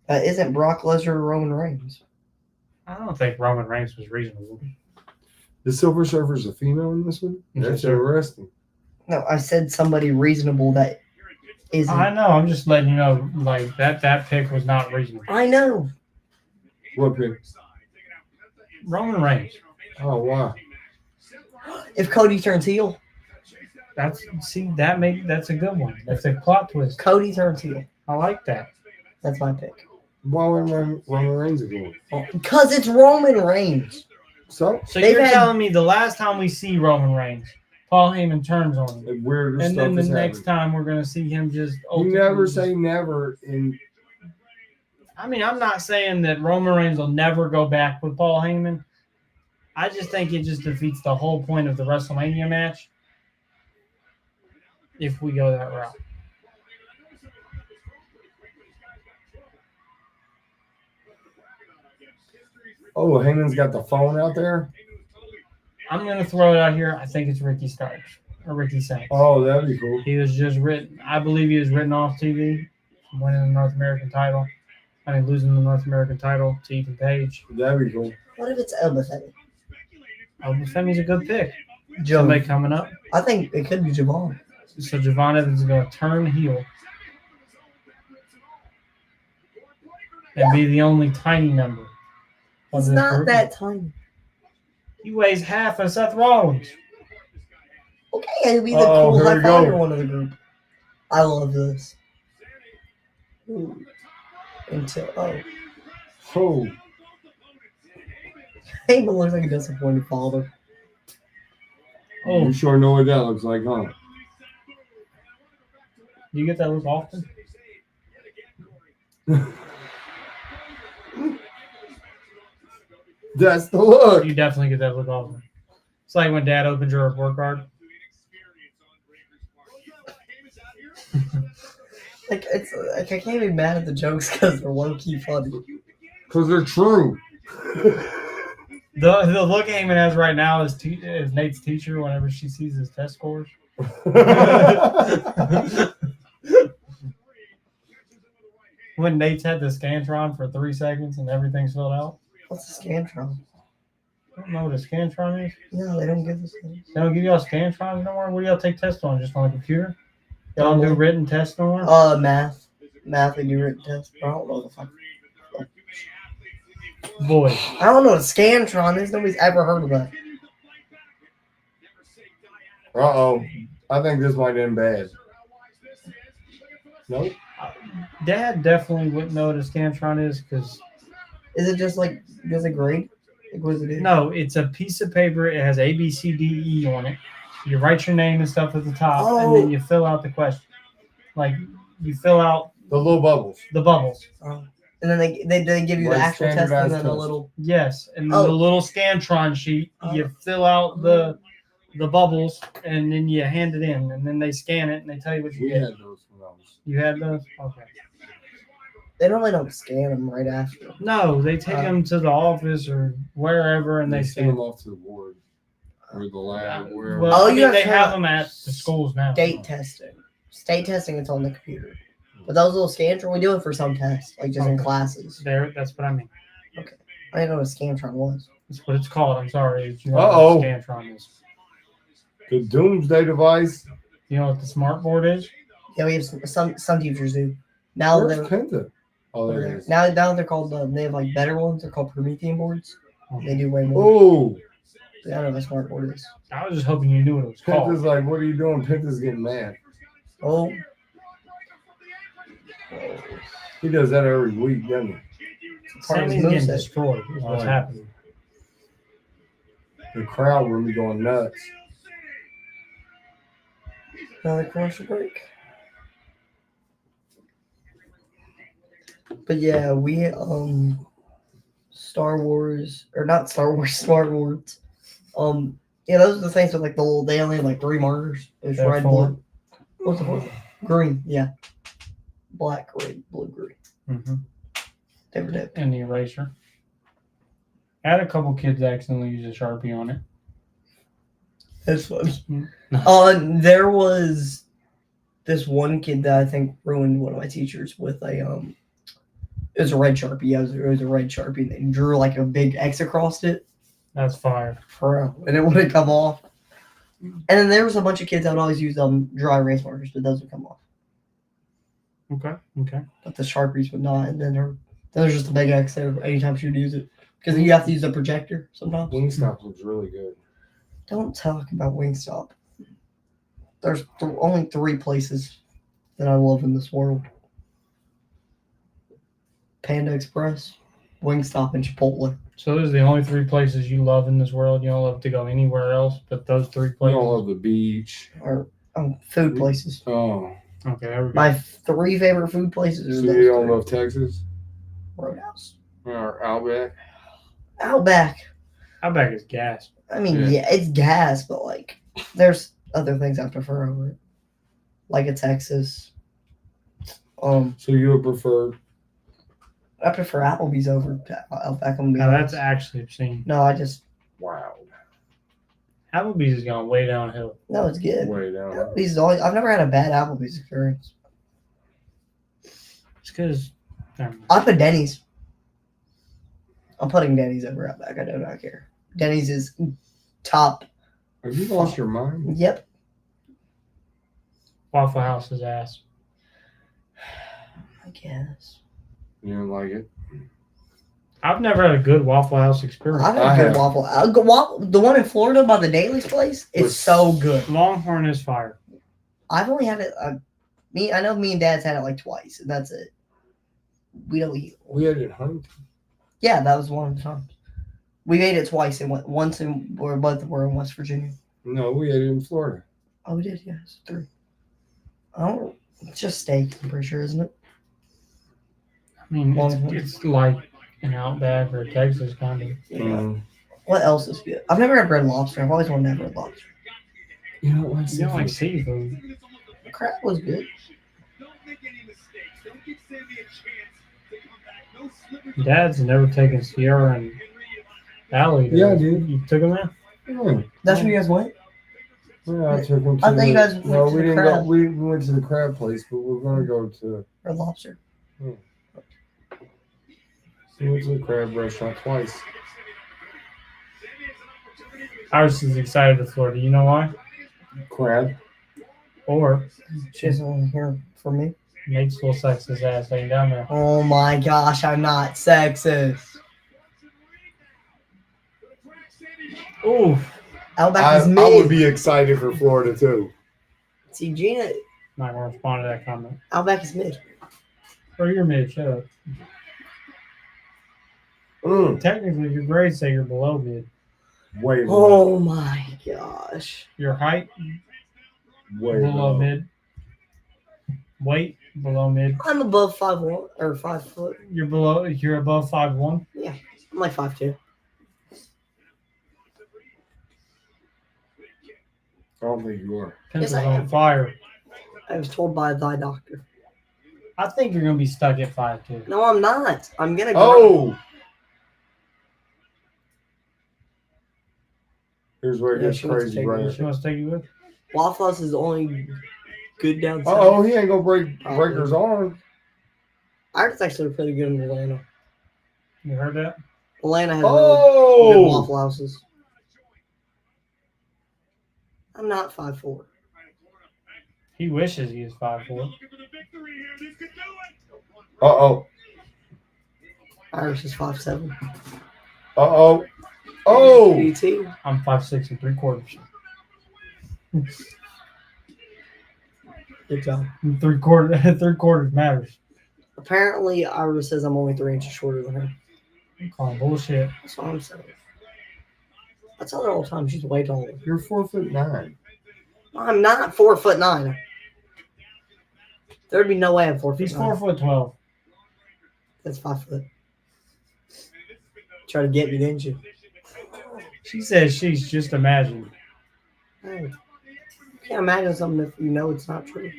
Isn't Brock Lesnar or Roman Reigns? I don't think Roman Reigns was reasonable. The Silver Surfer's a female in this one? Yes, That's sir. interesting. No, I said somebody reasonable that isn't. I know. I'm just letting you know, like that pick was not reasonable. I know. What pick? Roman Reigns. Oh, wow. If Cody turns heel, That's a good one. That's a plot twist. Cody turns heel. I like that. That's my pick. Why would Roman Reigns going? Because it's Roman Reigns. So, So They've you're had- telling me the last time we see Roman Reigns, Paul Heyman turns on him, weirder and stuff then the is next happening. time we're gonna see him just. You never ultimately- say never in... I mean, I'm not saying that Roman Reigns will never go back with Paul Heyman. I just think it just defeats the whole point of the WrestleMania match if we go that route. Oh, Heyman's got the phone out there? I'm going to throw it out here. I think it's Ricky Starks or Ricky Saints. Oh, that'd be cool. He was just written. I believe he was written off TV, winning the North American title. I mean, losing the North American title to Ethan Page. That'd be cool. What if it's Elba Femi? Femi's a good pick. Somebody coming up. I think it could be Javon. So Javon Evans is going to turn heel and be the only tiny member. of It's this not group. that tiny. He weighs half of Seth Rollins. Okay, it'll be the Oh, cool here high we go. fiver one of the group. I love this. Ooh. Until Oh, Heyman looks like a disappointed father. Oh, you sure know what that looks like, huh? do you get that look often? That's the look. You definitely get that look often. It's like when Dad opens your report card. Like it's like I can't be mad at the jokes because they're low key funny. Because they're true. The look Heyman has right now is Nate's teacher whenever she sees his test scores. when Nate's had the Scantron for 3 seconds and everything's filled out? What's a Scantron? I don't know what a Scantron is. No, they don't give us things. They don't give y'all Scantrons no more? What do y'all take tests on? Just on the computer? Y'all don't do written tests no more? Math. Math, they do written tests. I don't know the fuck. Boy. I don't know what a Scantron is. Nobody's ever heard of that. Uh-oh. I think this might end bad. Nope. Dad definitely wouldn't know what a Scantron is because... Is it just like, does it grade? Like, what does it do? No, it's a piece of paper. It has A, B, C, D, E on it. You write your name and stuff at the top, and then you fill out the question. Like, you fill out The little bubbles. the bubbles. And then they give you the Like actual test and standardized then a test. little... Yes, and then the little Scantron sheet, you fill out the bubbles, and then you hand it in, and then they scan it, and they tell you what you We get. had those when I was. You had those? Okay. They normally don't scan them right after. No, they take them to the office or wherever, and they send scan them them. off to the ward or the lab, wherever. Well, Oh, I you mean, have they to have have them at the schools now. State testing. State testing, it's on the computer. But those little Scantron, we do it for some tests, like just in classes. That's what I mean. I didn't know what a Scantron was. That's what it's called. I'm sorry. You know Uh-oh. what a Scantron is. The doomsday device. You know what the smart board is? Yeah, we have some teachers do. Now Where's they're Penta? Oh, there it is. now they're called they have like better ones. They're called Promethean boards. They do way more. Oh, I don't know what a smart board is. I was just hoping you knew what it was called. Penta's like, what are you doing? Penta's getting mad. Oh, He does that every week, doesn't he? part of his Sammy's getting moveset. destroyed. Is what's Oh. happening. The crowd will be going nuts. Another commercial break. But yeah, we Star Wars or not Star Wars, Star Wars. Yeah, those are the things with like the little. They only have like 3 markers. It's There are red, 4. blue. What's the fourth? Green. Yeah. Black, red, blue, green. Mm-hmm. They were dipped. And the eraser. I had a couple kids accidentally use a Sharpie on it. That's funny. Mm. There was this one kid that I think ruined one of my teachers with a it was a red Sharpie. Yeah, it was a red Sharpie. They drew like a big X across it. That's fire. And it wouldn't come off. And then there was a bunch of kids that would always use dry erase markers, but those would come off. Okay. But the Sharpies would not. And then there's just a big X there anytime she would use it. Because you have to use a projector sometimes. Wingstop looks really good. Don't talk about Wingstop. There's only 3 places that I love in this world. Panda Express, Wingstop, and Chipotle. So those are the only 3 places you love in this world. You don't love to go anywhere else but those 3 We places. don't love the beach. Or food places. Oh, Okay, there we go. My 3 favorite food places so are you don't those love Texas 3. Roadhouse. or Outback? Outback. Outback is gas. I mean, yeah, it's gas, but like, there's other things I prefer over it. Like a Texas. So you would prefer? I prefer Applebee's over Outback. I'm gonna be Now honest. that's actually obscene. No, I just Wow, Applebee's has gone way downhill. no, it's good. way down. Applebee's is always. I've never had a bad Applebee's experience. It's because I put Denny's. I'm putting Denny's over Outback. I do not care. Denny's is top. Have you lost your mind? Yep. Waffle House is ass. I guess. You didn't like it? I've never had a good Waffle House experience. I've I had a good have. waffle. The one in Florida by the Daly's place is Was- so good. Longhorn is fire. I've only had it. I know me and Dad's had it like twice, and that's it. We don't eat. We had it in Huntington. Yeah, that was one of the times. We made it twice, and once both were in West Virginia. No, we had it in Florida. Oh, we did. Yes, 3. I don't. It's just steak. I'm pretty sure, isn't it? I mean, Longhorn. it's like an Outback or Texas kind of. Mm. What else is good? I've never had Red Lobster. I've always wanted to have Red Lobster. You don't like You don't like seafood? seafood. The crab was good. Don't make any mistakes. Don't give Sammy a chance to come back. No slippers. Dad's never taken Sierra and Allie. Yeah, I did. You took them there? Yeah. That's where you guys went. Yeah, I took them to I thought you guys went no, to we the didn't crab. go. We went to the crab place, but we're going to go to. Red Lobster. He went to the crab restaurant twice. Iris is excited to Florida. You know why? Crab. Or She's only here for me. Nate's little sexist ass ain't down there. Oh my gosh, I'm not sexist. Ooh. Outback is I mid. would be excited for Florida too. See, Gina, Not gonna respond to that comment. Outback is mid. Or you're mid, shut up. Technically, your grades say you're below mid. Way low. Oh my gosh. Your height, Way below low. mid. Weight, below mid. I'm above 5'1" or 5 foot. You're above 5'1". Yeah, I'm like 5'2". I don't think you are. Pencil's Yes, I on am. fire. I was told by thy doctor. I think you're gonna be stuck at 5'2". No, I'm not. I'm gonna go. Oh! Here's where it Yeah, gets she wants to crazy, take Brian. me. She wants to take you with? Waffle House is only good down south. Oh, he ain't gonna break Breaker's arm. Ours is actually pretty good in Atlanta. You heard that? Atlanta has really good Oh! Waffle Houses. I'm not 5'4". He wishes he was 5'4". Uh-oh. Irish is 5'7". Uh-oh. Oh! BT. I'm 5'6" and 3/4. Good job. And 3/4 matters. Apparently, Ira says I'm only 3 inches shorter than her. I'm calling bullshit. That's what I'm saying. I tell her all the time she's way taller. You're 4'9". I'm not 4'9". There'd be no way I'm 4'9". He's 4'12". That's 5 foot. Try to get me, didn't you? She says she's just imagined. Hey, you can't imagine something if you know it's not true.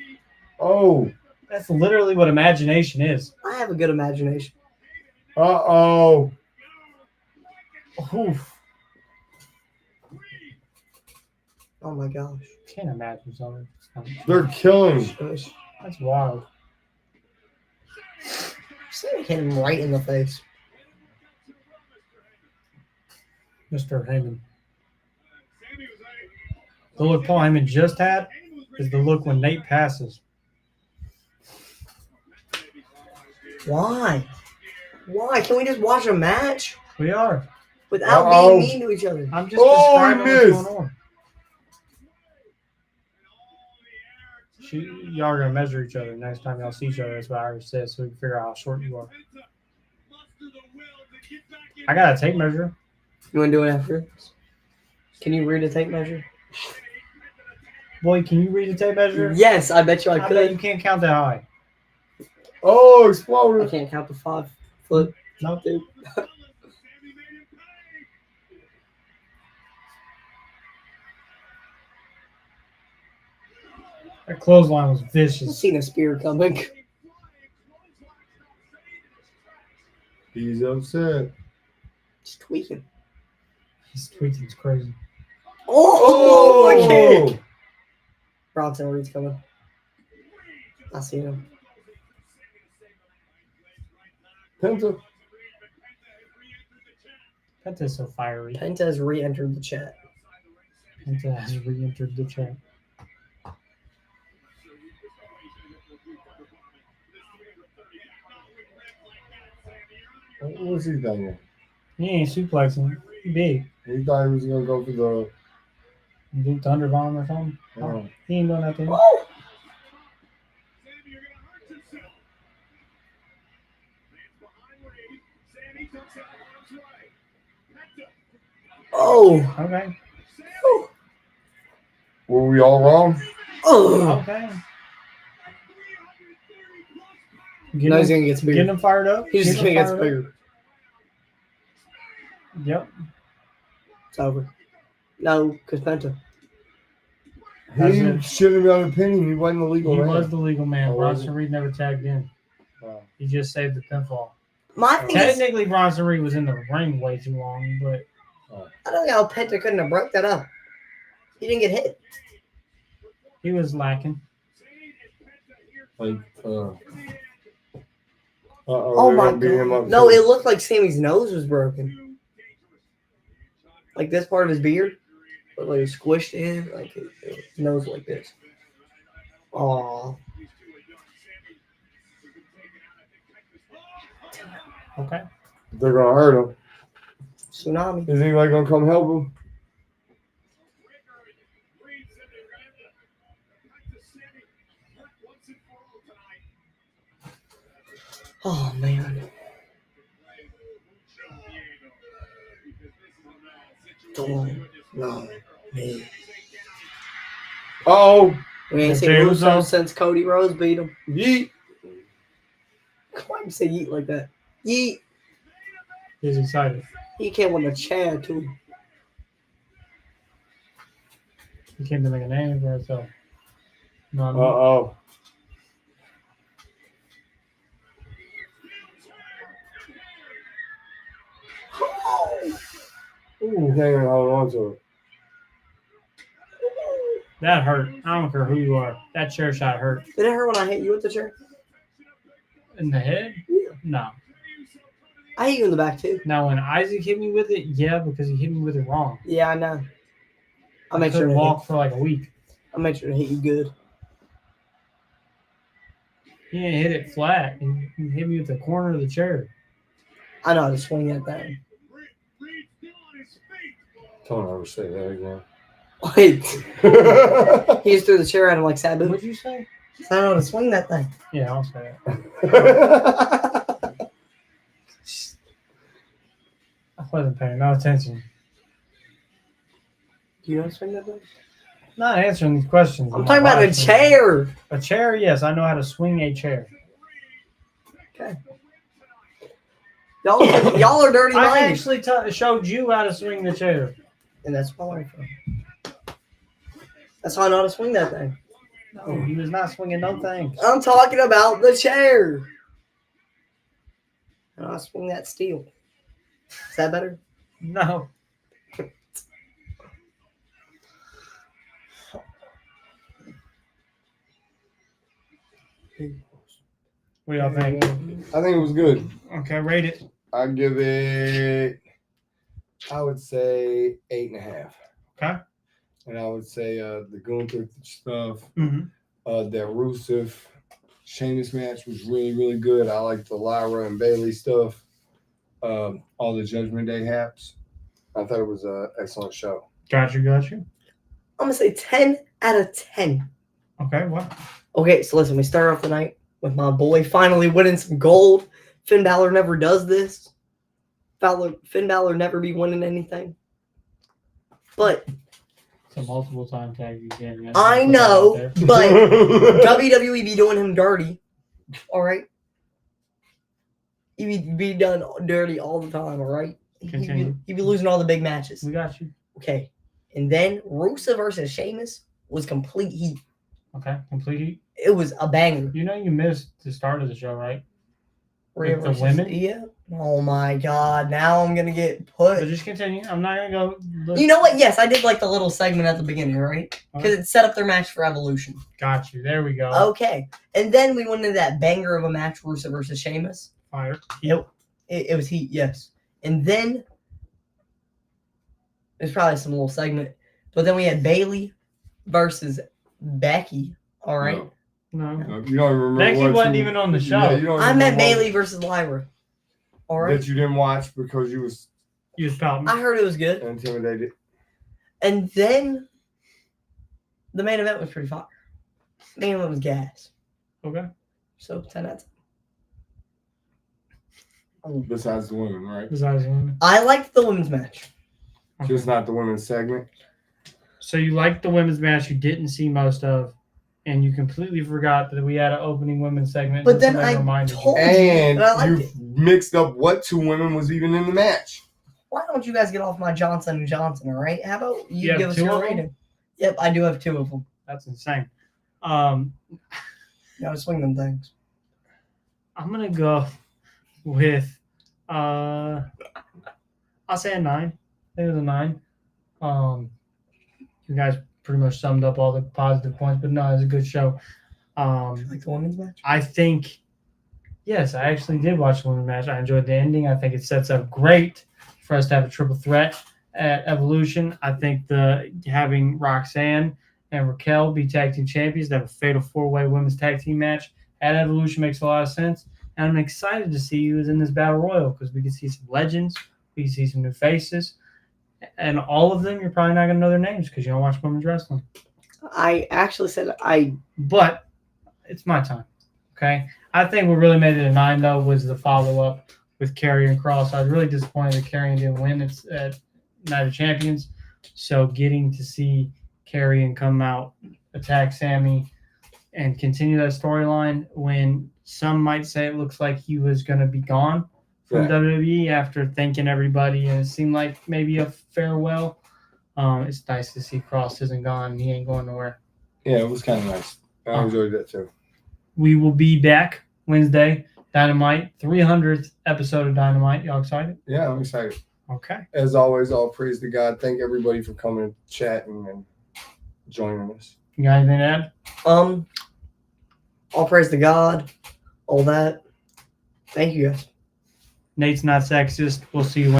Oh! That's literally what imagination is. I have a good imagination. Uh-oh. Oof. Oh my gosh. Can't imagine something. They're killing. Shush. That's wild. Sam hit him right in the face. Mr. Heyman. The look Paul Heyman just had is the look when Nate passes. Why? Why? Can we just watch a match We are. without Uh-oh. being mean to each other? I'm just Oh, he describing what's missed. going on. Y'all are going to measure each other next time y'all see each other. That's what I already said, so we can figure out how short you are. I got a tape measure. You want to do it after? Can you read a tape measure? Boy, can you read a tape measure? Yes, I bet you I I bet you could. can't count that high. Oh, I exploded. can't count to 5 foot. No. Dude. That clothesline was I've vicious. seen a spear coming. He's upset. Just tweaking. His tweeting's crazy. Oh, my kick! Bronson Reed's coming. I see him. Penta. Penta's so fiery. Penta has re-entered the chat. Penta has re-entered the chat. What was he thinking? He ain't suplexing. He big. He thought he was going to go for the... Do Thunder Bomb or something. Oh. He ain't doing nothing. Oh! Oh! Okay. Were we all wrong? Oh! Okay. Now he's going to get Getting speared. him fired up. He's just going Getting to him get fired up. speared. Yep. It's over. No, because Penta. That's He it. shouldn't have got a penny. He wasn't the legal He man. was the legal man. Oh, was Bronson he? Reed never tagged in. Oh. He just saved the pinfall. My thing is, Technically, Bronson Reed was in the ring way too long, but I don't know how Penta couldn't have broke that up. He didn't get hit. he was lacking. Like, Oh they're my gonna beat him up god! No, too. it looked like Sammy's nose was broken. Like this part of his beard, but like squished in, like his nose like this. Oh, Okay. They're gonna hurt him. tsunami. Is anybody gonna come help him? Oh man. Don't know me. Oh, We ain't seen Okay, Rusev Uso. since Cody Rhodes beat him. yeet. Why do you say yeet like that? Yeet. He's excited. He came on a chair too. He came to make a name for himself. No, no. Uh-oh. Ooh, hang on, hold on to it. That hurt. I don't care who you are. That chair shot hurt. Did it hurt when I hit you with the chair? In the head? Yeah. No. I hit you in the back too. Now, when Isaac hit me with it, yeah, because he hit me with it wrong. Yeah, I know. I I made sure couldn't to hit, walk for like a week. I made sure to hit you good. He didn't hit it flat. He hit me with the corner of the chair. I know how to swing that thing. Don't ever say that again. Wait, he just threw the chair at him like Sabu. What'd you say? I don't know how to swing that thing. Yeah, I'll say it. I wasn't paying no attention. Do you know how to swing that thing? Not answering these questions. I'm talking about a chair. A chair, yes. I know how to swing a chair. Okay. Y'all are dirty I minded. actually showed you how to swing the chair. And that's where I learned from. That's how I know how to swing that thing. No, he was not swinging no thing. I'm talking about the chair. And I swing that steel. Is that better? No. What y'all think? I think it was good. Okay, rate it. I give it, I would say 8.5. Okay. And I would say the Gunther stuff, Mm-hmm. that Rusev Sheamus match was really, really good. I like the Lyra and Bailey stuff. All the Judgment Day haps. I thought it was an excellent show. Got you. I'm going to say 10 out of 10. Okay, what? Okay, so listen, we start off the night with my boy finally winning some gold. Finn Balor never does this. Finn Balor never be winning anything. But It's a multiple time tag you can. I know, but WWE be doing him dirty. All right? He be done dirty all the time, all right? Continue. He be losing all the big matches. We got you. Okay. And then Rusev versus Sheamus was complete heat. Okay, complete heat. It was a banger. You know you missed the start of the show, right? Rhea With the versus- women? Yeah. Oh my God. Now I'm going to get So put. just continue. I'm not gonna go. Look. You know what? Yes, I did like the little segment at the beginning, right? Because it set up their match for Evolution. Got you. There we go. Okay. And then we went into that banger of a match, Rusev versus Sheamus. Fire. Yep. It was heat, yes. And then there's probably some little segment. But then we had Bailey versus Becky. All right. No. You don't remember. Becky what wasn't you- even on the show. Yeah, you don't I remember meant what Bailey versus Lyra. All right. that you didn't watch because you was You was pouting. I heard it was good. intimidated. And then the main event was pretty fire. The main event was gas. Okay. So 10 out of 10. Besides the women, right? Besides women. I liked the women's match. Just not the women's segment. So you liked the women's match you didn't see most of, and you completely forgot that we had an opening women's segment. But until then somebody I reminded you. told you, And and I liked you it. mixed up what two women was even in the match. Why don't you guys get off my Johnson & Johnson, all right? How about you You give have us two your of them? rating? Yep, I do have 2 of them. That's insane. You gotta swing them things. I'm gonna go with I'll say a 9. I think it was a 9. You guys pretty much summed up all the positive points, but no, it was a good show. Like the women's match? I think Yes, I actually did watch the women's match. I enjoyed the ending. I think it sets up great for us to have a triple threat at Evolution. I think having Roxanne and Raquel be tag team champions, to have a fatal 4-way women's tag team match at Evolution makes a lot of sense. And I'm excited to see who's in this battle royal because we can see some legends, we can see some new faces, and all of them you're probably not going to know their names because you don't watch women's wrestling. I actually said But it's my time. Okay, I think what really made it a 9 though was the follow-up with Karrion and Cross. I was really disappointed that Karrion didn't win at Night of Champions. So getting to see Karrion come out, attack Sami, and continue that storyline when some might say it looks like he was going to be gone from WWE after thanking everybody and it seemed like maybe a farewell. It's nice to see Cross isn't gone. He ain't going nowhere. Yeah, it was kind of nice. I enjoyed that too. We will be back Wednesday, Dynamite, 300th episode of Dynamite. Y'all excited? Yeah, I'm excited. Okay. As always, all praise to God. Thank everybody for coming and chatting and joining us. You got anything to add? all praise to God, all that. Thank you guys. Nate's not sexist. We'll see you.